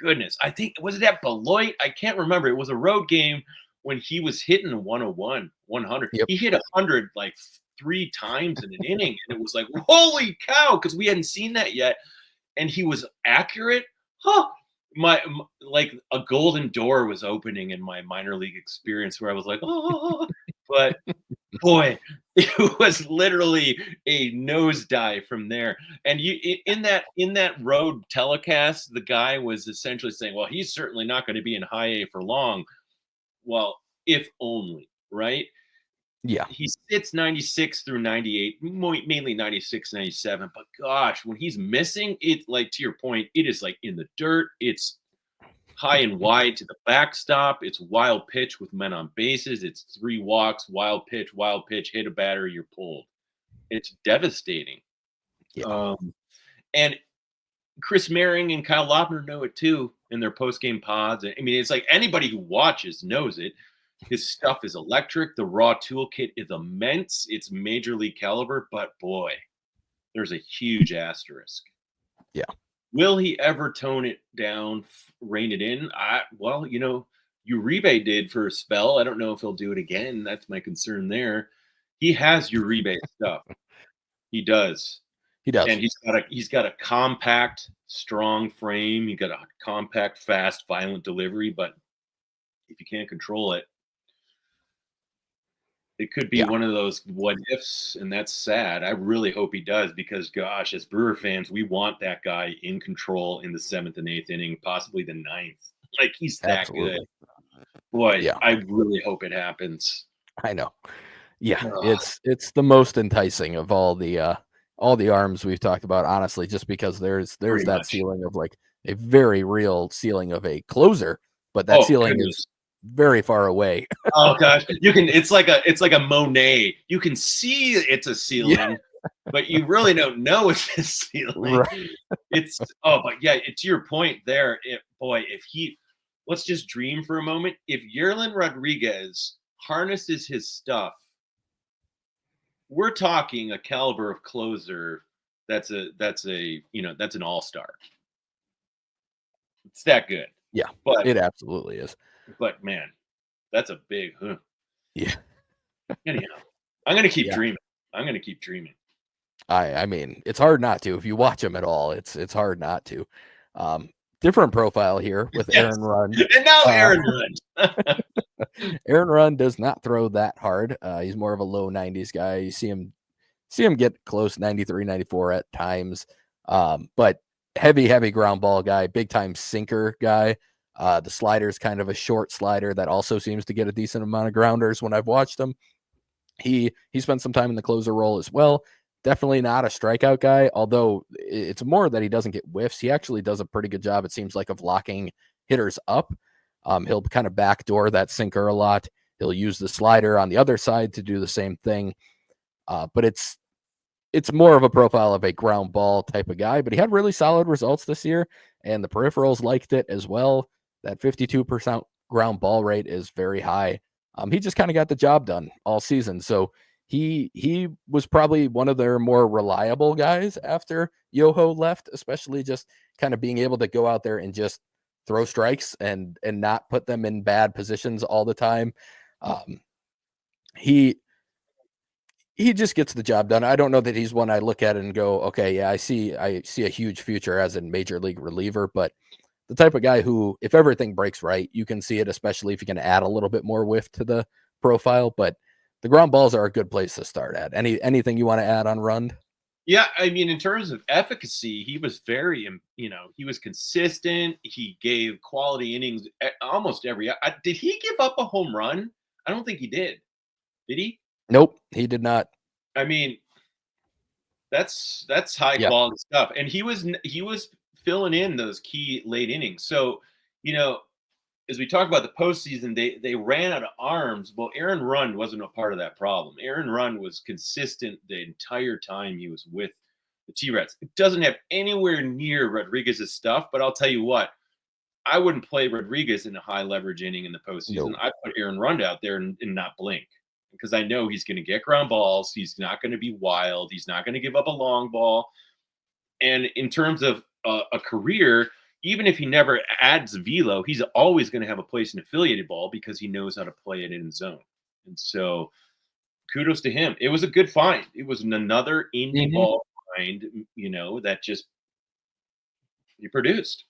goodness, I think, was it at Beloit? I can't remember. It was a road game when he was hitting 101, 100. Yep. He hit 100 like 3 times in an inning, and it was like, holy cow, because we hadn't seen that yet. And he was accurate. My like a golden door was opening in my minor league experience where I was like, oh, but boy, it was literally a nosedive from there. And you in that road telecast, the guy was essentially saying, well, he's certainly not going to be in high A for long. Well, if only, right? Yeah. He sits 96 through 98, mainly 96, 97. But gosh, when he's missing, it, like, to your point, it is like in the dirt. It's high and wide to the backstop. It's wild pitch with men on bases. It's 3 walks, wild pitch, hit a batter, you're pulled. It's devastating. Yeah. And Chris Merring and Kyle Lobner know it too in their post-game pods. I mean, it's like anybody who watches knows it. His stuff is electric. The raw toolkit is immense. It's major league caliber, but boy, there's a huge asterisk. Yeah. Will he ever tone it down, rein it in? Well, Uribe did for a spell. I don't know if he'll do it again. That's my concern there. He has Uribe stuff. He does. He does. And he's got a compact, strong frame. He got a compact, fast, violent delivery. But if you can't control it, it could be one of those what ifs, and that's sad. I really hope he does because, gosh, as Brewer fans, we want that guy in control in the 7th and 8th inning, possibly the 9th. Like, he's that good. Boy, I really hope it happens. I know. Yeah, it's the most enticing of all the arms we've talked about, honestly, just because there's that ceiling of like a very real ceiling of a closer, but that ceiling is very far away. Oh gosh, it's like a Monet. You can see it's a ceiling, but you really don't know it's a ceiling. Right. But yeah, to your point there, let's just dream for a moment. If Yerlin Rodriguez harnesses his stuff, we're talking a caliber of closer that's an all-star. It's that good. Yeah, but it absolutely is. But man, that's a big Yeah. Anyhow, I'm gonna keep dreaming. I mean, it's hard not to. If you watch him at all, it's hard not to. Different profile here with Aaron Rund. And now Aaron Rund. Aaron Rund does not throw that hard. He's more of a low 90s guy. You see him get close 93, 94 at times. But heavy ground ball guy, big time sinker guy. The slider is kind of a short slider that also seems to get a decent amount of grounders when I've watched him. He spent some time in the closer role as well. Definitely not a strikeout guy, although it's more that he doesn't get whiffs. He actually does a pretty good job, it seems like, of locking hitters up. He'll kind of backdoor that sinker a lot. He'll use the slider on the other side to do the same thing. But it's more of a profile of a ground ball type of guy, but he had really solid results this year, and the peripherals liked it as well. That 52% ground ball rate is very high. He just kind of got the job done all season. So he was probably one of their more reliable guys after Yoho left, especially just kind of being able to go out there and just throw strikes and not put them in bad positions all the time. He just gets the job done. I don't know that he's one I look at and go, okay, yeah, I see a huge future as a major league reliever, but the type of guy who, if everything breaks right, you can see it, especially if you can add a little bit more whiff to the profile. But the ground balls are a good place to start at. Anything you want to add on Rund? Yeah, I mean, in terms of efficacy, he was very, he was consistent. He gave quality innings almost every. Did he give up a home run? I don't think he did. Did he? Nope, he did not. I mean, that's high quality stuff, and he was filling in those key late innings. So, as we talk about the postseason, they ran out of arms. Well, Aaron Rund wasn't a part of that problem. Aaron Rund was consistent the entire time he was with the T-Reds. It doesn't have anywhere near Rodriguez's stuff, but I'll tell you what, I wouldn't play Rodriguez in a high leverage inning in the postseason. Nope. I'd put Aaron Rund out there and not blink, because I know he's going to get ground balls. He's not going to be wild. He's not going to give up a long ball. And in terms of a career, even if he never adds velo, he's always going to have a place in affiliated ball because he knows how to play it in zone. And so kudos to him. It was a good find. It was another indie ball find, that just he produced.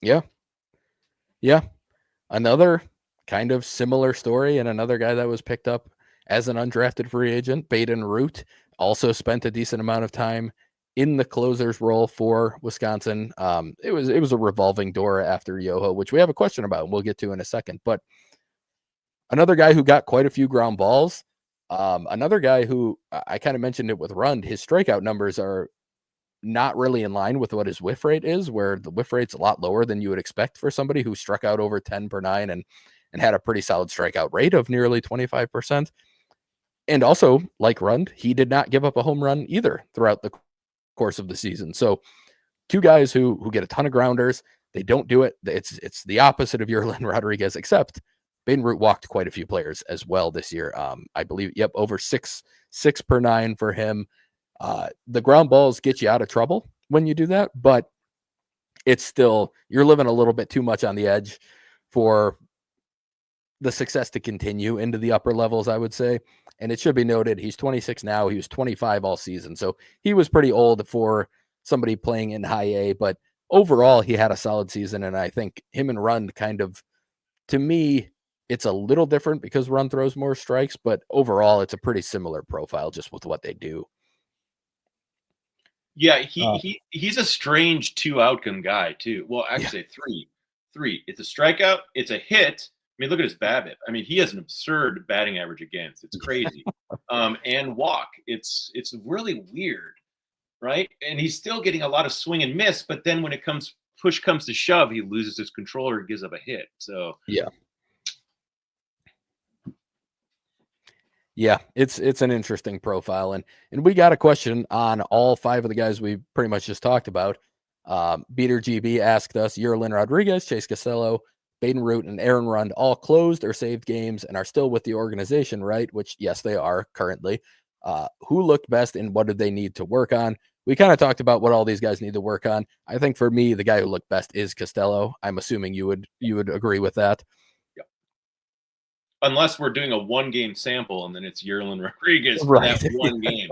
Yeah. Yeah. Another kind of similar story, and another guy that was picked up as an undrafted free agent, Baden Root, also spent a decent amount of time in the closer's role for Wisconsin. It was a revolving door after Yoho, which we have a question about and we'll get to in a second. But another guy who got quite a few ground balls. Another guy who I kind of mentioned it with Rund, his strikeout numbers are not really in line with what his whiff rate is, where the whiff rate's a lot lower than you would expect for somebody who struck out over 10 per 9 and had a pretty solid strikeout rate of nearly 25%. And also, like Rund, he did not give up a home run either throughout the course of the season. So two guys who get a ton of grounders. They don't do it. It's the opposite of Yerlin Rodriguez, except Baden Root walked quite a few players as well this year. I believe, over six per nine for him. The ground balls get you out of trouble when you do that, but it's still, you're living a little bit too much on the edge for the success to continue into the upper levels, I would say. And it should be noted, he's 26 now. He was 25 all season. So he was pretty old for somebody playing in high A, but overall he had a solid season. And I think him and Rund kind of, to me, it's a little different because Rund throws more strikes, but overall it's a pretty similar profile just with what they do. Yeah, he's a strange 2 outcome guy too. Well, actually three. It's a strikeout, it's a hit. I mean, look at his BABIP. I mean, he has an absurd batting average against. It's crazy. And walk. It's really weird, right? And he's still getting a lot of swing and miss, but then when push comes to shove, he loses his controller and gives up a hit. So yeah, it's an interesting profile, and we got a question on all 5 of the guys we pretty much just talked about. Beater GB asked us: Yerlin Rodriguez, Chase Costello, Baden Root, and Aaron Rund all closed or saved games and are still with the organization, right? Which, yes, they are currently. Who looked best and what did they need to work on? We kind of talked about what all these guys need to work on. I think for me, the guy who looked best is Costello. I'm assuming you would agree with that. Unless we're doing a 1-game sample and then it's Yerlin Rodriguez for that 1 game.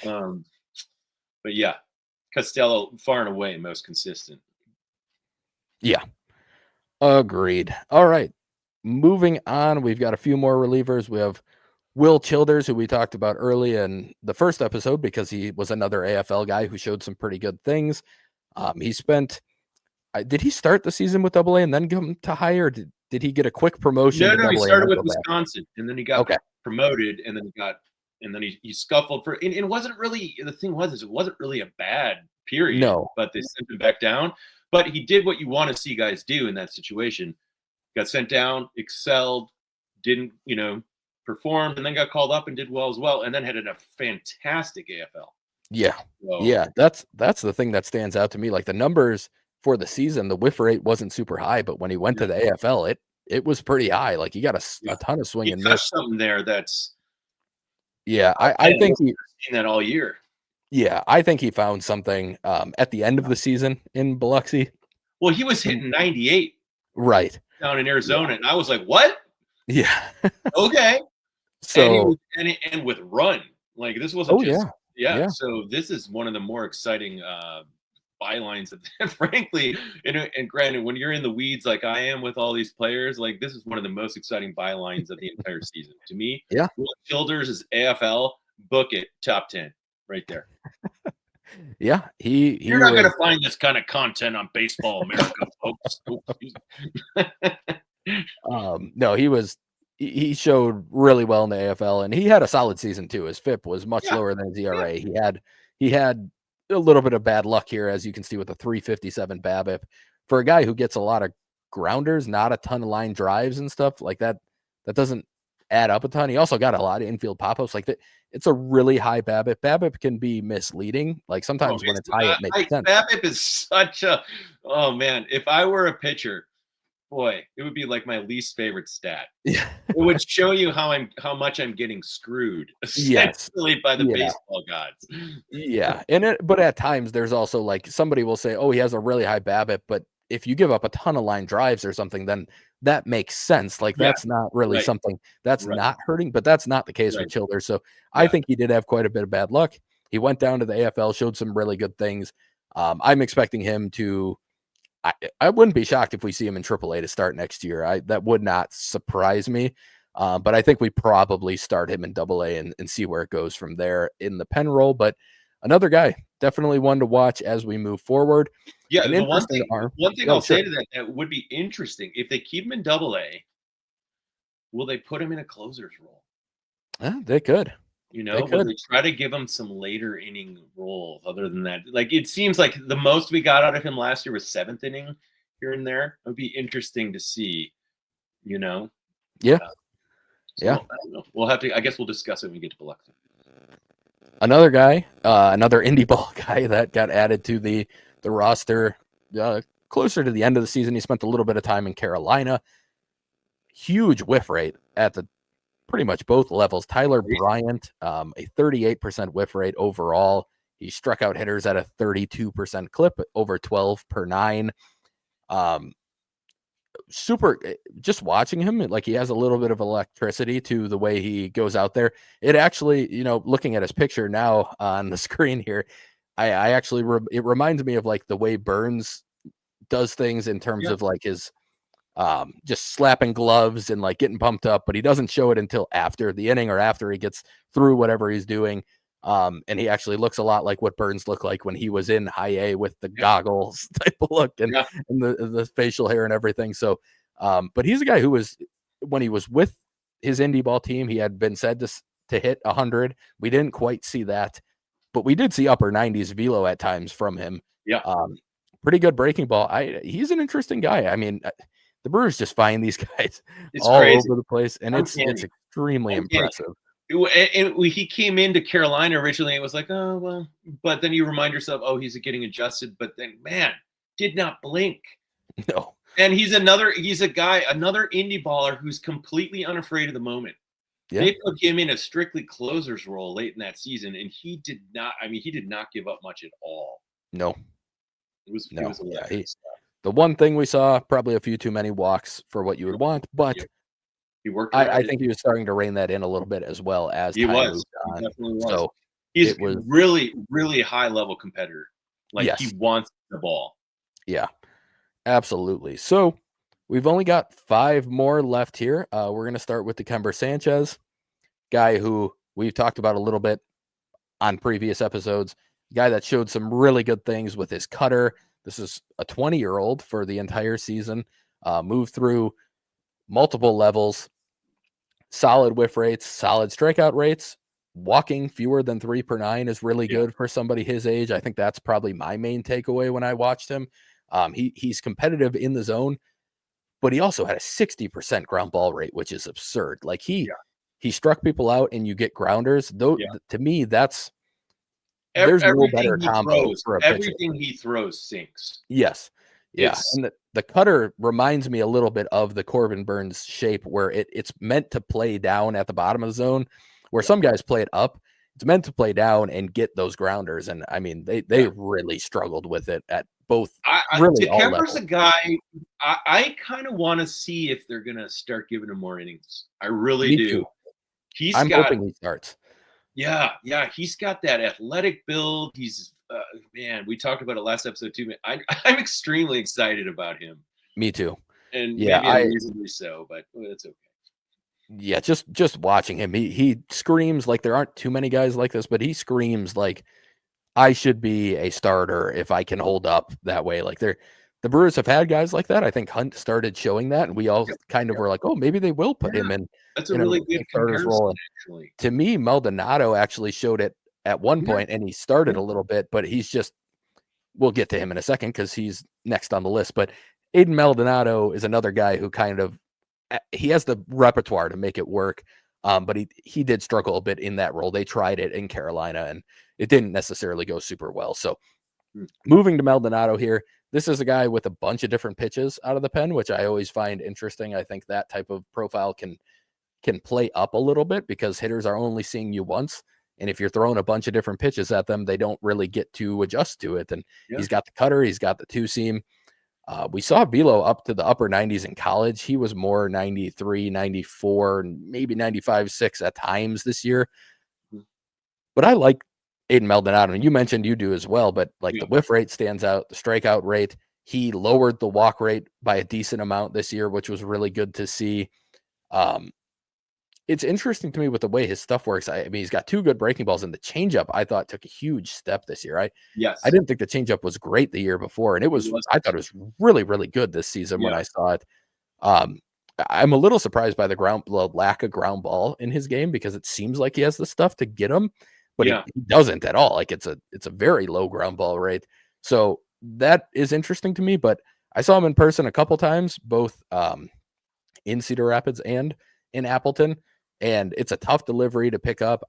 But yeah, Costello far and away most consistent. Yeah, agreed. All right, moving on. We've got a few more relievers. We have Will Childers, who we talked about early in the first episode because he was another AFL guy who showed some pretty good things. He spent, did he start the season with AA and then come to higher? Did he get a quick promotion? No, he AA started with Wisconsin and then he got okay. promoted and then he scuffled for, and it wasn't really, the thing was, it wasn't really a bad period, no, but they sent him back down. But he did what you want to see guys do in that situation. Got sent down, excelled, didn't, performed, and then got called up and did well as well, and then had a fantastic AFL. Yeah. So, yeah, that's the thing that stands out to me. Like the numbers for the season, the whiff rate wasn't super high, but when he went to the AFL, it was pretty high. Like he got a ton of swing and miss. Something there that's I think he's seen that all year. Yeah, I think he found something at the end of the season in Biloxi. Well, he was hitting 98 right down in Arizona, and I was like, "What?" Yeah. Okay. So and with Run, like this wasn't So this is one of the more exciting bylines that, frankly, and granted, when you're in the weeds like I am with all these players, like this is one of the most exciting bylines of the entire season to me. Yeah, Will Childers is AFL, book it, top 10 right there. Yeah, you're not going to find this kind of content on Baseball America, folks. No, he showed really well in the AFL, and he had a solid season too. His FIP was much lower than his ERA. He had a little bit of bad luck here, as you can see with the 357 BABIP. For a guy who gets a lot of grounders, not a ton of line drives and stuff like that, that doesn't add up a ton. He also got a lot of infield pop-ups. Like that, it's a really high BABIP. BABIP can be misleading. Like sometimes when it's high, it makes sense. BABIP is such a, oh man, if I were a pitcher, boy, it would be like my least favorite stat. Yeah. It would show you how much I'm getting screwed, essentially, by the baseball gods. Yeah, but at times there's also like somebody will say, "Oh, he has a really high BABIP," but if you give up a ton of line drives or something, then that makes sense. Like that's not really something that's not hurting, but that's not the case with Childers. So I think he did have quite a bit of bad luck. He went down to the AFL, showed some really good things. I'm expecting him to. I wouldn't be shocked if we see him in AAA to start next year. That would not surprise me. But I think we probably start him in AA and see where it goes from there in the pen roll. But another guy, definitely one to watch as we move forward. Yeah, the one thing I'll say to that would be interesting. If they keep him in AA, will they put him in a closer's role? They could. Will they try to give him some later inning roles other than that? Like, it seems like the most we got out of him last year was 7th inning here and there. It would be interesting to see, Yeah. I don't know. We'll have to, I guess we'll discuss it when we get to Biloxi. Another guy, another indie ball guy that got added to the roster closer to the end of the season. He spent a little bit of time in Carolina. Huge whiff rate at the pretty much both levels. Tyler Bryant, a 38% whiff rate overall. He struck out hitters at a 32% clip, over 12 per 9. Super, just watching him, like he has a little bit of electricity to the way he goes out there. It actually, looking at his picture now on the screen here, I actually, it reminds me of like the way Burns does things in terms of like his just slapping gloves and like getting pumped up, but he doesn't show it until after the inning or after he gets through whatever he's doing. And he actually looks a lot like what Burns looked like when he was in high A with the goggles type of look and the facial hair and everything. So, but he's a guy who was, when he was with his indie ball team, he had been said to hit 100. We didn't quite see that, but we did see upper 90s velo at times from him. Yeah. Pretty good breaking ball. He's an interesting guy. I mean, the Brewers just find these guys all over the place, and it's extremely impressive. And he came into Carolina originally. It was like, oh, well, but then you remind yourself, oh, he's getting adjusted. But then, man, did not blink. No. And he's another indie baller who's completely unafraid of the moment. Yeah. They put him in a strictly closer's role late in that season, and he did not give up much at all. No. It was the one thing we saw, probably a few too many walks for what you would want, but he worked. I think he was starting to rein that in a little bit as well as time moved on. He definitely was. So he's really, really high level competitor. Like he wants the ball. Yeah, absolutely. So we've only got 5 more left here. We're going to start with Dikembe Sanchez, guy who we've talked about a little bit on previous episodes. Guy that showed some really good things with his cutter. This is a 20-year-old for the entire season. Moved through multiple levels, solid whiff rates, solid strikeout rates. Walking fewer than 3 per 9 is really good for somebody his age. I think that's probably my main takeaway when I watched him. He's competitive in the zone, but he also had a 60% ground ball rate, which is absurd. Like he struck people out and you get grounders. Though to me, there's no better combo for a pitcher. Everything he throws sinks. Yes. Yeah. And the cutter reminds me a little bit of the Corbin Burns shape where it's meant to play down at the bottom of the zone, where some guys play it up. It's meant to play down and get those grounders. And I mean, they really struggled with it at both. Dikembe's a guy I kind of want to see if they're going to start giving him more innings. I really do. Too. I'm hoping he starts. Yeah, he's got that athletic build. He's man, we talked about it last episode too. I'm extremely excited about him. Me too. And maybe reasonably so, but it's okay. Yeah, just watching him, he screams like there aren't too many guys like this, but he screams like I should be a starter if I can hold up that way. Like the Brewers have had guys like that. I think Hunt started showing that, and we all kind of were like, oh, maybe they will put him in. That's a really good starter's role. Actually, to me, Maldonado actually showed it at one point, and he started a little bit, but he's just. We'll get to him in a second because he's next on the list. But Aiden Maldonado is another guy who kind of he has the repertoire to make it work, but he did struggle a bit in that role. They tried it in Carolina, and it didn't necessarily go super well. So moving to Maldonado here. This is a guy with a bunch of different pitches out of the pen, which I always find interesting. I think that type of profile can play up a little bit because hitters are only seeing you once. And if you're throwing a bunch of different pitches at them, they don't really get to adjust to it. And he's got the cutter, he's got the 2-seam. We saw velo up to the upper 90s in college. He was more 93, 94, maybe 95.6 at times this year. But I like Aiden Maldonado, and you mentioned you do as well, but like the whiff rate stands out, the strikeout rate. He lowered the walk rate by a decent amount this year, which was really good to see. It's interesting to me with the way his stuff works. I mean, he's got 2 good breaking balls, and the changeup I thought took a huge step this year. I didn't think the changeup was great the year before, and I thought it was really, really good this season when I saw it. I'm a little surprised by the lack of ground ball in his game because it seems like he has the stuff to get him, but he doesn't at all. Like it's a very low ground ball rate. So that is interesting to me, but I saw him in person a couple times, both in Cedar Rapids and in Appleton. And it's a tough delivery to pick up.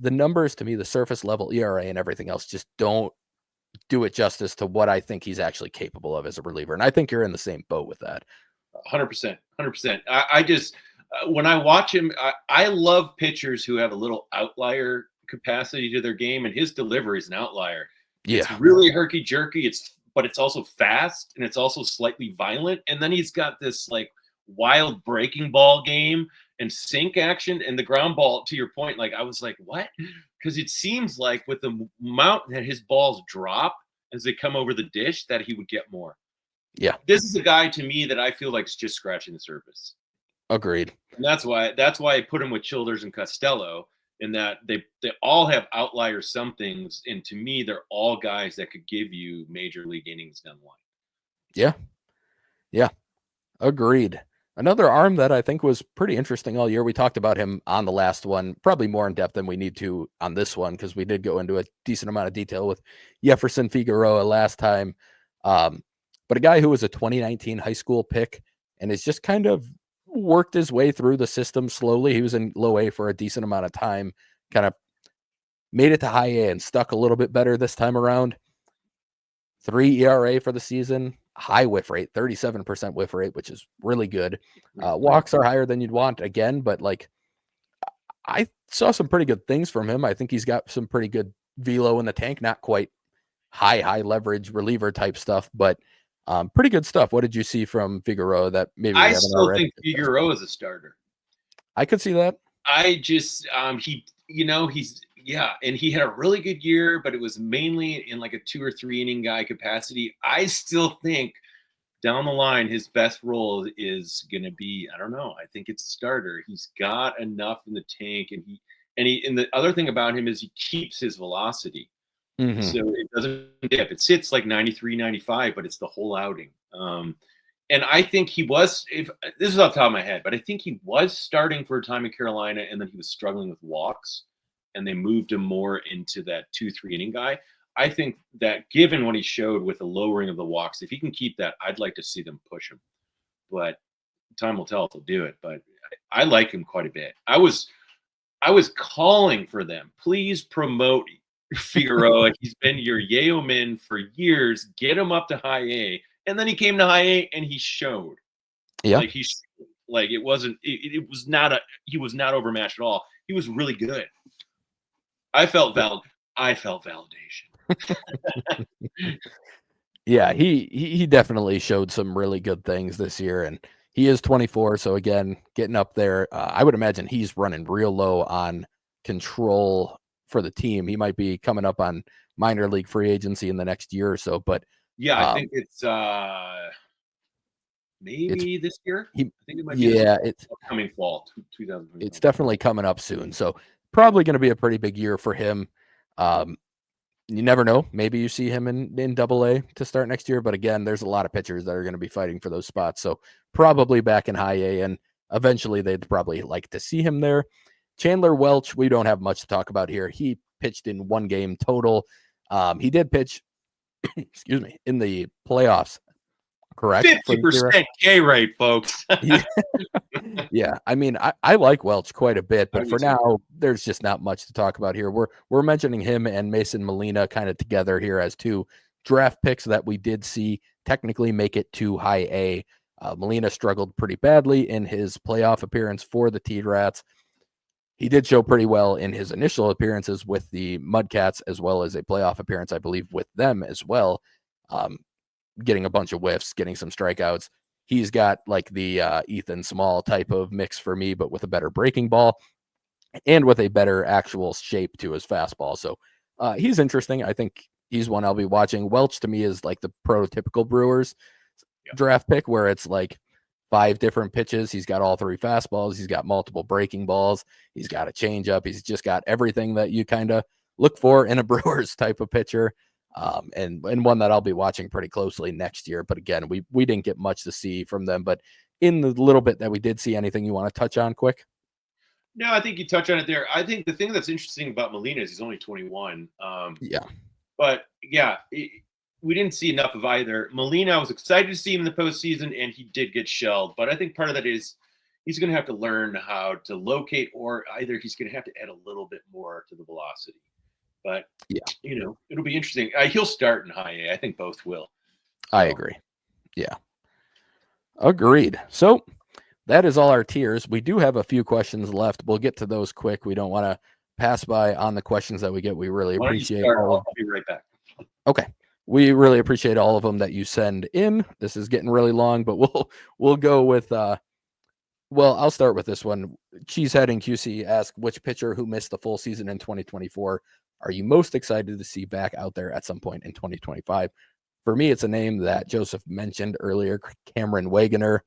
the numbers to me, the surface level ERA and everything else just don't do it justice to what I think he's actually capable of as a reliever. And I think you're in the same boat with that. 100%. 100%. I just, when I watch him, I love pitchers who have a little outlier capacity to their game, and his delivery is an outlier. Yeah. It's really herky jerky. But it's also fast, and it's also slightly violent. And then he's got this like wild breaking ball game and sink action, and the ground ball, to your point, like I was like, what? Because it seems like with the amount that his balls drop as they come over the dish, that he would get more. Yeah. This is a guy to me that I feel like is just scratching the surface. Agreed. And that's why I put him with Childers and Costello, in that they all have outlier somethings, and to me, they're all guys that could give you major league innings down the line. Yeah. Yeah. Agreed. Another arm that I think was pretty interesting all year. We talked about him on the last one, probably more in depth than we need to on this one, because we did go into a decent amount of detail with Jefferson Figueroa last time. But a guy who was a 2019 high school pick and has just kind of worked his way through the system slowly. He was in low A for a decent amount of time, kind of made it to high A and stuck a little bit better this time around. 3 ERA for the season, high whiff rate, 37% whiff rate, which is really good. Walks are higher than you'd want again, but like I saw some pretty good things from him. I think he's got some pretty good velo in the tank, not quite high leverage reliever type stuff, but pretty good stuff. What did you see from Figueroa that maybe we I haven't still already think Figueroa is a starter. I could see that. I just and he had a really good year, but it was mainly in like a 2 or 3 inning guy capacity. I still think down the line his best role is going to be, I don't know, I think it's starter. He's got enough in the tank, and the other thing about him is he keeps his velocity. Mm-hmm. So it doesn't dip. It sits like 93, 95, but it's the whole outing. And I think he was, if this is off the top of my head, but I think he was starting for a time in Carolina, and then he was struggling with walks, and they moved him more into that 2-3 inning guy. I think that given what he showed with the lowering of the walks, if he can keep that, I'd like to see them push him. But time will tell if they'll do it. But I like him quite a bit. I was calling for them. Please promote Figueroa. He's been your Yeoman for years. Get him up to high A. And then he came to high A and he showed. Yeah. Like it wasn't, it was not he was not overmatched at all. He was really good. I felt validation. Yeah, he definitely showed some really good things this year, and he is 24. So again, getting up there, I would imagine he's running real low on control for the team. He might be coming up on minor league free agency in the next year or so, but yeah, I think it's maybe this year. I think it might be it's upcoming fall 2020. It's definitely coming up soon. So probably going to be a pretty big year for him. You never know. Maybe you see him in AA to start next year. But again, there's a lot of pitchers that are going to be fighting for those spots. So probably back in high A, and eventually they'd probably like to see him there. Chandler Welch, we don't have much to talk about here. He pitched in 1 game total. He did pitch, excuse me, in the playoffs. Correct. 50% K rate, folks. Yeah. I mean, I like Welch quite a bit, but for now, there's just not much to talk about here. We're mentioning him and Mason Molina kind of together here as 2 draft picks that we did see technically make it to high A. Molina struggled pretty badly in his playoff appearance for the T-Rats. He did show pretty well in his initial appearances with the Mudcats, as well as a playoff appearance, I believe, with them as well. Getting a bunch of whiffs, getting some strikeouts. He's got like the Ethan Small type of mix for me, but with a better breaking ball and with a better actual shape to his fastball. So he's interesting. I think he's one I'll be watching. Welch to me is like the prototypical Brewers draft pick, where it's like 5 different pitches. He's got all 3 fastballs. He's got multiple breaking balls. He's got a changeup. He's just got everything that you kind of look for in a Brewers type of pitcher. And one that I'll be watching pretty closely next year. But again, we didn't get much to see from them. But in the little bit that we did see, anything you want to touch on quick? No, I think you touch on it there. I think the thing that's interesting about Molina is he's only 21. Yeah. But yeah, we didn't see enough of either. Molina, I was excited to see him in the postseason, and he did get shelled. But I think part of that is he's going to have to learn how to locate, or either he's going to have to add a little bit more to the velocity. But, Yeah. It'll be interesting. He'll start in high A. I think both will. So. I agree. Yeah. Agreed. So that is all our tiers. We do have a few questions left. We'll get to those quick. We don't want to pass by on the questions that we get. We really appreciate all of them. I'll be right back. Okay. We really appreciate all of them that you send in. This is getting really long, but we'll go with I'll start with this one. Cheesehead and QC ask, which pitcher who missed the full season in 2024 are you most excited to see back out there at some point in 2025? For me, it's a name that Joseph mentioned earlier, Cameron Wagoner.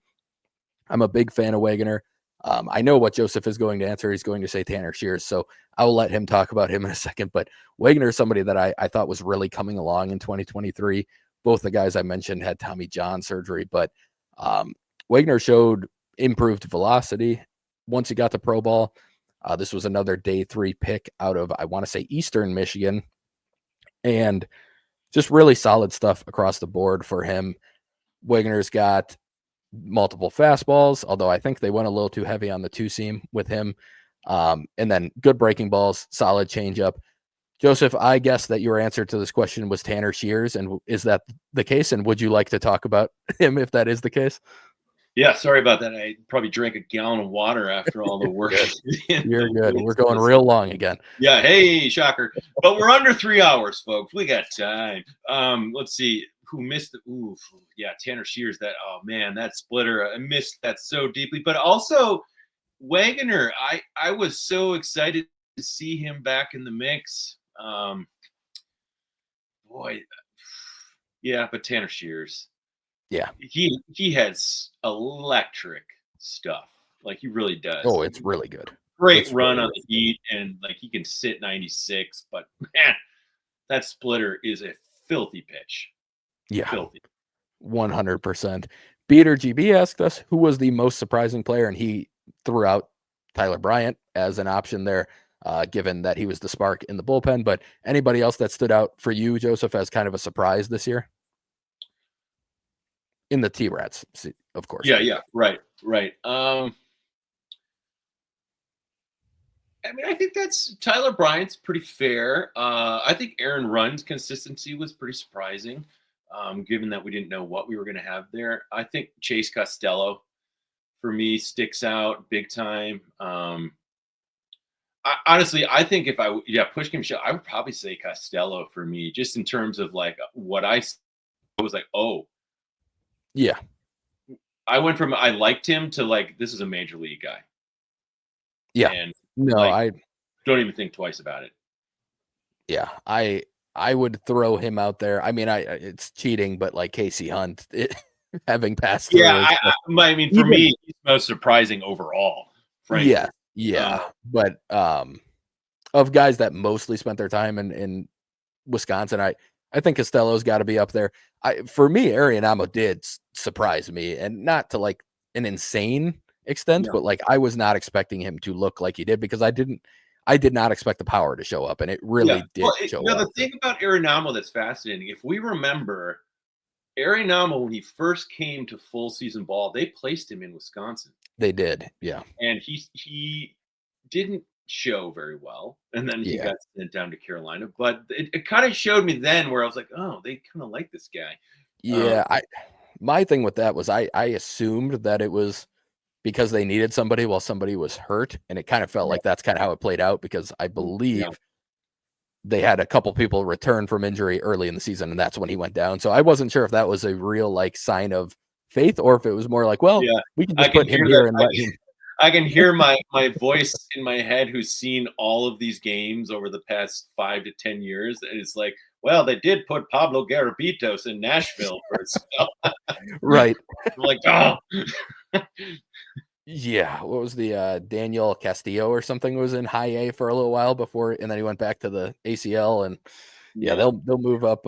I'm a big fan of Wagoner. I know what Joseph is going to answer. He's going to say Tanner Shears, so I'll let him talk about him in a second. But Wagoner is somebody that I thought was really coming along in 2023. Both the guys I mentioned had Tommy John surgery, but Wagoner showed improved velocity once he got to pro ball. This was another day 3 pick out of, I want to say, Eastern Michigan, and just really solid stuff across the board for him. Wagoner's got multiple fastballs, although I think they went a little too heavy on the 2-seam with him. And then good breaking balls, solid changeup. Joseph, I guess that your answer to this question was Tanner Shears, and is that the case? And would you like to talk about him if that is the case? Yeah, sorry about that. I probably drank a gallon of water after all the work. You're good. We're going real long again. Yeah, hey, shocker. But we're under 3 hours, folks. We got time. Let's see. Who missed the oof? Yeah, Tanner Shears. That splitter. I missed that so deeply. But also Wagoner. I was so excited to see him back in the mix. Yeah, but Tanner Shears. Yeah, he has electric stuff. Like, he really does. Oh, it's really good. Great run on the heat, and like, he can sit 96. But man, that splitter is a filthy pitch. Yeah, filthy. 100%. Peter GB asked us who was the most surprising player, and he threw out Tyler Bryant as an option there, given that he was the spark in the bullpen. But anybody else that stood out for you, Joseph, as kind of a surprise this year? In the T-Rats, of course. Yeah, right. I mean, I think that's Tyler Bryant's pretty fair. I think Aaron Runn's consistency was pretty surprising, given that we didn't know what we were going to have there. I think Chase Costello, for me, sticks out big time. Honestly, I think if push came shove, I would probably say Costello for me, just in terms of like what I was like, oh. Yeah. I went from I liked him to like, this is a major league guy. Yeah. And no, I don't even think twice about it. Yeah, I would throw him out there. I mean, it's cheating, but like Casey Hunt having passed through. Yeah, I mean, for me, he's most surprising overall. Frankly. Yeah. But of guys that mostly spent their time in Wisconsin, I think Costello's got to be up there. For me, Arianamo did surprise me, and not to like an insane extent, but like I was not expecting him to look like he did, because I did not expect the power to show up, and it really did show up. The thing about Arianamo that's fascinating, if we remember, Arianamo, when he first came to full season ball, they placed him in Wisconsin. They did, yeah. And he didn't show very well, and then he got sent down to Carolina. But it kind of showed me then where I was like, oh, they kind of like this guy. Yeah, my thing with that was I assumed that it was because they needed somebody while somebody was hurt, and it kind of felt like that's kind of how it played out, because I believe they had a couple people return from injury early in the season, and that's when he went down. So I wasn't sure if that was a real like sign of faith, or if it was more like, well, we can just put him here and let him. I can hear my voice in my head, who's seen all of these games over the past 5 to 10 years, and it's like, well, they did put Pablo Garapitos in Nashville for a spell. Right. I'm like, oh. Yeah, what was the Daniel Castillo or something was in high A for a little while before, and then he went back to the ACL, and they'll move up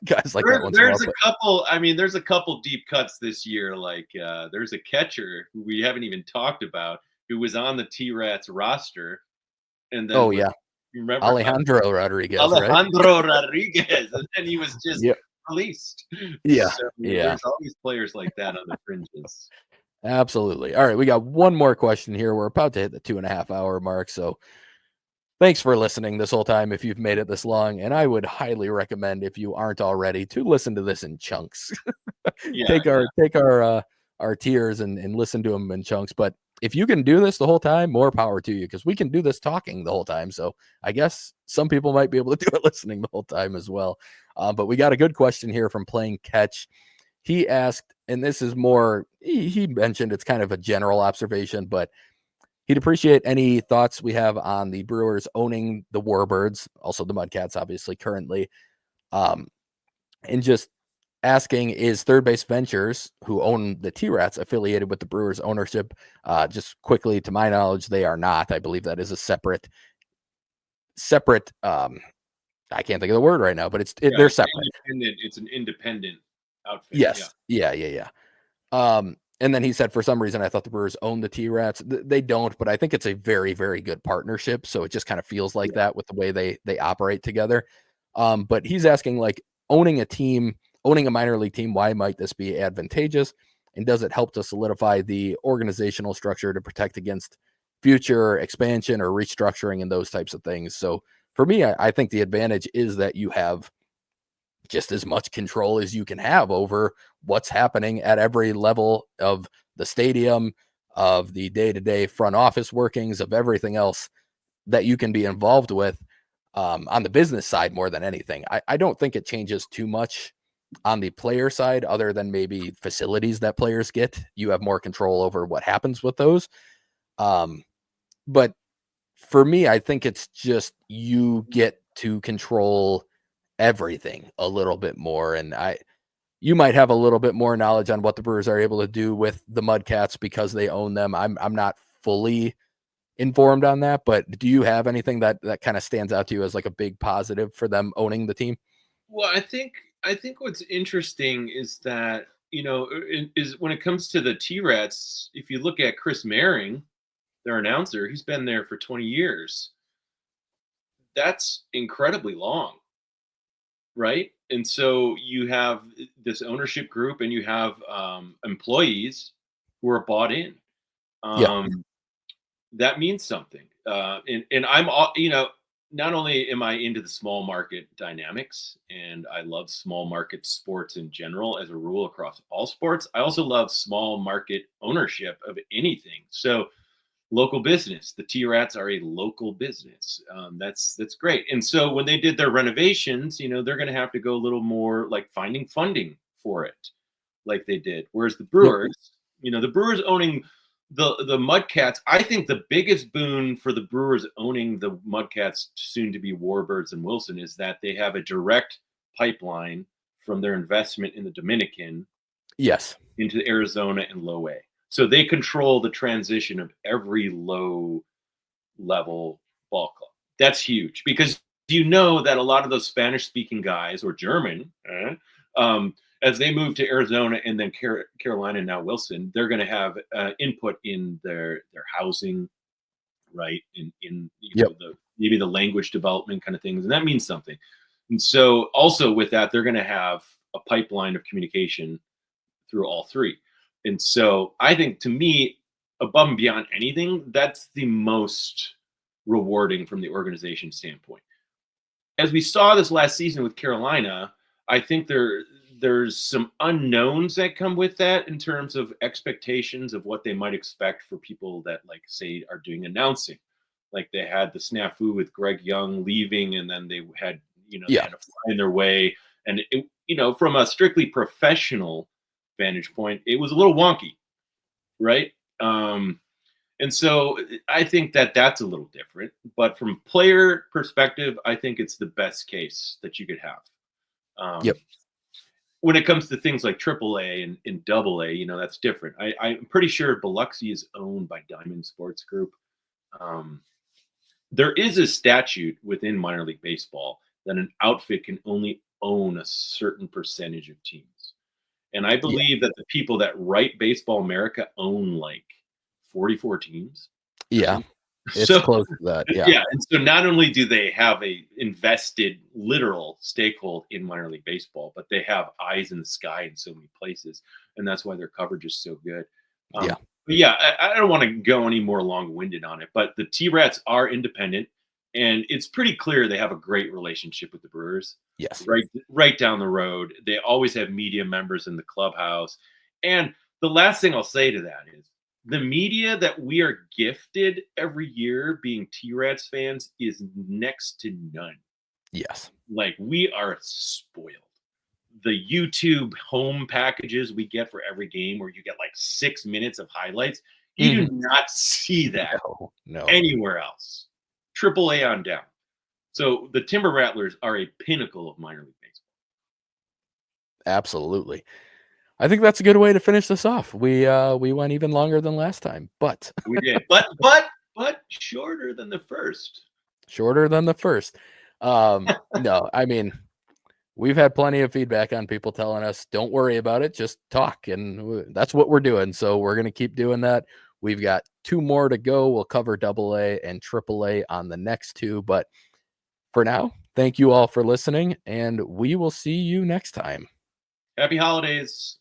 guys like that. There's a couple deep cuts this year. Like there's a catcher who we haven't even talked about, who was on the T-Rats roster, and then you remember Alejandro Rodriguez, Rodriguez, and then he was just released. Yeah, so, there's always players like that on the fringes. Absolutely. All right, we got one more question here. We're about to hit the 2.5 hour mark, so thanks for listening this whole time if you've made it this long. And I would highly recommend, if you aren't already, to listen to this in chunks. Yeah, take our tiers and listen to them in chunks. But if you can do this the whole time, more power to you, because we can do this talking the whole time. So I guess some people might be able to do it listening the whole time as well. But we got a good question here from Playing Catch. He asked, and this is more, he mentioned it's kind of a general observation, but he'd appreciate any thoughts we have on the Brewers owning the Warbirds, also the Mudcats, obviously, currently. And just asking, is Third Base Ventures, who own the T-Rats, affiliated with the Brewers ownership? Just quickly, to my knowledge, they are not. I believe that is a separate, I can't think of the word right now, but they're separate. It's an independent outfit. Yes. Yeah. And then he said, for some reason, I thought the Brewers owned the T-Rats. They don't, but I think it's a very, very good partnership. So it just kind of feels like that with the way they operate together. But he's asking, like, owning a minor league team, why might this be advantageous? And does it help to solidify the organizational structure to protect against future expansion or restructuring and those types of things? So for me, I think the advantage is that you have just as much control as you can have over what's happening at every level of the stadium, of the day-to-day front office workings, of everything else that you can be involved with on the business side more than anything. I don't think it changes too much on the player side, other than maybe facilities that players get. You have more control over what happens with those. But for me, I think it's just you get to control everything a little bit more. And you might have a little bit more knowledge on what the Brewers are able to do with the Mudcats because they own them. I'm not fully informed on that, but do you have anything that kind of stands out to you as like a big positive for them owning the team? Well, I think what's interesting is that, is when it comes to the T-Rats, if you look at Chris Maring, their announcer, he's been there for 20 years. That's incredibly long, right? And so you have this ownership group and you have employees who are bought in. Yeah. That means something. And I'm, not only am I into the small market dynamics and I love small market sports in general as a rule across all sports, I also love small market ownership of anything. So local business, the T-Rats are a local business. That's great. And so when they did their renovations, they're going to have to go a little more like finding funding for it, like they did. Whereas the Brewers, the Brewers owning the Mudcats, I think the biggest boon for the Brewers owning the Mudcats, soon to be Warbirds and Wilson, is that they have a direct pipeline from their investment in the Dominican Yes. into Arizona and low A. So they control the transition of every low level ball club. That's huge because you know that a lot of those Spanish speaking guys or German, as they move to Arizona and then Carolina and now Wilson, they're going to have input in their housing, right? In maybe the language development kind of things, and that means something. And so also with that, they're going to have a pipeline of communication through all three. And so I think, to me, above and beyond anything, that's the most rewarding from the organization standpoint. As we saw this last season with Carolina, I think there's some unknowns that come with that in terms of expectations of what they might expect for people that, like, say, are doing announcing. Like they had the snafu with Greg Young leaving, and then they had, they had to find their way. And it, from a strictly professional vantage point, it was a little wonky, right? And so I think that that's a little different. But from player perspective, I think it's the best case that you could have. When it comes to things like AAA and AA, that's different. I'm pretty sure Biloxi is owned by Diamond Sports Group. There is a statute within minor league baseball that an outfit can only own a certain percentage of teams. And I believe that the people that write Baseball America own like 44 teams. Yeah. It's close to that. Yeah. Yeah. And so not only do they have a invested literal stakehold in minor league baseball, but they have eyes in the sky in so many places. And that's why their coverage is so good. Yeah. But yeah, I don't want to go any more long-winded on it, but the T-Rats are independent, and it's pretty clear they have a great relationship with the Brewers. Yes. Right down the road. They always have media members in the clubhouse. And the last thing I'll say to that is the media that we are gifted every year being T-Rats fans is next to none. Yes. Like, we are spoiled. The YouTube home packages we get for every game where you get like 6 minutes of highlights, you do not see that No. anywhere else. AAA on down. So the Timber Rattlers are a pinnacle of minor league baseball. Absolutely. I think that's a good way to finish this off. We went even longer than last time, but We did. But shorter than the first. Shorter than the first. No, I mean, we've had plenty of feedback on people telling us, don't worry about it, just talk. And that's what we're doing. So we're going to keep doing that. We've got 2 more to go. We'll cover AA and AAA on the next 2. But for now, thank you all for listening, and we will see you next time. Happy holidays.